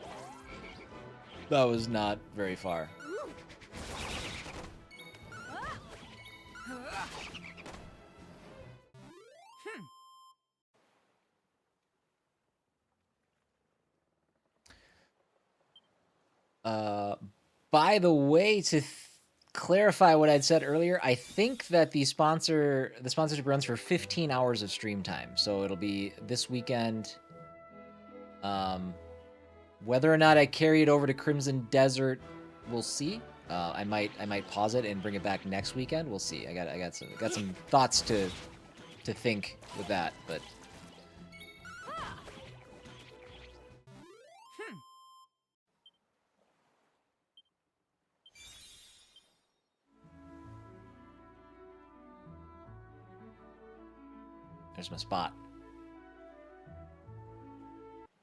That was not very far. By the way, to clarify what I'd said earlier, I think that the sponsorship runs for 15 hours of stream time, so it'll be this weekend. Whether or not I carry it over to Crimson Desert, we'll see. I might pause it and bring it back next weekend. We'll see. I got some thoughts to think with that, but. There's my spot.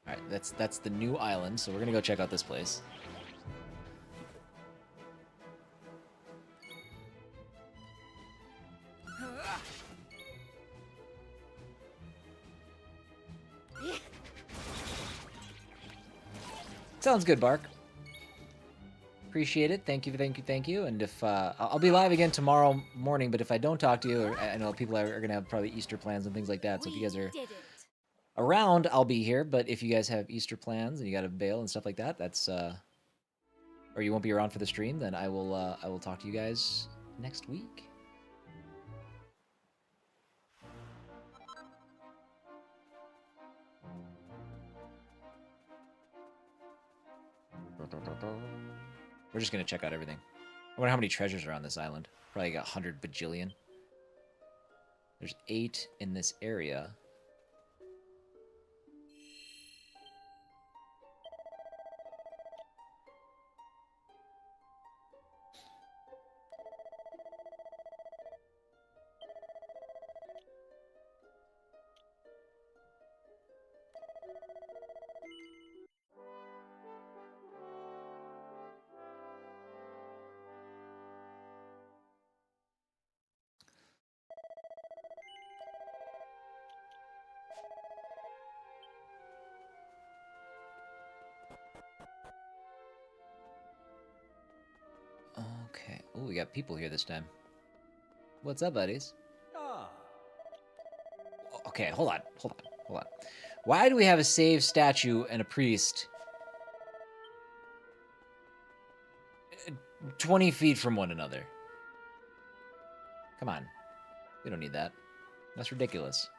Alright, that's the new island, so we're gonna go check out this place. Sounds good, Bark. Appreciate it. Thank you. And if I'll be live again tomorrow morning, but if I don't talk to you, or I know people are gonna have probably Easter plans and things like that. So if you guys are around, I'll be here. But if you guys have Easter plans and you got to bail and stuff like that, that's or you won't be around for the stream, then I will talk to you guys next week. We're just gonna check out everything. I wonder how many treasures are on this island. Probably got 100 bajillion. There's 8 in this area. Okay. Oh, we got people here this time. What's up, buddies? Okay, hold on. Why do we have a save statue and a priest 20 feet from one another? Come on. We don't need that. That's ridiculous.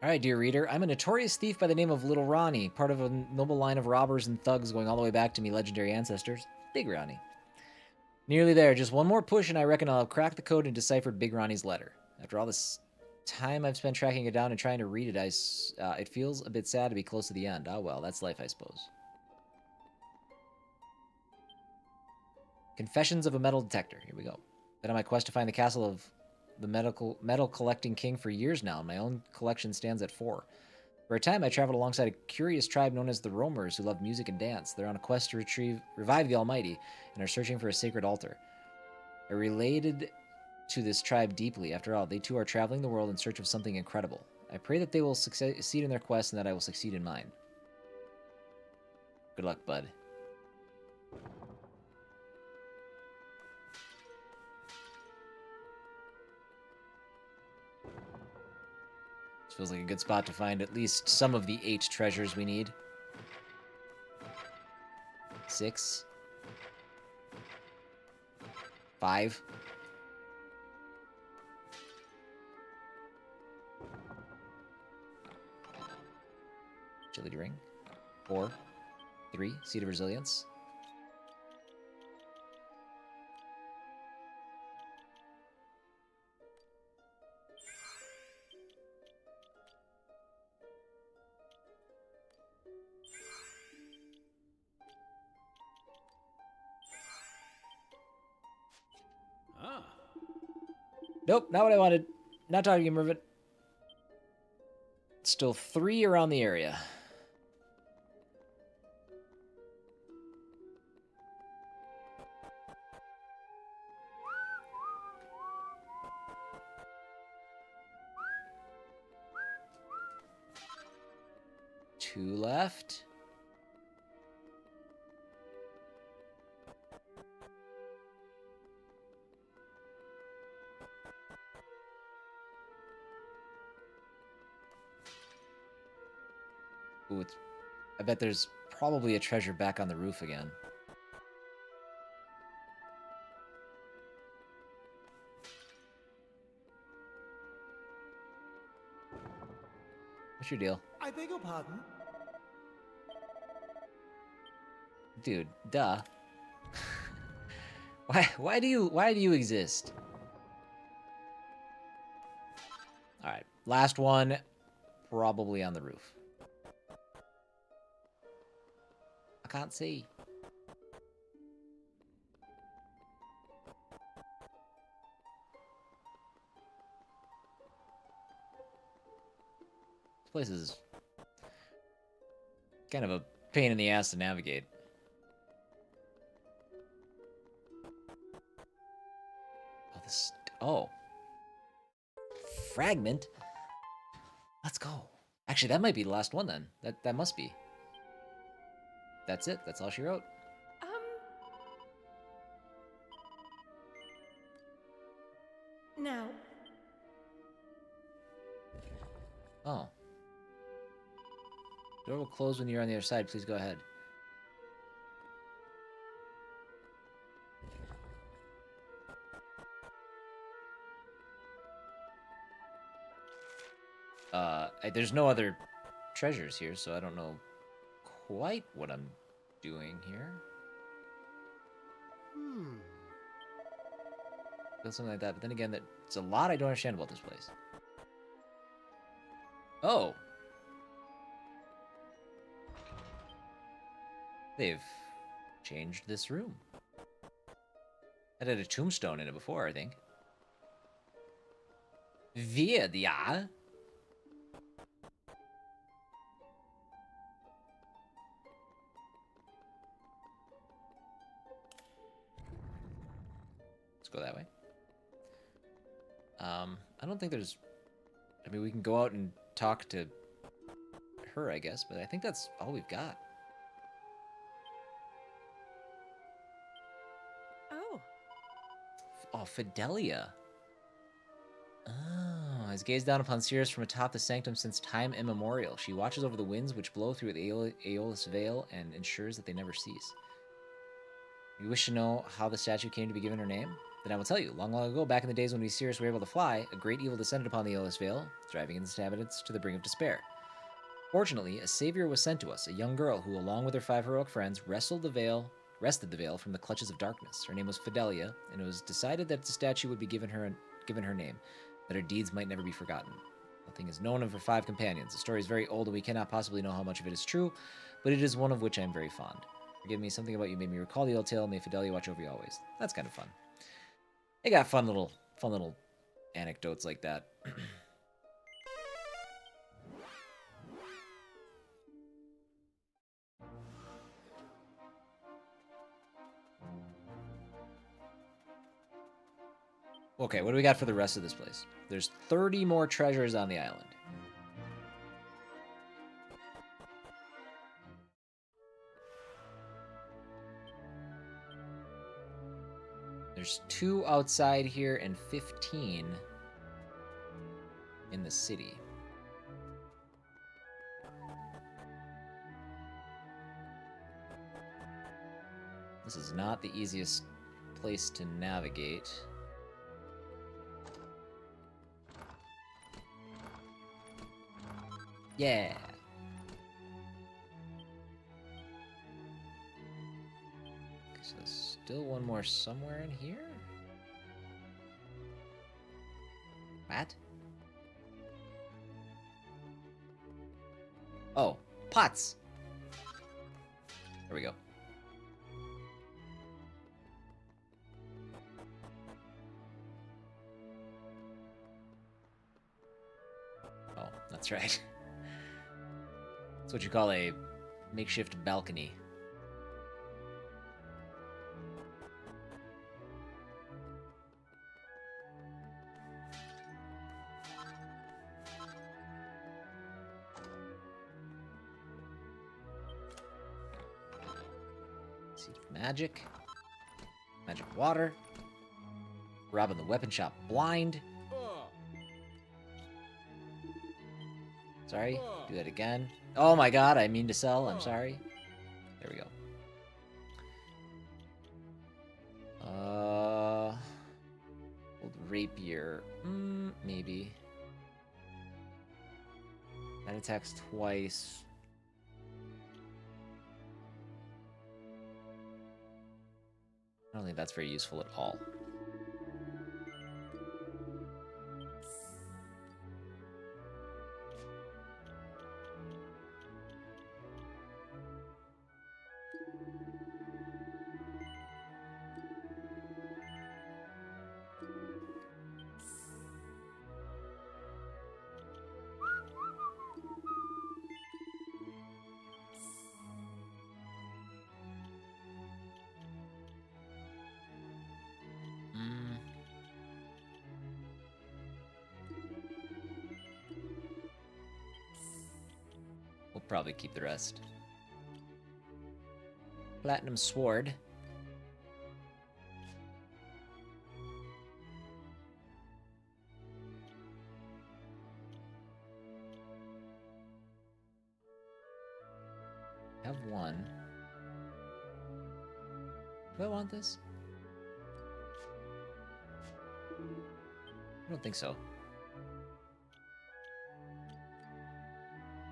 Alright, dear reader, I'm a notorious thief by the name of Little Ronnie, part of a noble line of robbers and thugs going all the way back to me legendary ancestors, Big Ronnie. Nearly there, just one more push and I reckon I'll have cracked the code and deciphered Big Ronnie's letter. After all this time I've spent tracking it down and trying to read it, it feels a bit sad to be close to the end. Ah well, that's life, I suppose. Confessions of a Metal Detector. Here we go. Been on my quest to find the castle of the metal collecting king for years now, and my own collection stands at 4. For a time, I traveled alongside a curious tribe known as the Roamers, who love music and dance. They're on a quest to revive the Almighty, and are searching for a sacred altar. I related to this tribe deeply. After all, they too are traveling the world in search of something incredible. I pray that they will succeed in their quest, and that I will succeed in mine. Good luck, bud. Feels like a good spot to find at least some of the 8 treasures we need. 6. 5. Agility ring. 4. 3. Seed of Resilience. Nope, not what I wanted. Not talking to Mervin. Still 3 around the area. Two left. Ooh, I bet there's probably a treasure back on the roof again. What's your deal? I beg your pardon? Dude, duh. Why do you exist? Alright, last one, probably on the roof. I can't see. This place is kind of a pain in the ass to navigate. Oh, this. Oh. Fragment? Let's go. Actually, that might be the last one then. That must be. That's it. That's all she wrote. Now. Oh. Door will close when you're on the other side. Please go ahead. There's no other treasures here, so I don't know quite what I'm doing here. Feels something like that, but then again, it's a lot I don't understand about this place. Oh. They've changed this room. It had a tombstone in it before, I think. Weird, yeah. Let's go that way. I don't think there's... I mean, we can go out and talk to her, I guess, but I think that's all we've got. Oh. Oh, Fidelia. Oh, has gazed down upon Cirrus from atop the sanctum since time immemorial. She watches over the winds which blow through the Aeolus Veil and ensures that they never cease. You wish to know how the statue came to be given her name? Then I will tell you. Long, long ago, back in the days when we Cirrus were able to fly, a great evil descended upon the Aeolus Veil, driving its inhabitants to the brink of despair. Fortunately, a savior was sent to us, a young girl who, along with her 5 heroic friends, wrested the veil from the clutches of darkness. Her name was Fidelia, and it was decided that the statue would be given her name, that her deeds might never be forgotten. Nothing is known of her 5 companions. The story is very old, and we cannot possibly know how much of it is true, but it is one of which I am very fond. Forgive me, something about you made me recall the old tale. May Fidelia watch over you always. That's kind of fun. They got fun little anecdotes like that. Okay, what do we got for the rest of this place? There's 30 more treasures on the island. There's 2 outside here and 15 in the city. This is not the easiest place to navigate. Yeah. So there's still one more somewhere in here? What? Oh, pots. There we go. Oh, that's right. That's what you call a makeshift balcony. Seed of magic. Magic water. Robbing the weapon shop blind. Sorry. Do that again. Oh my god, I mean to sell. I'm sorry. There we go. Old rapier. Maybe. That attacks twice. I don't think that's very useful at all. We'll probably keep the rest. Platinum sword. Have one. Do I want this? I don't think so.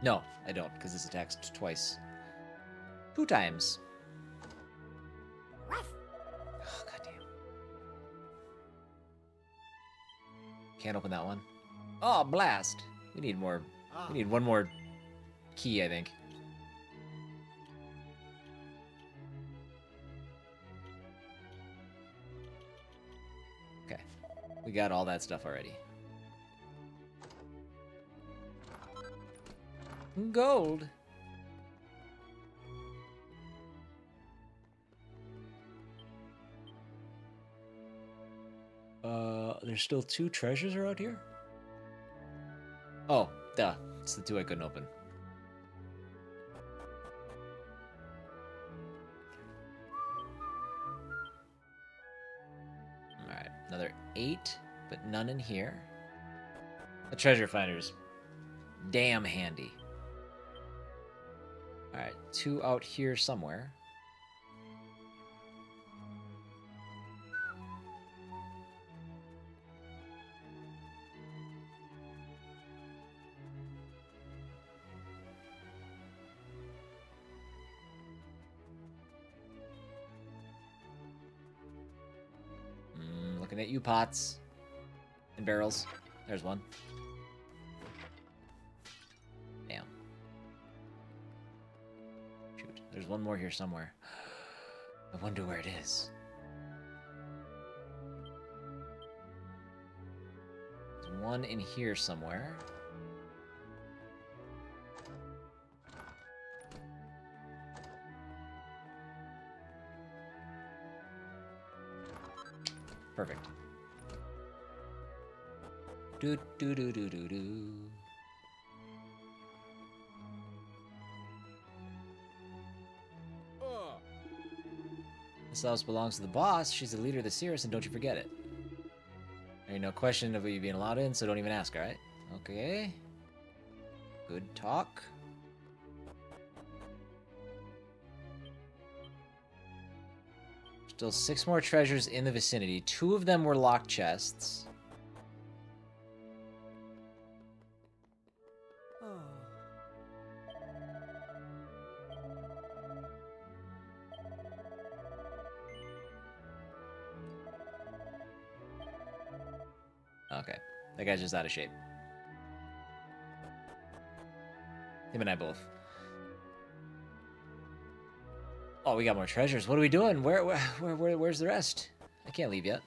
No, I don't, because this attacks twice. 2 times. Oh, goddamn. Can't open that one. Oh, blast. We need more. We need one more key, I think. Okay. We got all that stuff already. Gold. There's still 2 treasures around here? Oh, duh. It's the 2 I couldn't open. Alright, another 8, but none in here. The treasure finder's damn handy. Alright, 2 out here somewhere. Looking at you, pots. And barrels. There's one. Damn. Shoot. There's one more here somewhere. I wonder where it is. There's one in here somewhere. Perfect. Do do do do do do. This house belongs to the boss. She's the leader of the Cirrus, and don't you forget it. There ain't no question of you being allowed in, so don't even ask, alright? Okay. Good talk. Still 6 more treasures in the vicinity. 2 of them were locked chests. Okay. That guy's just out of shape. Him and I both. Oh, we got more treasures. What are we doing? Where's the rest? I can't leave yet.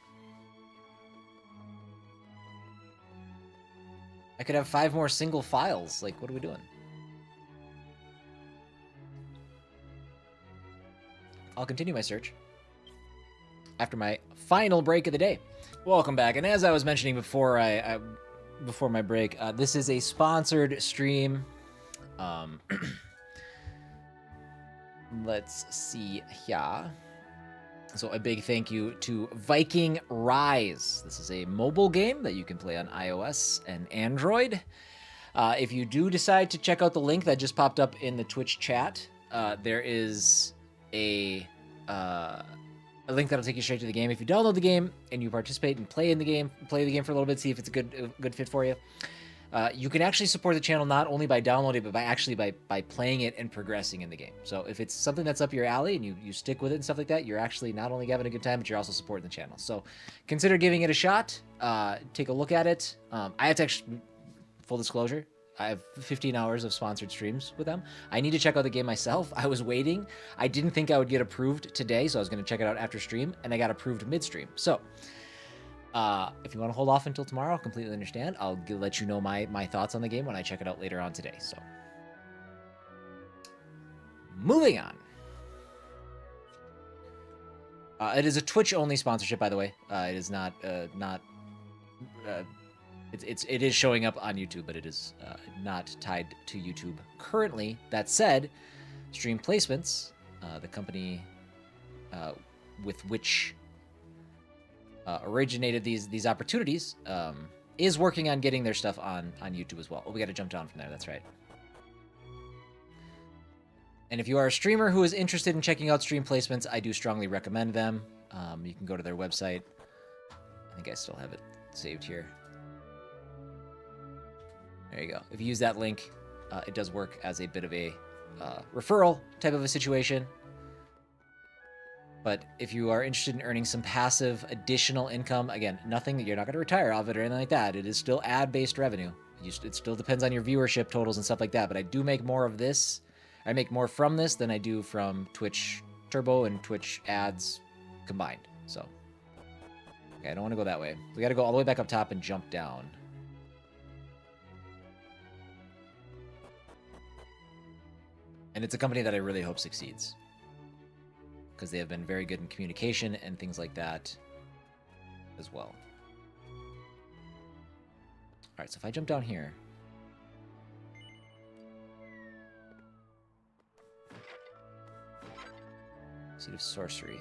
I could have 5 more single files. Like, what are we doing? I'll continue my search after my final break of the day. Welcome back. And as I was mentioning before before my break, this is a sponsored stream. Let's see here. So a big thank you to Viking Rise. This is a mobile game that you can play on iOS and Android. If you do decide to check out the link that just popped up in the Twitch chat, there is a link that'll take you straight to the game. If you download the game and you participate and play the game for a little bit, see if it's a good fit for you. You can actually support the channel not only by downloading, but by playing it and progressing in the game. So if it's something that's up your alley and you stick with it and stuff like that, you're actually not only having a good time, but you're also supporting the channel. So consider giving it a shot. Take a look at it. I have to actually, full disclosure, I have 15 hours of sponsored streams with them. I need to check out the game myself. I was waiting. I didn't think I would get approved today, so I was going to check it out after stream, and I got approved midstream. So if you want to hold off until tomorrow, I'll completely understand. I'll let you know my thoughts on the game when I check it out later on today. So, moving on. It is a Twitch-only sponsorship, by the way. It is not it is showing up on YouTube, but it is not tied to YouTube currently. That said, Stream Placements, the company with which originated these opportunities, is working on getting their stuff on YouTube as well. Oh, we got to jump down from there. That's right. And if you are a streamer who is interested in checking out Stream Placements, I do strongly recommend them. You can go to their website. I think I still have it saved here. There you go. If you use that link, it does work as a bit of a referral type of a situation. But if you are interested in earning some passive additional income, again, nothing that you're not going to retire off it or anything like that. It is still ad-based revenue. It still depends on your viewership totals and stuff like that. But I do make more of this. I make more from this than I do from Twitch Turbo and Twitch ads combined. So, okay, I don't want to go that way. We got to go all the way back up top and jump down. And it's a company that I really hope succeeds, because they have been very good in communication and things like that as well. All right, so if I jump down here. Seat of Sorcery.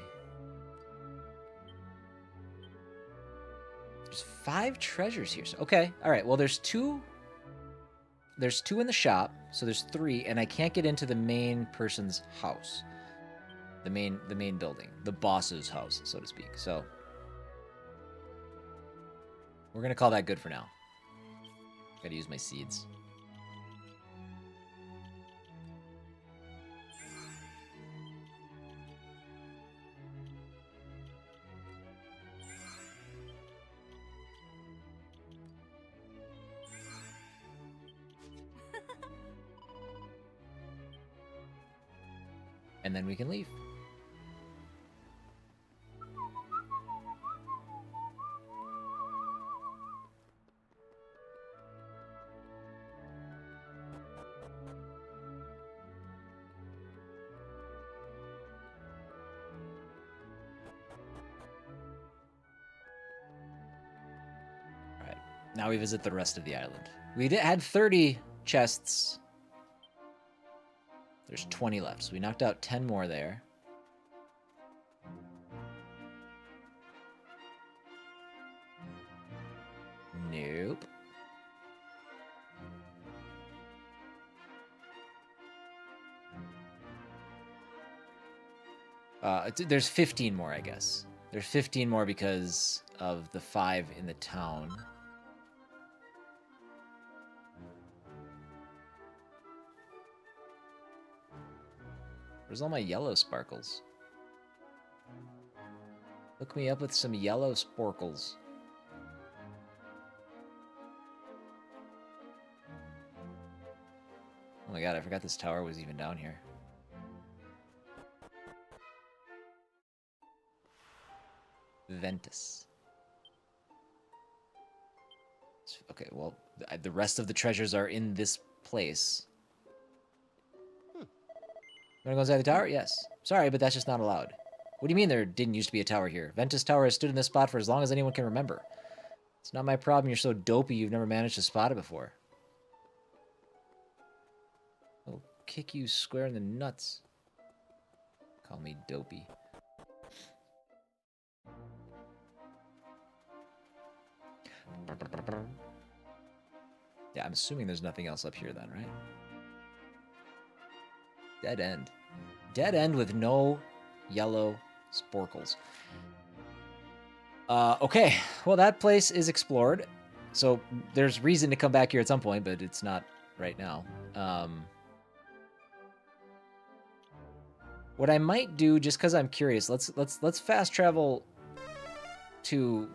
There's 5 treasures here. So, okay, all right, well, there's 2. There's 2 in the shop, so there's 3, and I can't get into the main person's house. The main building, the boss's house, so to speak. So we're gonna call that good for now. Gotta use my seeds. And then we can leave. Now we visit the rest of the island. We had 30 chests. There's 20 left, so we knocked out 10 more there. Nope. There's 15 more, I guess. There's 15 more because of the 5 in the town. Where's all my yellow sparkles? Hook me up with some yellow sporkles. Oh my god, I forgot this tower was even down here. Ventus. Okay, well, the rest of the treasures are in this place. You wanna go inside the tower? Yes. Sorry, but that's just not allowed. What do you mean there didn't used to be a tower here? Ventus Tower has stood in this spot for as long as anyone can remember. It's not my problem you're so dopey you've never managed to spot it before. I'll kick you square in the nuts. Call me dopey. Yeah, I'm assuming there's nothing else up here then, right? Dead end. Dead end with no yellow sporkles. Okay, well that place is explored, so there's reason to come back here at some point, but it's not right now. What I might do, just because I'm curious, let's fast travel to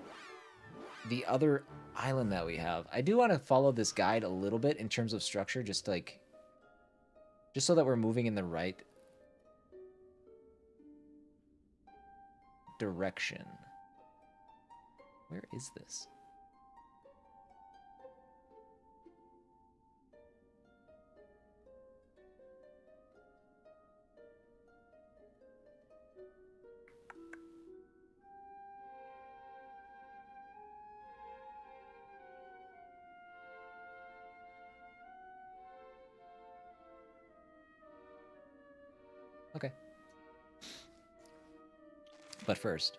the other island that we have. I do want to follow this guide a little bit in terms of structure, just so that we're moving in the right direction. Where is this? Okay. But first,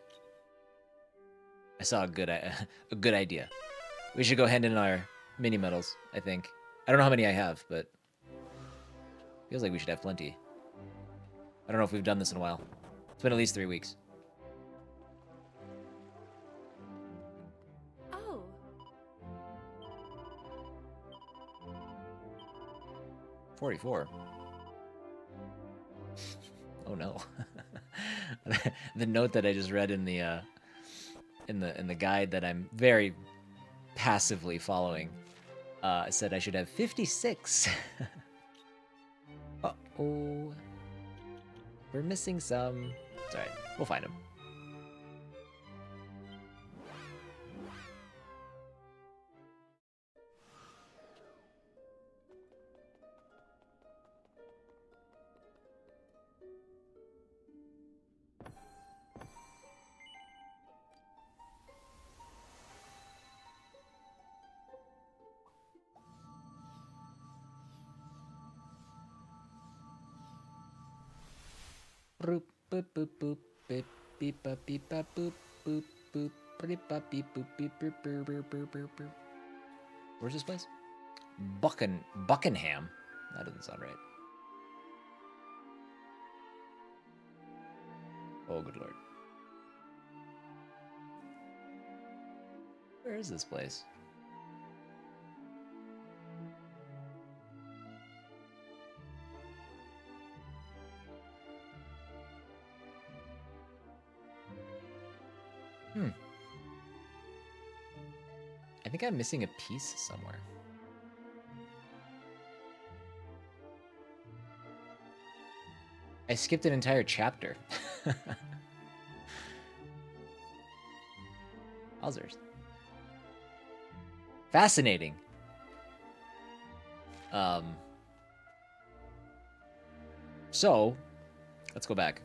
I saw a good idea. We should go hand in our mini medals, I think. I don't know how many I have, but feels like we should have plenty. I don't know if we've done this in a while. It's been at least 3 weeks. Oh. 44. Oh no. The note that I just read in the guide that I'm very passively following said I should have 56. Uh-oh. We're missing some. It's alright. We'll find them. Boop, boop, boop, boop, beep, beep, bop, beep, bop, boop, boop, boop, beep, bop, beep, boop, beep, boop, boop, boop, boop, boop, boop. Where's this place? Buckingham? That doesn't sound right. Oh, good lord. Where is this place? I think I'm missing a piece somewhere. I skipped an entire chapter. Wowzers. Fascinating. So, let's go back.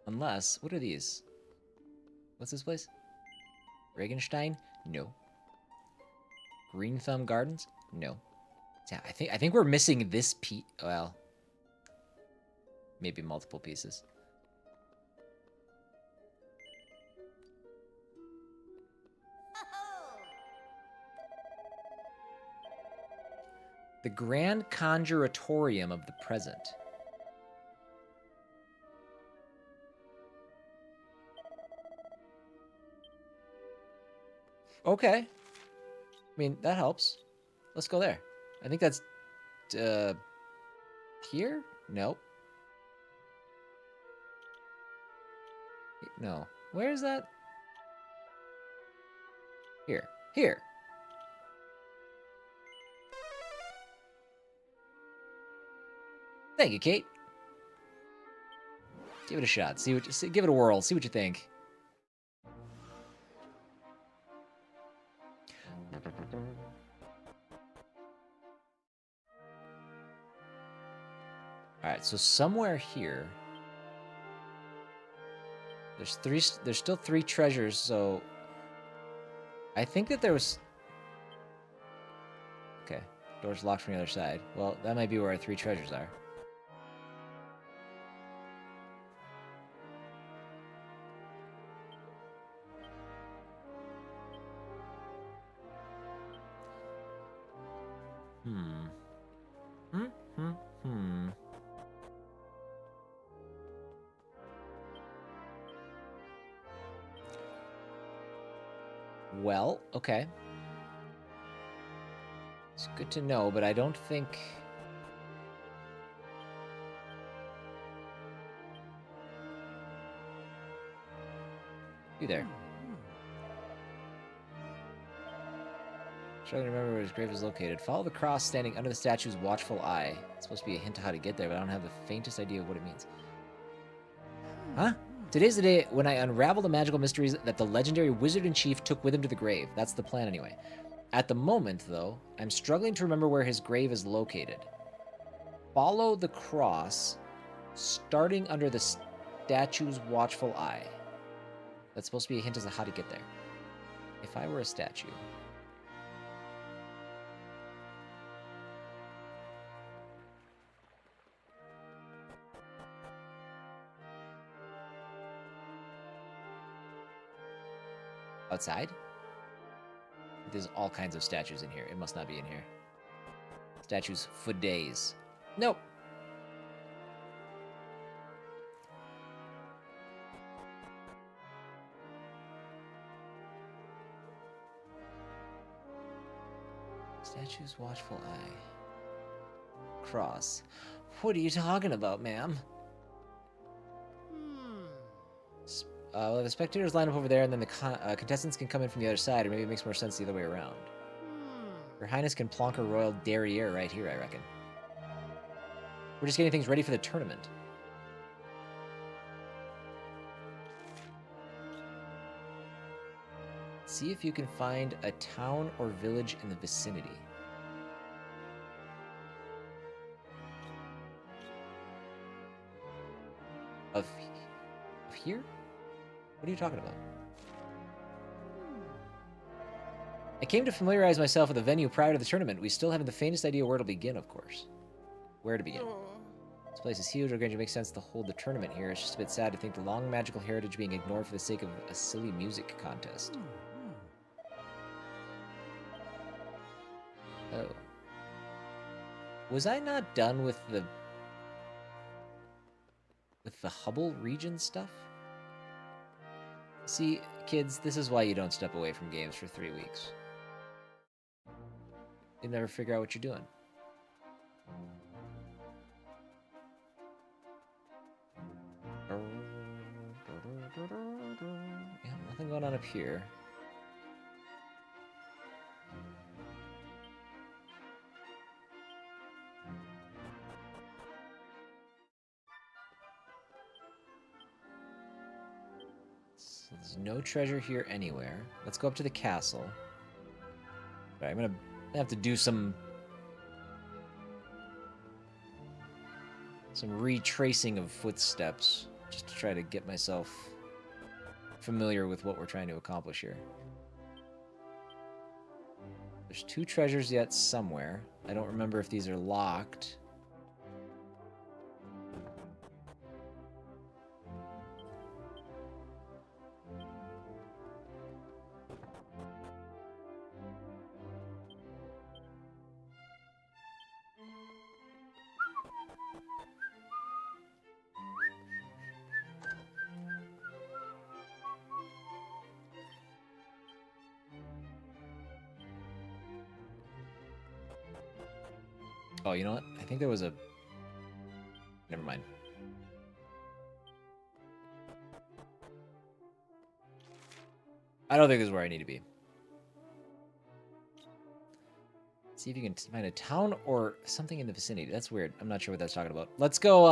Unless, what are these? What's this place? Regenstein? No. Green Thumb Gardens? No. Yeah, I think we're missing this piece. Well, maybe multiple pieces. The Grand Conjuratorium of the Present. Okay. I mean, that helps. Let's go there. I think that's here? Nope. No. Where is that? Here. Here. Thank you, Kate. Give it a shot. See what you give it a whirl. See what you think. All right, so somewhere here, there's still 3 treasures, so I think that there was, okay, door's locked from the other side. Well, that might be where our 3 treasures are. Hmm. Hmm. Hmm. Hmm. Well, okay. It's good to know, but I don't think... You there. Trying to remember where his grave is located. Follow the cross standing under the statue's watchful eye. It's supposed to be a hint of how to get there, but I don't have the faintest idea of what it means. Huh? Today's the day when I unravel the magical mysteries that the legendary wizard-in-chief took with him to the grave. That's the plan anyway. At the moment, though, I'm struggling to remember where his grave is located. Follow the cross starting under the statue's watchful eye. That's supposed to be a hint as to how to get there. If I were a statue... Outside? There's all kinds of statues in here. It must not be in here. Statues for days. Nope. Statue's watchful eye. Cross. What are you talking about, ma'am? Well, the spectators line up over there, and then the contestants can come in from the other side, or maybe it makes more sense the other way around. Your Highness can plonk her royal derriere right here, I reckon. We're just getting things ready for the tournament. See if you can find a town or village in the vicinity. Of here? What are you talking about? I came to familiarize myself with the venue prior to the tournament. We still haven't the faintest idea where it'll begin, of course. Where to begin? This place is huge. It'll going to make sense to hold the tournament here. It's just a bit sad to think the long magical heritage being ignored for the sake of a silly music contest. Oh. Was I not done with the Hubble region stuff? See, kids, this is why you don't step away from games for 3 weeks. You never figure out what you're doing. Yeah, nothing going on up here. So there's no treasure here anywhere. Let's go up to the castle. All right, I'm gonna have to do some retracing of footsteps just to try to get myself familiar with what we're trying to accomplish here. There's 2 treasures yet somewhere. I don't remember if these are locked. Oh, you know what? I think there was a... Never mind. I don't think this is where I need to be. See if you can find a town or something in the vicinity. That's weird. I'm not sure what that's talking about. Let's go,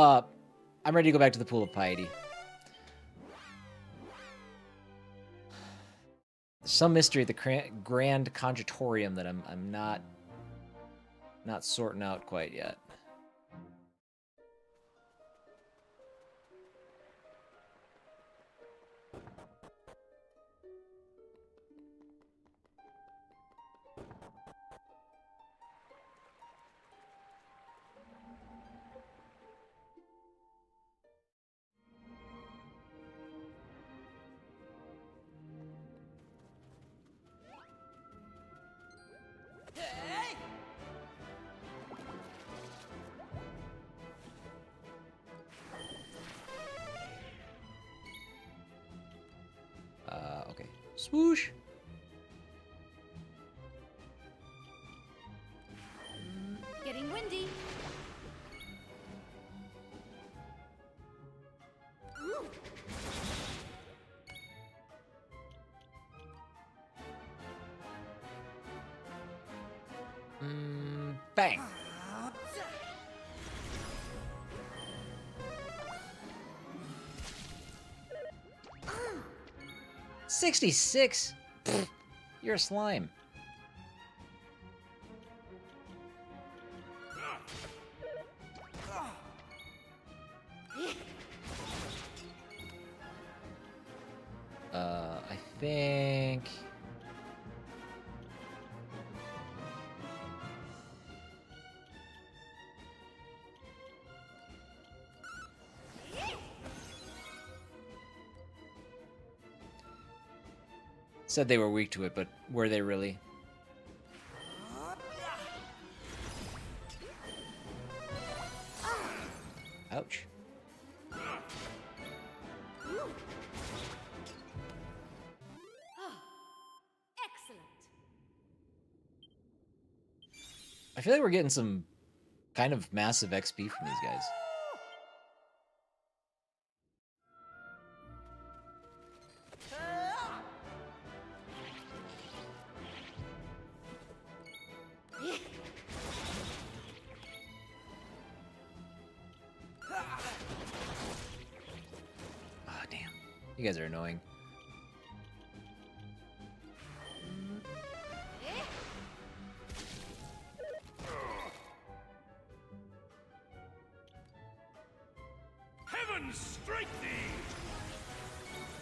I'm ready to go back to the Pool of Piety. There's some mystery at the Grand Conjuratorium that I'm not sorting out quite yet. Okay. Swoosh. Getting windy. Ooh. Bang. 66. Pfft, you're a slime. I think. Said they were weak to it, but were they really? Ouch. Excellent. I feel like we're getting some kind of massive XP from these guys. Oh, damn. You guys are annoying. Heaven strike thee!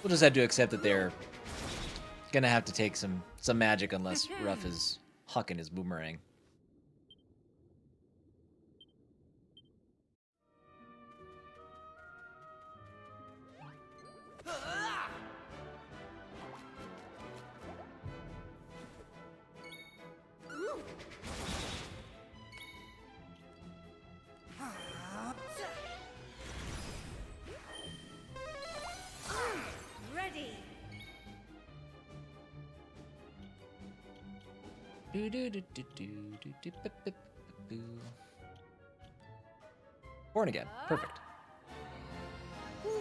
We'll just have to accept that they're gonna have to take some magic unless Ruff is hucking his boomerang. Ready. Born again. Perfect. Swoosh.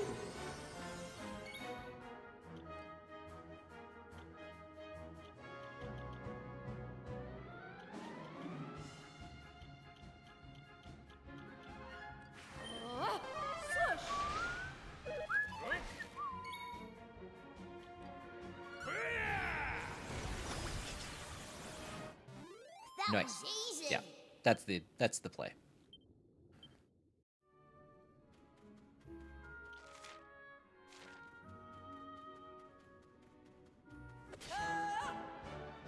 That Nice. was easy. Yeah, that's the play.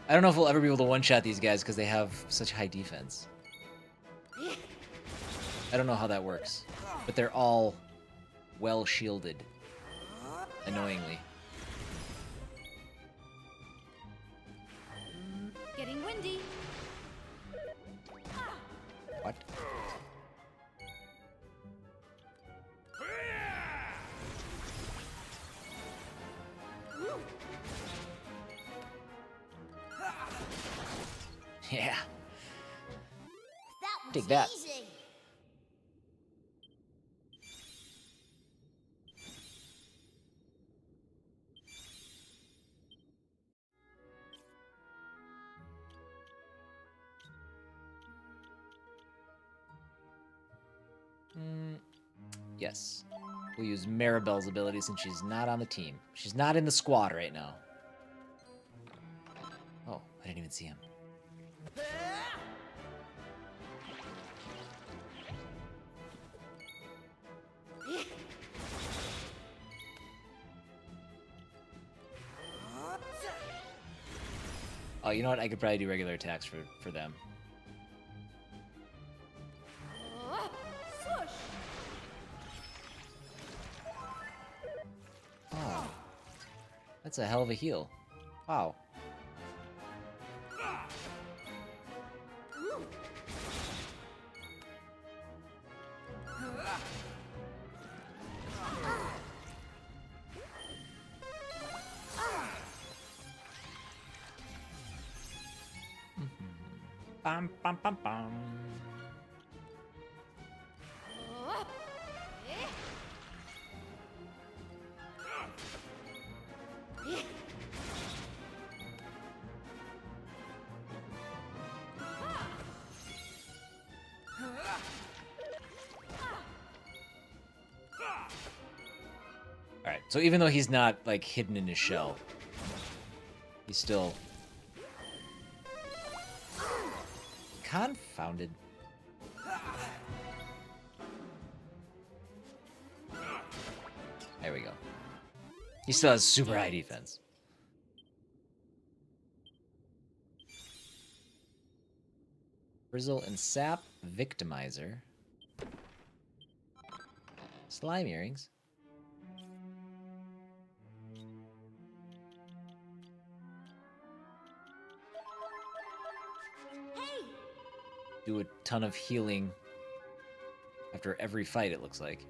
I don't know if we'll ever be able to one-shot these guys because they have such high defense. I don't know how that works, but they're all well shielded. Annoyingly. Getting windy. What? Yeah. That was Take that. easy. Yes. We'll use Maribel's ability since she's not on the team. She's not in the squad right now. Oh, I didn't even see him. Oh, you know what? I could probably do regular attacks for them. Swoosh. Oh. That's a hell of a heal. Wow. Bum, bum, bum, bum. Alright, so even though he's not, like, hidden in his shell, he's still... confounded. There we go. He still has super high defense. Frizzle and Sap, Victimizer. Slime Earrings. Hey! Do a ton of healing after every fight, it looks like.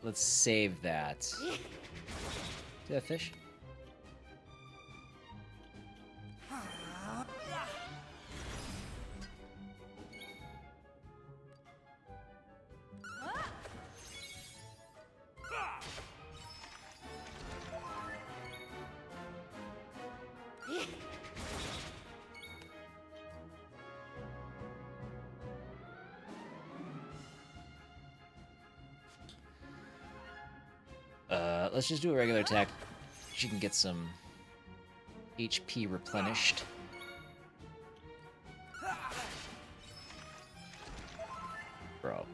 Let's save that. See that fish? Let's just do a regular attack. She can get some HP replenished. Bro.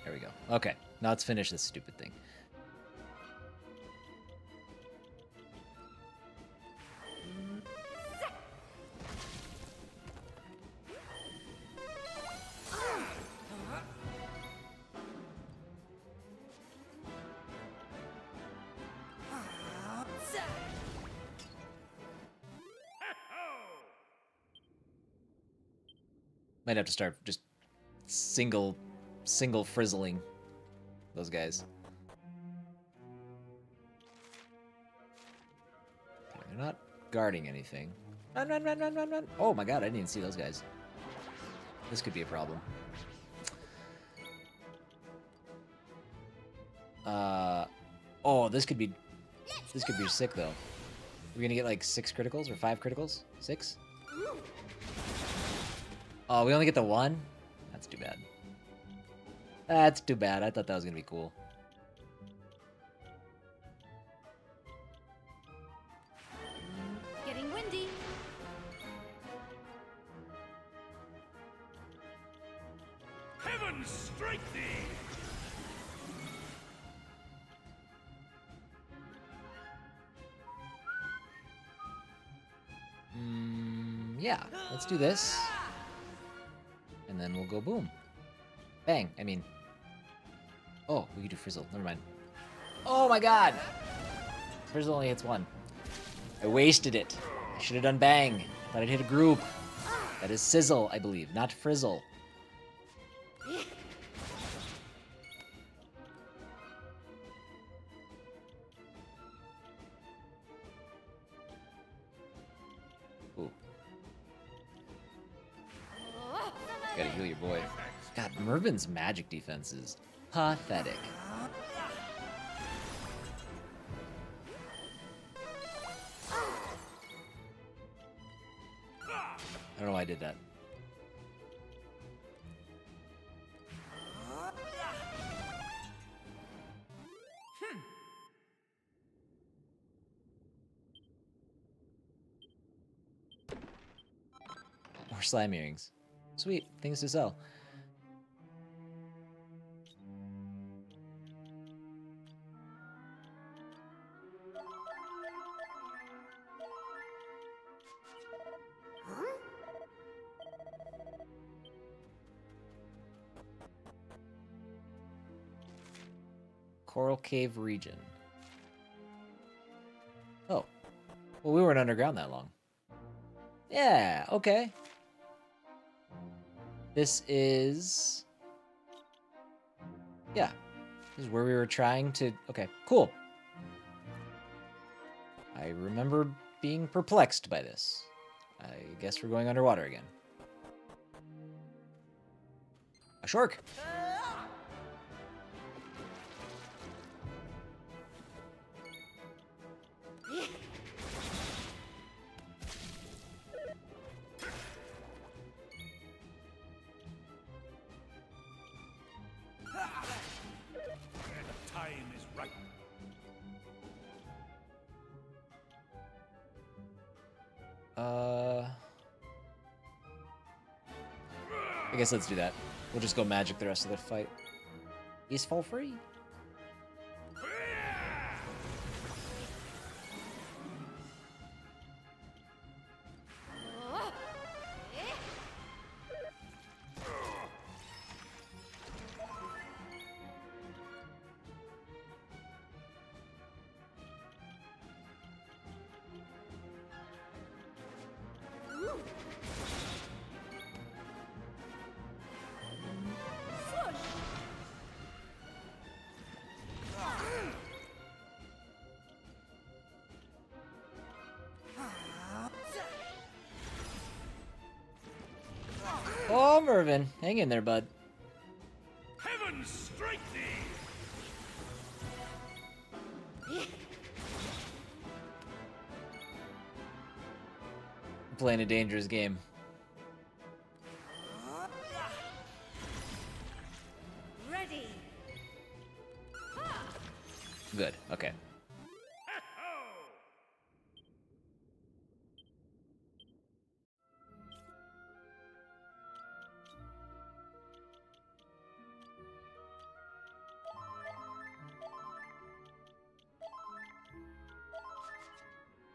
There we go. Okay, now let's finish this stupid thing. Might have to start just single frizzling those guys. Okay, they're not guarding anything. Run, run, run, run, run, run. Oh my god, I didn't even see those guys. This could be a problem. Oh, this could be sick though. We're gonna get like 6 criticals or 5 criticals? 6? Oh, we only get the 1? That's too bad. That's too bad. I thought that was gonna be cool. Getting windy. Heaven strike thee! Yeah, let's do this. And then we'll go boom. Bang, I mean... Oh, we could do Frizzle, never mind. Oh my god! Frizzle only hits 1. I wasted it. I should have done bang. Thought I'd hit a group. That is Sizzle, I believe, not Frizzle. Ooh. Gotta heal your boy. God, Mervin's magic defense is pathetic. I don't know why I did that. More slime earrings. Sweet, things to sell. Coral Cave region. Well, we weren't underground that long. Yeah, okay. This is... Yeah. This is where we were trying to... Okay, cool. I remember being perplexed by this. I guess we're going underwater again. A shark! The time is right. I guess let's do that. We'll just go magic the rest of the fight. He's fall free. Oh, Mervin. Hang in there, bud. Heaven strike thee! Playing a dangerous game. Ready. Good, okay.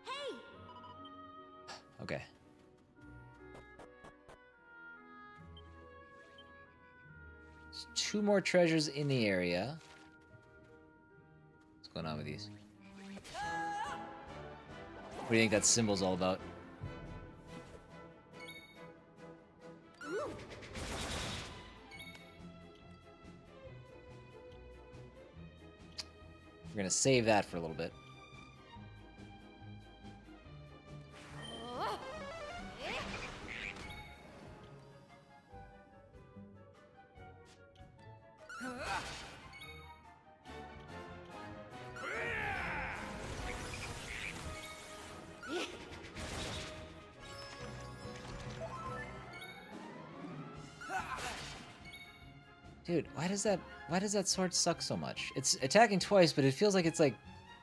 Hey! Okay. There's 2 more treasures in the area. What's going on with these? What do you think that symbol's all about? We're gonna save that for a little bit. Dude, why does that sword suck so much? It's attacking twice, but it feels like it's like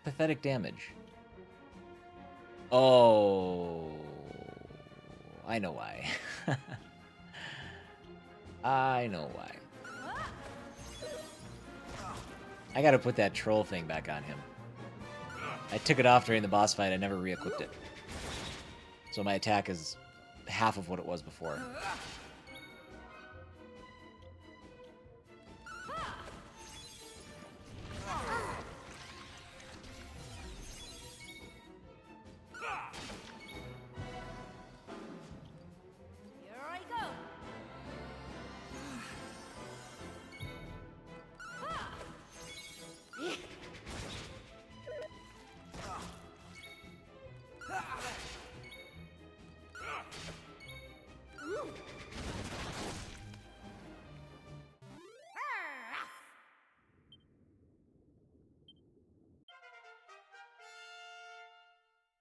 pathetic damage. Oh, I know why. I know why. I gotta put that troll thing back on him. I took it off during the boss fight, I never re-equipped it. So my attack is half of what it was before. Here I go.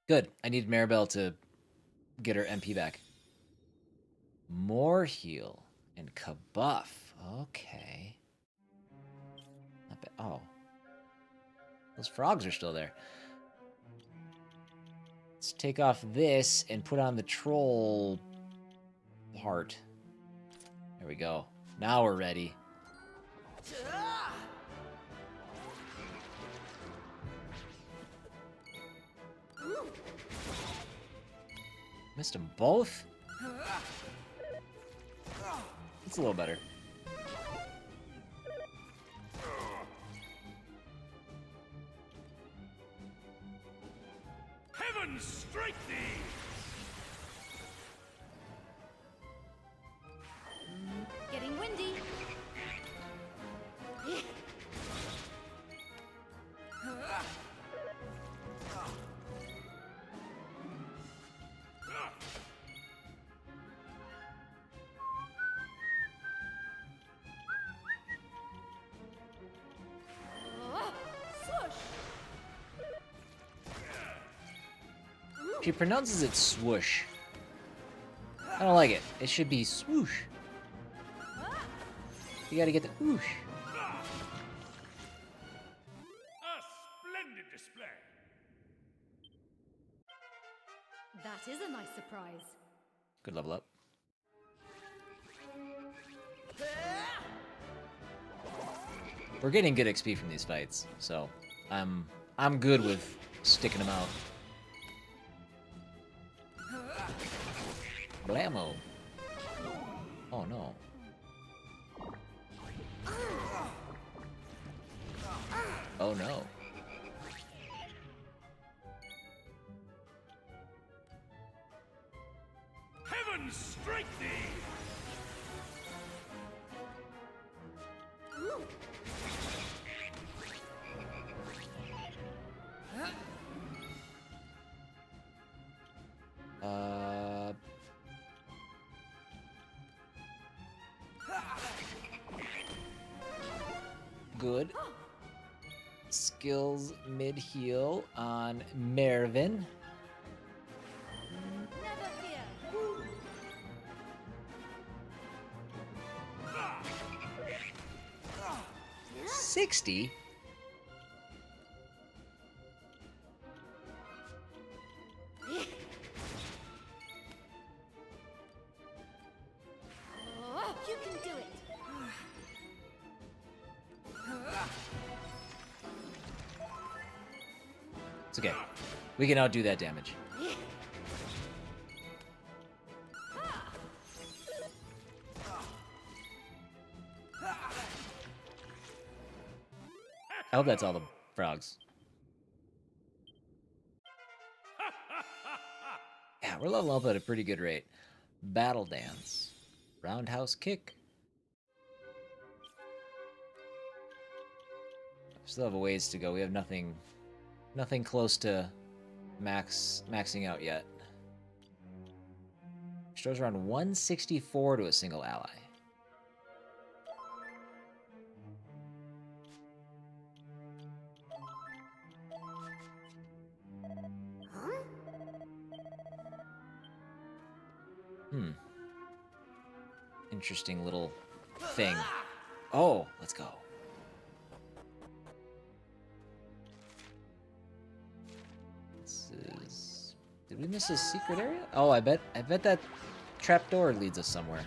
Good. I need Maribel to get her MP back. More heal and kabuff. Okay. Not bad. Oh. Those frogs are still there. Let's take off this and put on the troll part. There we go. Now we're ready. Missed them both? It's a little better. Heaven strike She pronounces it swoosh. I don't like it. It should be swoosh. You gotta get the whoosh. A splendid display. That is a nice surprise. Good level up. We're getting good XP from these fights, so I'm good with sticking them out. Blammo. Oh no. Oh no. Heaven strike thee! Good. Skills mid-heal on Mervin. Never fear. 60? Oh, you can do it. It's okay. We can outdo that damage. I hope that's all the frogs. Yeah, we're leveling up at a pretty good rate. Battle dance. Roundhouse kick. Still have a ways to go. We have nothing close to maxing out yet. Shows around 164 to a single ally. Interesting little thing. Oh, let's go. This is... Did we miss a secret area? Oh, I bet that trapdoor leads us somewhere.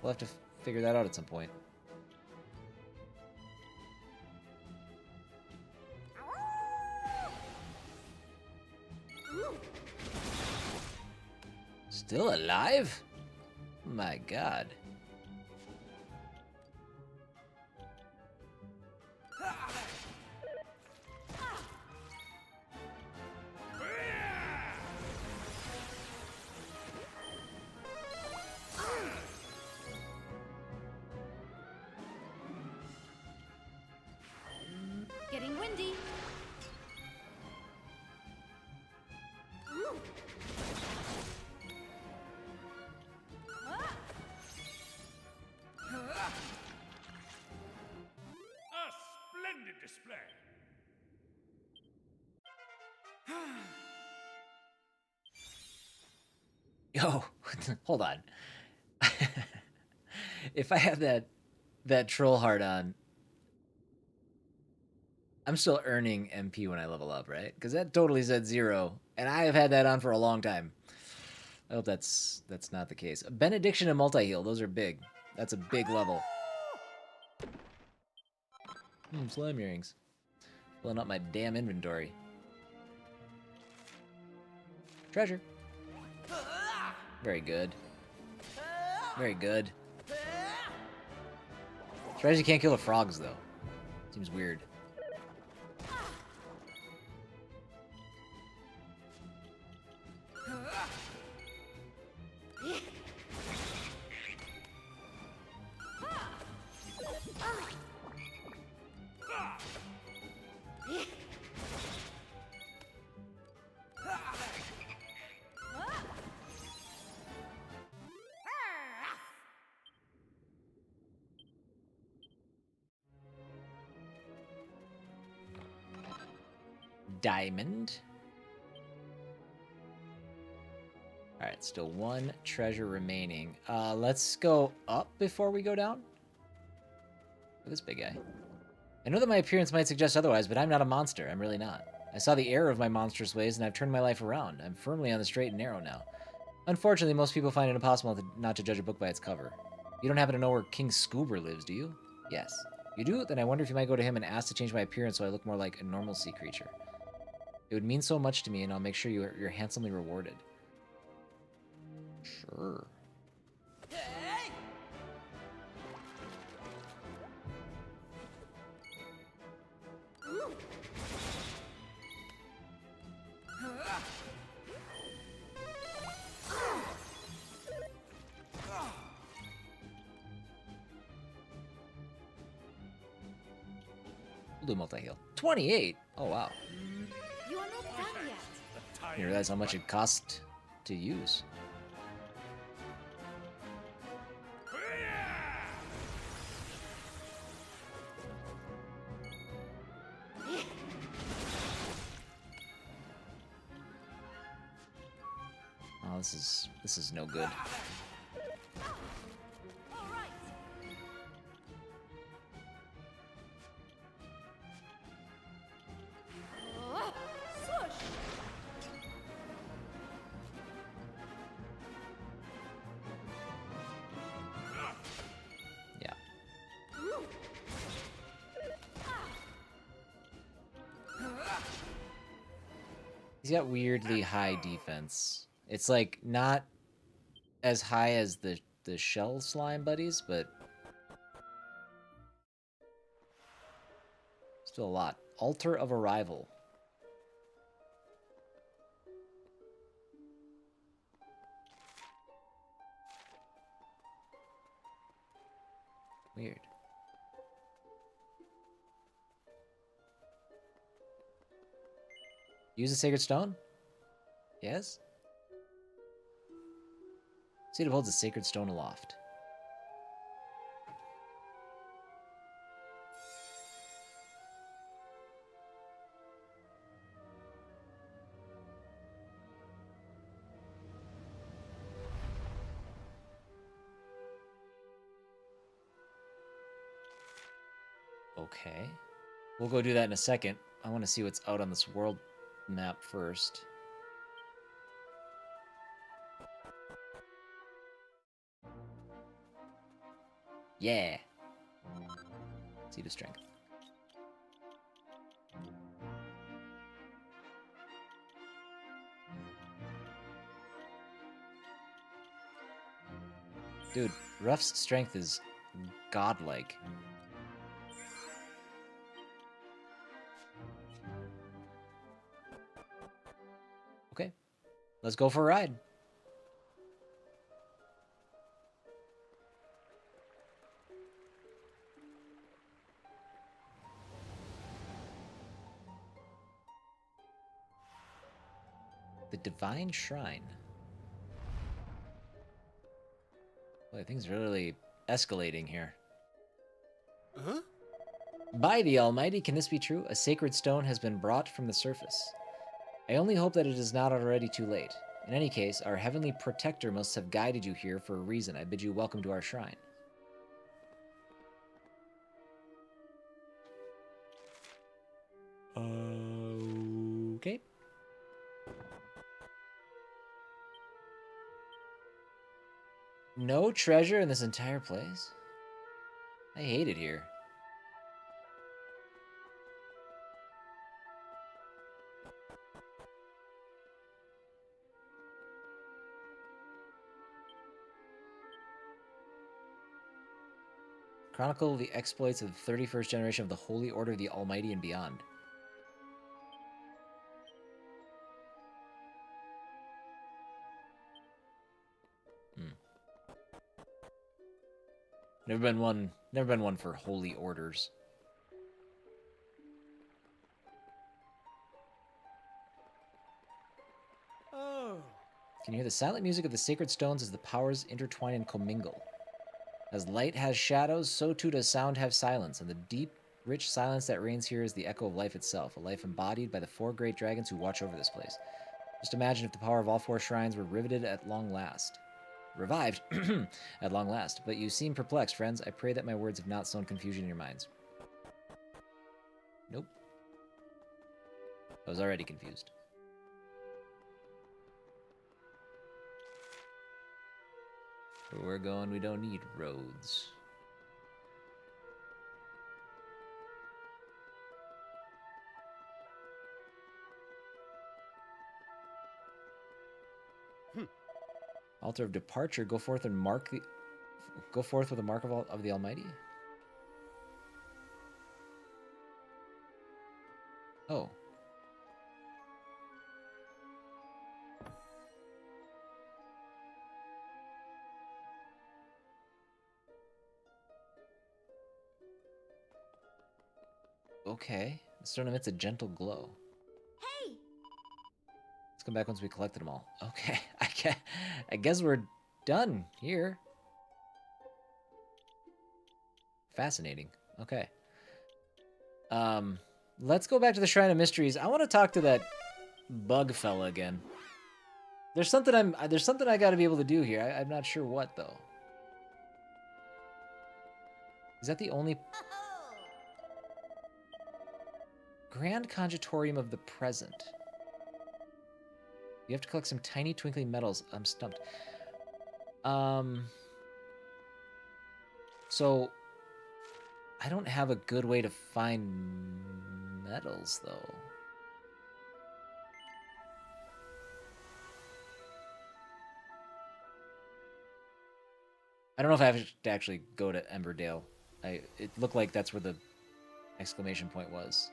We'll have to figure that out at some point. Still alive? My God. Getting windy. A splendid display. Yo, hold on. If I have that troll heart on, I'm still earning MP when I level up, right? Because that totally said 0, and I have had that on for a long time. I hope that's not the case. Benediction and multi-heal, those are big. That's a big level. Slime earrings. Filling up my damn inventory. Treasure. Very good. Very good. Surprised you can't kill the frogs, though. Seems weird. Diamond. Alright, still one treasure remaining. Let's go up before we go down. Look at this big guy. I know that my appearance might suggest otherwise, but I'm not a monster. I'm really not. I saw the error of my monstrous ways, and I've turned my life around. I'm firmly on the straight and narrow now. Unfortunately, most people find it impossible not to judge a book by its cover. You don't happen to know where King Scoober lives, do you? Yes. You do? Then I wonder if you might go to him and ask to change my appearance so I look more like a normal sea creature. It would mean so much to me, and I'll make sure you're handsomely rewarded. Sure. We'll do multi-heal. 28? Oh, wow. You are not done yet. The time You realize how much it costs to use. Oh, this is no good. All right. Swoosh. Yeah. He's got weirdly high defense. It's like not as high as the shell slime buddies, but still a lot. Altar of Arrival. Weird. Use a sacred stone? Yes? Seed holds a sacred stone aloft. Okay. We'll go do that in a second. I want to see what's out on this world map first. Yeah. Seed of Strength. Dude, Ruff's strength is godlike. Okay, let's go for a ride. The Divine Shrine. Boy, things are really escalating here. Huh? By the Almighty, can this be true? A sacred stone has been brought from the surface. I only hope that it is not already too late. In any case, our heavenly protector must have guided you here for a reason. I bid you welcome to our shrine. Okay. No treasure in this entire place? I hate it here. Chronicle the exploits of the 31st generation of the Holy Order of the Almighty and beyond. Never been one for holy orders. Oh. Can you hear the silent music of the sacred stones as the powers intertwine and commingle? As light has shadows, so too does sound have silence, and the deep, rich silence that reigns here is the echo of life itself, a life embodied by the 4 great dragons who watch over this place. Just imagine if the power of all 4 shrines were riveted at long last. Revived at long last. But you seem perplexed, friends. I pray that my words have not sown confusion in your minds. Nope. I was already confused. Where we're going, we don't need roads. Altar of departure. Go forth and mark the. Go forth with a mark of the Almighty. Oh. Okay. The stone emits a gentle glow. Hey! Let's come back once we collected them all. Okay. I guess we're done here. Fascinating. Okay. Let's go back to the Shrine of Mysteries. I want to talk to that bug fella again. There's something I got to be able to do here. I'm not sure what though. Is that the only Grand Congitorium of the Present? You have to collect some tiny twinkling metals. I'm stumped. So I don't have a good way to find metals though. I don't know if I have to actually go to Emberdale. It looked like that's where the exclamation point was.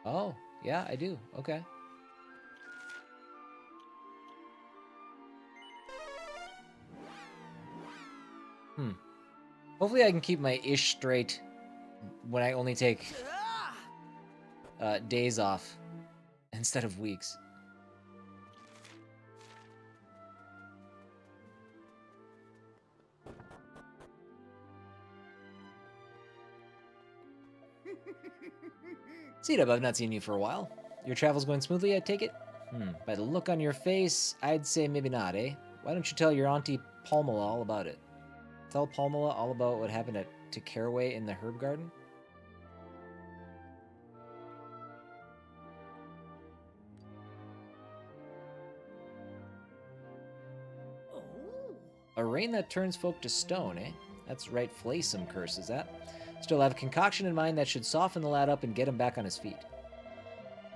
Oh, yeah, I do. Okay. Hopefully I can keep my ish straight when I only take days off instead of weeks. C-Dub, I've not seen you for a while. Your travels going smoothly, I take it? By the look on your face, I'd say maybe not, eh? Why don't you tell your auntie Palmela all about it? Tell Palmela all about what happened to Caraway in the herb garden? Oh. A rain that turns folk to stone, eh? That's right flaysome curse, is that? Still, I have a concoction in mind that should soften the lad up and get him back on his feet.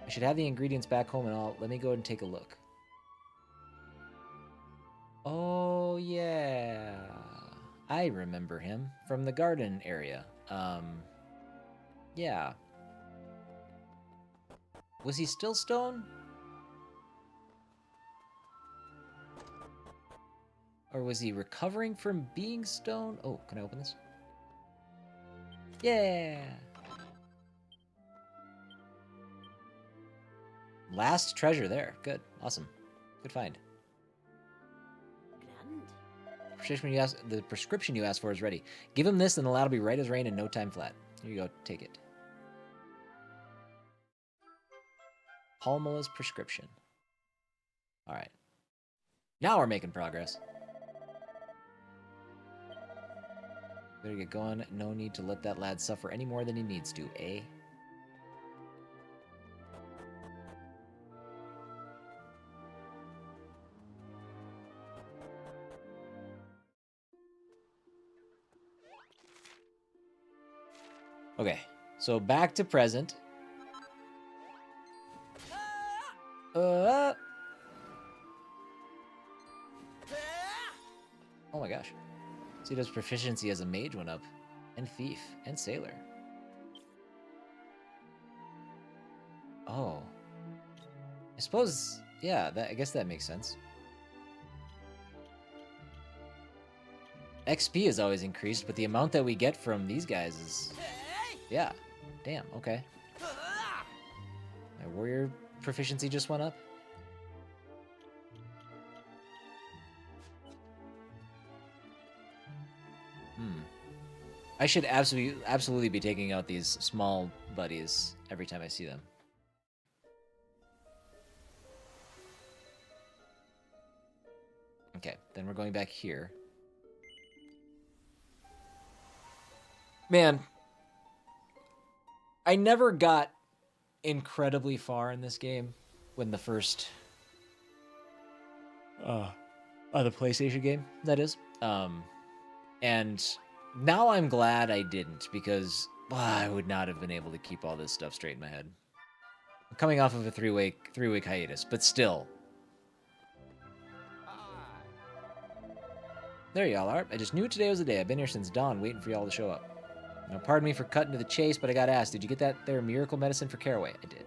I should have the ingredients back home and all. Let me go and take a look. Oh, yeah. I remember him from the garden area. Yeah. Was he still stone? Or was he recovering from being stone? Oh, can I open this? Yeah! Last treasure there. Good. Awesome. Good find. Grand. The prescription you asked for is ready. Give him this and the lad will be right as rain in no time flat. Here you go. Take it. Palmela's prescription. Alright. Now we're making progress. Better get going. No need to let that lad suffer any more than he needs to, eh? Okay, so back to present. Oh my gosh. C-Dub's proficiency as a mage went up, and thief, and sailor. Oh. I suppose, yeah, I guess that makes sense. XP is always increased, but the amount that we get from these guys is... Yeah. Damn, okay. My warrior proficiency just went up? I should absolutely be taking out these small buddies every time I see them. Okay, then we're going back here. Man, I never got incredibly far in this game when the first the PlayStation game, that is. And now I'm glad I didn't, because I would not have been able to keep all this stuff straight in my head. I'm coming off of a three-week hiatus, but still. There y'all are. I just knew today was the day. I've been here since dawn, waiting for y'all to show up. Now, pardon me for cutting to the chase, but I got asked, did you get that there miracle medicine for Caraway? I did.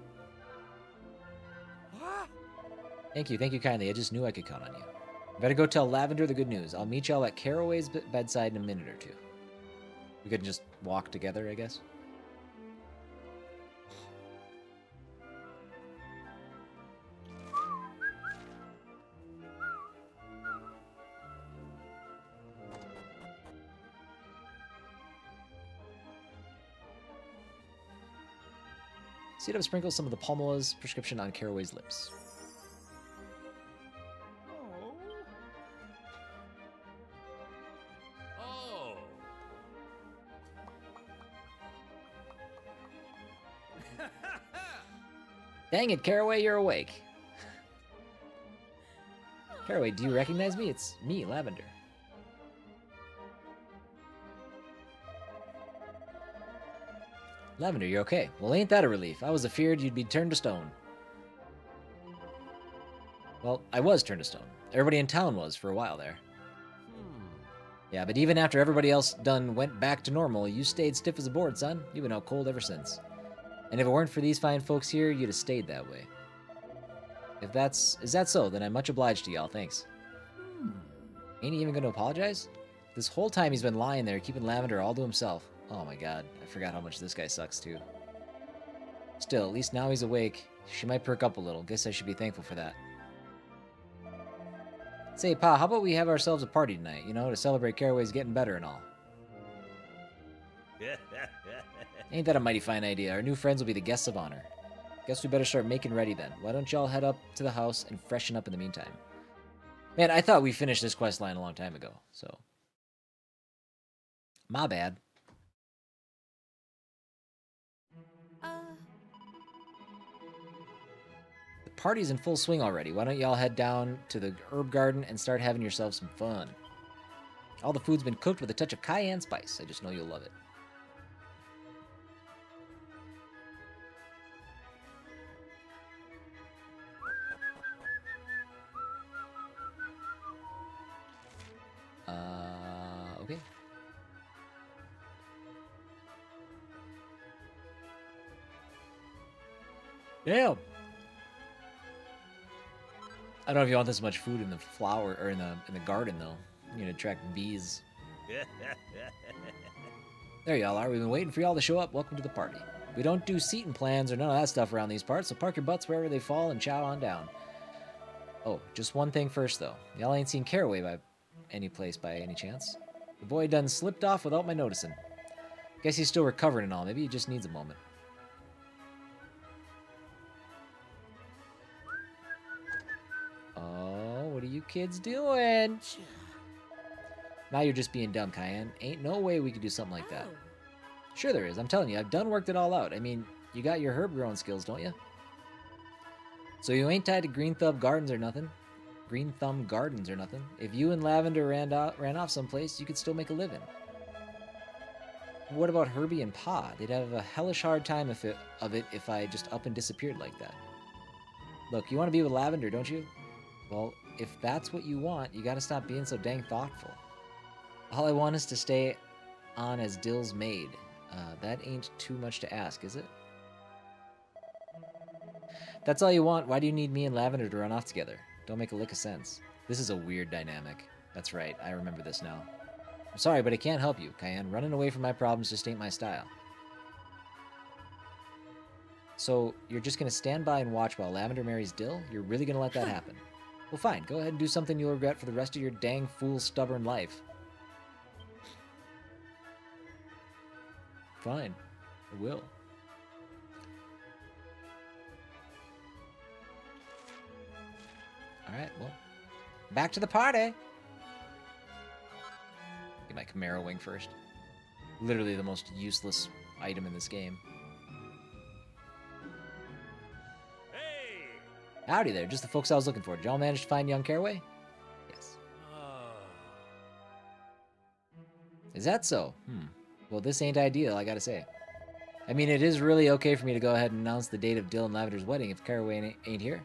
Thank you kindly. I just knew I could count on you. I better go tell Lavender the good news. I'll meet y'all at Caraway's bedside in a minute or two. We could just walk together, I guess. See if I sprinkle some of the Palmola's prescription on Caraway's lips. Oh. Dang it, Caraway, you're awake. Caraway, do you recognize me? It's me, Lavender. Lavender, you're okay. Well, ain't that a relief? I was afeared you'd be turned to stone. Well, I was turned to stone. Everybody in town was for a while there. Yeah, but even after everybody else done went back to normal, you stayed stiff as a board, son. You've been out cold ever since. And if it weren't for these fine folks here, you'd have stayed that way. Is that so, then I'm much obliged to y'all, thanks. Ain't he even gonna apologize? This whole time he's been lying there, keeping Lavender all to himself. Oh my god, I forgot how much this guy sucks too. Still, at least now he's awake. She might perk up a little. Guess I should be thankful for that. Say, Pa, how about we have ourselves a party tonight, you know, to celebrate Caraway's getting better and all? Ain't that a mighty fine idea? Our new friends will be the guests of honor. Guess we better start making ready then. Why don't y'all head up to the house and freshen up in the meantime? Man, I thought we finished this quest line a long time ago, so... My bad. The party's in full swing already. Why don't y'all head down to the herb garden and start having yourselves some fun? All the food's been cooked with a touch of cayenne spice. I just know you'll love it. Okay. Damn. I don't know if you want this much food in the flower or in the garden though. You're gonna attract bees. There y'all are. We've been waiting for y'all to show up. Welcome to the party. We don't do seating plans or none of that stuff around these parts, so park your butts wherever they fall and chow on down. Oh, just one thing first though. Y'all ain't seen Caraway by any place by any chance. The boy done slipped off without my noticing. Guess he's still recovering and all. Maybe he just needs a moment. Oh, what are you kids doing? Now you're just being dumb, Cayenne. Ain't no way we could do something like that. Sure there is. I'm telling you, I've done worked it all out. I mean, you got your herb growing skills, don't you? So you ain't tied to Green Thumb Gardens or nothing. If you and Lavender ran off someplace, you could still make a living. What about Herbie and Pa? They'd have a hellish hard time of it if I just up and disappeared like that. Look, you want to be with Lavender, don't you? Well, if that's what you want, you gotta stop being so dang thoughtful. All I want is to stay on as Dill's maid. That ain't too much to ask, is it? That's all you want. Why do you need me and Lavender to run off together? Don't make a lick of sense. This is a weird dynamic. That's right, I remember this now. I'm sorry, but I can't help you, Cayenne. Running away from my problems just ain't my style. So, you're just gonna stand by and watch while Lavender marries Dill? You're really gonna let that happen? Well, fine. Go ahead and do something you'll regret for the rest of your dang fool stubborn life. Fine. I will. Alright, well. Back to the party. Get my Chimera wing first. Literally the most useless item in this game. Hey! Howdy there, just the folks I was looking for. Did y'all manage to find young Caraway? Yes. Is that so? Well, this ain't ideal, I gotta say. I mean, it is really okay for me to go ahead and announce the date of Dill and Lavender's wedding if Caraway ain't here.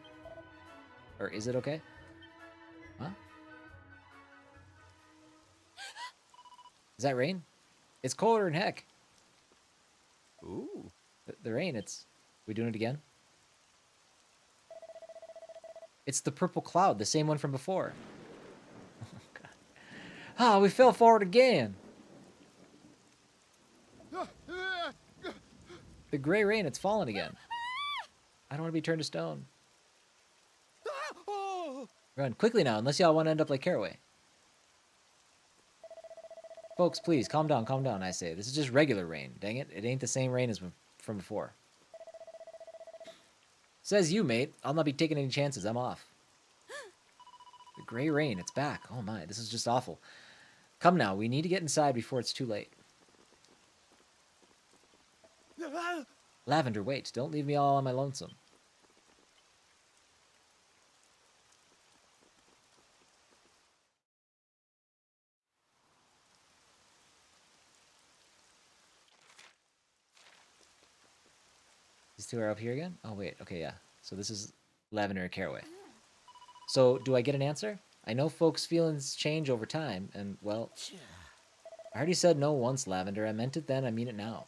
Or is it okay? Huh? Is that rain? It's colder than heck. Ooh. The rain, it's... We doing it again? It's the purple cloud, the same one from before. Oh, God. Ah, we fell for it again. The gray rain, it's fallen again. I don't want to be turned to stone. Run quickly now, unless y'all want to end up like Caraway. Folks, please, calm down, I say. This is just regular rain. Dang it, it ain't the same rain as from before. Says you, mate. I'll not be taking any chances. I'm off. The gray rain, it's back. Oh my, this is just awful. Come now, we need to get inside before it's too late. Lavender, wait. Don't leave me all on my lonesome. These two are up here again? Oh, wait. Okay, yeah. So this is Lavender and Caraway. So, do I get an answer? I know folks' feelings change over time, and, well... I already said no once, Lavender. I meant it then, I mean it now.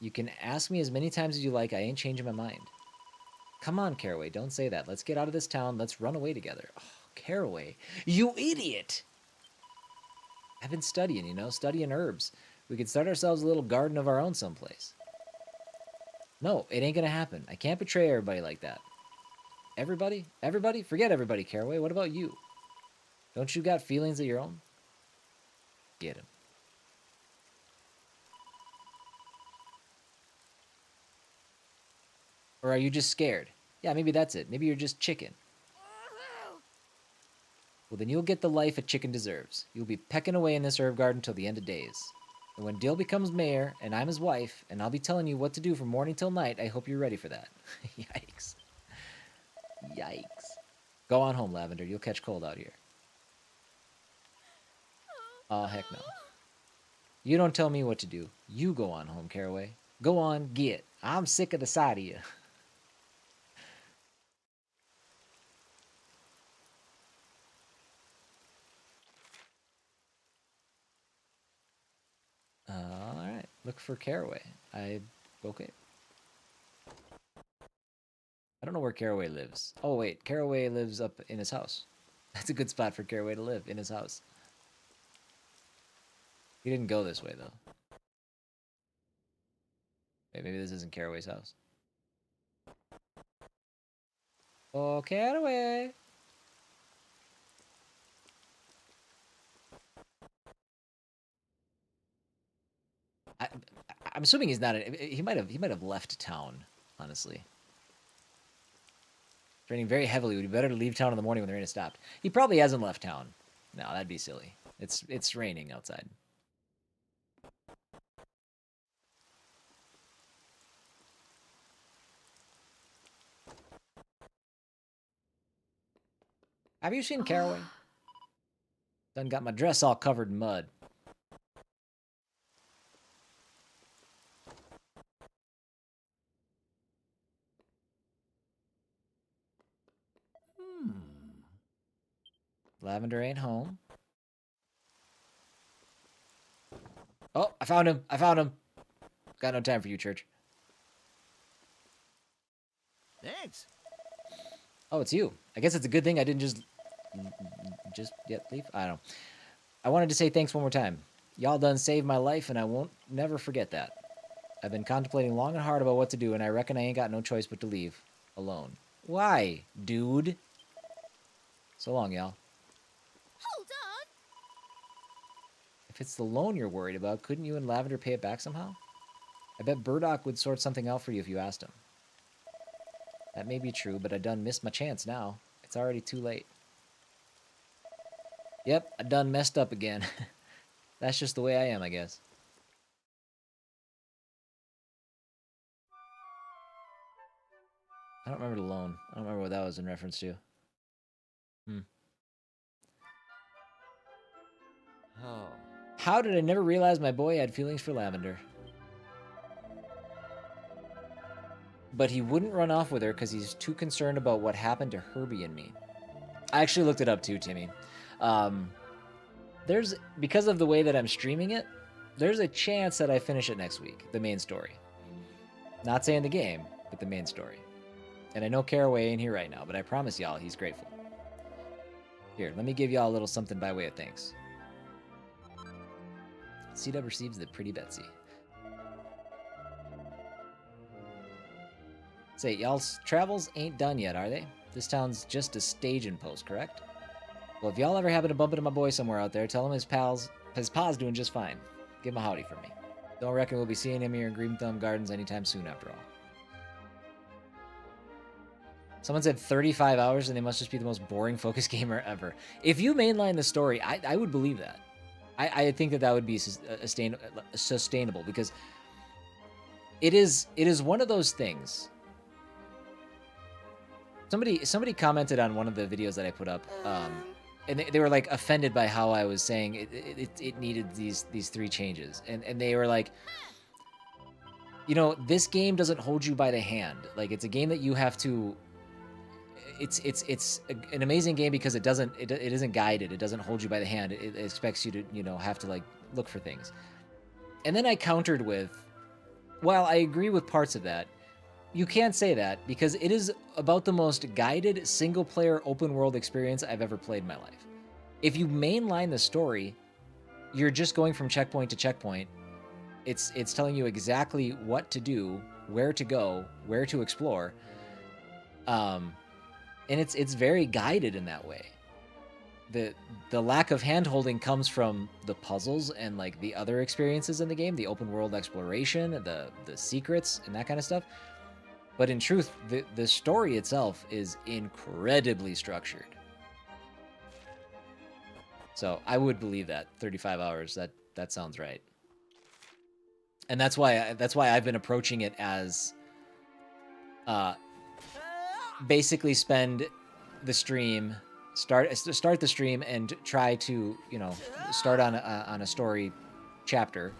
You can ask me as many times as you like, I ain't changing my mind. Come on, Caraway, don't say that. Let's get out of this town, let's run away together. Oh, Caraway, you idiot! I've been studying, you know, studying herbs. We could start ourselves a little garden of our own someplace. No, it ain't gonna happen. I can't betray everybody like that. Everybody? Everybody? Forget everybody, Caraway. What about you? Don't you got feelings of your own? Get him. Or are you just scared? Yeah, maybe that's it. Maybe you're just chicken. Well, then you'll get the life a chicken deserves. You'll be pecking away in this herb garden till the end of days. And when Dill becomes mayor, and I'm his wife, and I'll be telling you what to do from morning till night, I hope you're ready for that. Yikes. Yikes. Go on home, Lavender. You'll catch cold out here. Oh, heck no. You don't tell me what to do. You go on home, Caraway. Go on, get. I'm sick of the sight of you. Alright. Look for Caraway. Okay. I don't know where Caraway lives. Oh, wait. Caraway lives up in his house. That's a good spot for Caraway to live, in his house. He didn't go this way, though. Wait, maybe this isn't Caraway's house. Oh, Caraway! I'm assuming he's not. He might have left town. Honestly, it's raining very heavily. It would be better to leave town in the morning when the rain has stopped. He probably hasn't left town. No, that'd be silly. It's raining outside. Have you seen Caraway? Done got my dress all covered in mud. Lavender ain't home. Oh, I found him. I found him. Got no time for you, Church. Thanks. Oh, it's you. I guess it's a good thing I didn't just yet leave. I don't know. I wanted to say thanks one more time. Y'all done saved my life, and I won't never forget that. I've been contemplating long and hard about what to do, and I reckon I ain't got no choice but to leave. Alone. Why, dude? So long, y'all. Hold on! If it's the loan you're worried about, couldn't you and Lavender pay it back somehow? I bet Burdock would sort something out for you if you asked him. That may be true, but I done missed my chance now. It's already too late. Yep, I done messed up again. That's just the way I am, I guess. I don't remember the loan. I don't remember what that was in reference to. Oh. How did I never realize my boy had feelings for Lavender? But he wouldn't run off with her because he's too concerned about what happened to Herbie and me. I actually looked it up too, Timmy. Because of the way that I'm streaming it, there's a chance that I finish it next week, the main story. Not saying the game, but the main story. And I know Caraway ain't here right now, but I promise y'all he's grateful. Here, let me give y'all a little something by way of thanks. C-Dub receives the pretty Betsy. Say, y'all's travels ain't done yet, are they? This town's just a staging post, correct? Well, if y'all ever happen to bump into my boy somewhere out there, tell him his pa's doing just fine. Give him a howdy for me. Don't reckon we'll be seeing him here in Green Thumb Gardens anytime soon, after all. Someone said 35 hours, and they must just be the most boring focus gamer ever. If you mainline the story, I would believe that. I think that would be sustainable, because it is one of those things. Somebody commented on one of the videos that I put up, and they were like offended by how I was saying it needed these 3 changes, and they were like, you know, this game doesn't hold you by the hand. Like, it's a game that you have to. It's an amazing game because it isn't guided. It doesn't hold you by the hand. It expects you to, you know, have to like look for things. And then I countered with, while I agree with parts of that, you can't say that because it is about the most guided single-player open-world experience I've ever played in my life. If you mainline the story, you're just going from checkpoint to checkpoint. It's telling you exactly what to do, where to go, where to explore. And it's very guided in that way. The lack of hand-holding comes from the puzzles and like the other experiences in the game, the open world exploration, the secrets and that kind of stuff. But in truth, the story itself is incredibly structured. So I would believe that 35 hours. That sounds right. And that's why I've been approaching it as basically spend the stream, start the stream and try to, you know, start on a story chapter,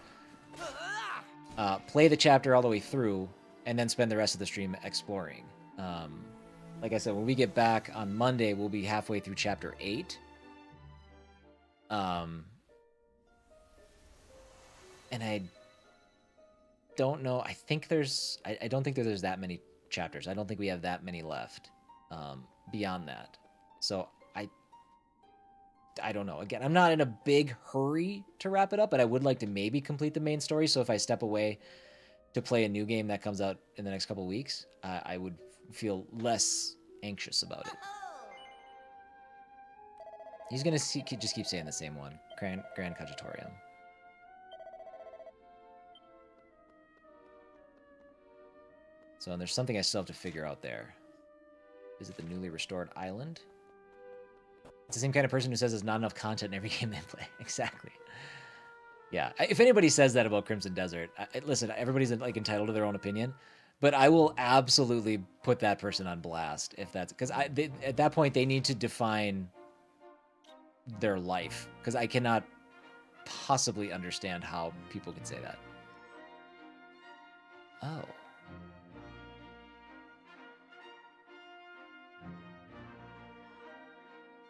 play the chapter all the way through, and then spend the rest of the stream exploring. Like I said, when we get back on Monday, we'll be halfway through chapter 8. And I don't know. I think I don't think that there's that many chapters. I don't think we have that many left beyond that. So I don't know. Again, I'm not in a big hurry to wrap it up, but I would like to maybe complete the main story. So if I step away to play a new game that comes out in the next couple weeks, I would feel less anxious about it. He's gonna just keep saying the same one. Grand Cogitatorium. So and there's something I still have to figure out there. Is it the newly restored island? It's the same kind of person who says there's not enough content in every game they play. Exactly. Yeah. If anybody says that about Crimson Desert, listen, everybody's like entitled to their own opinion, but I will absolutely put that person on blast if that's because at that point they need to define their life, because I cannot possibly understand how people can say that. Oh.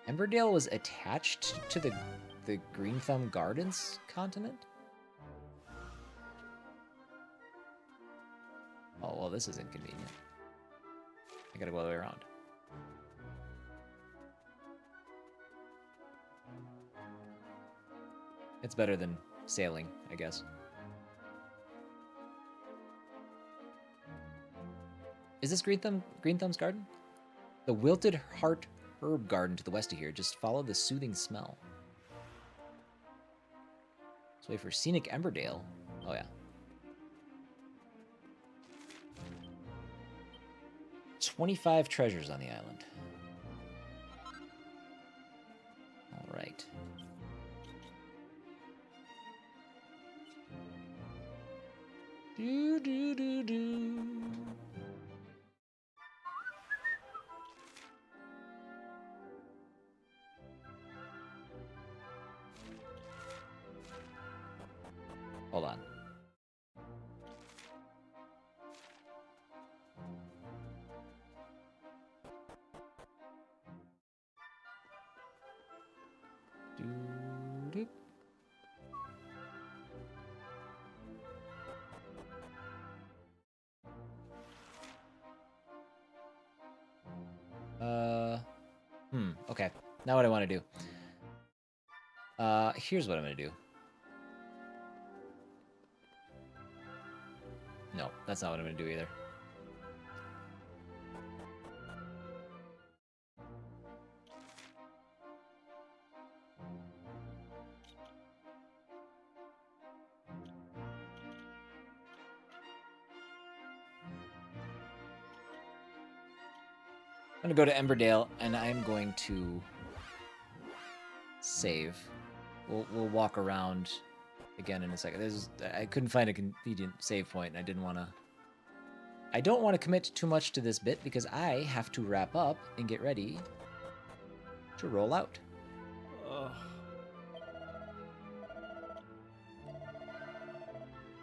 Emberdale was attached to the Green Thumb Gardens continent? Oh, well, this is inconvenient. I gotta go all the way around. It's better than sailing, I guess. Is this Green Thumb's garden? The Wilted Heart Herb Garden to the west of here. Just follow the soothing smell. Let's wait for Scenic Emberdale. Oh, yeah. 25 treasures on the island. All Right. Do do do do. Hold on. Doo-doo. Okay. Now what I want to do. Here's what I'm going to do. No, that's not what I'm going to do either. I'm going to go to Emberdale, and I'm going to save. We'll walk around again in a second. I couldn't find a convenient save point, and I didn't want to... I don't want to commit too much to this bit, because I have to wrap up and get ready to roll out. Ugh.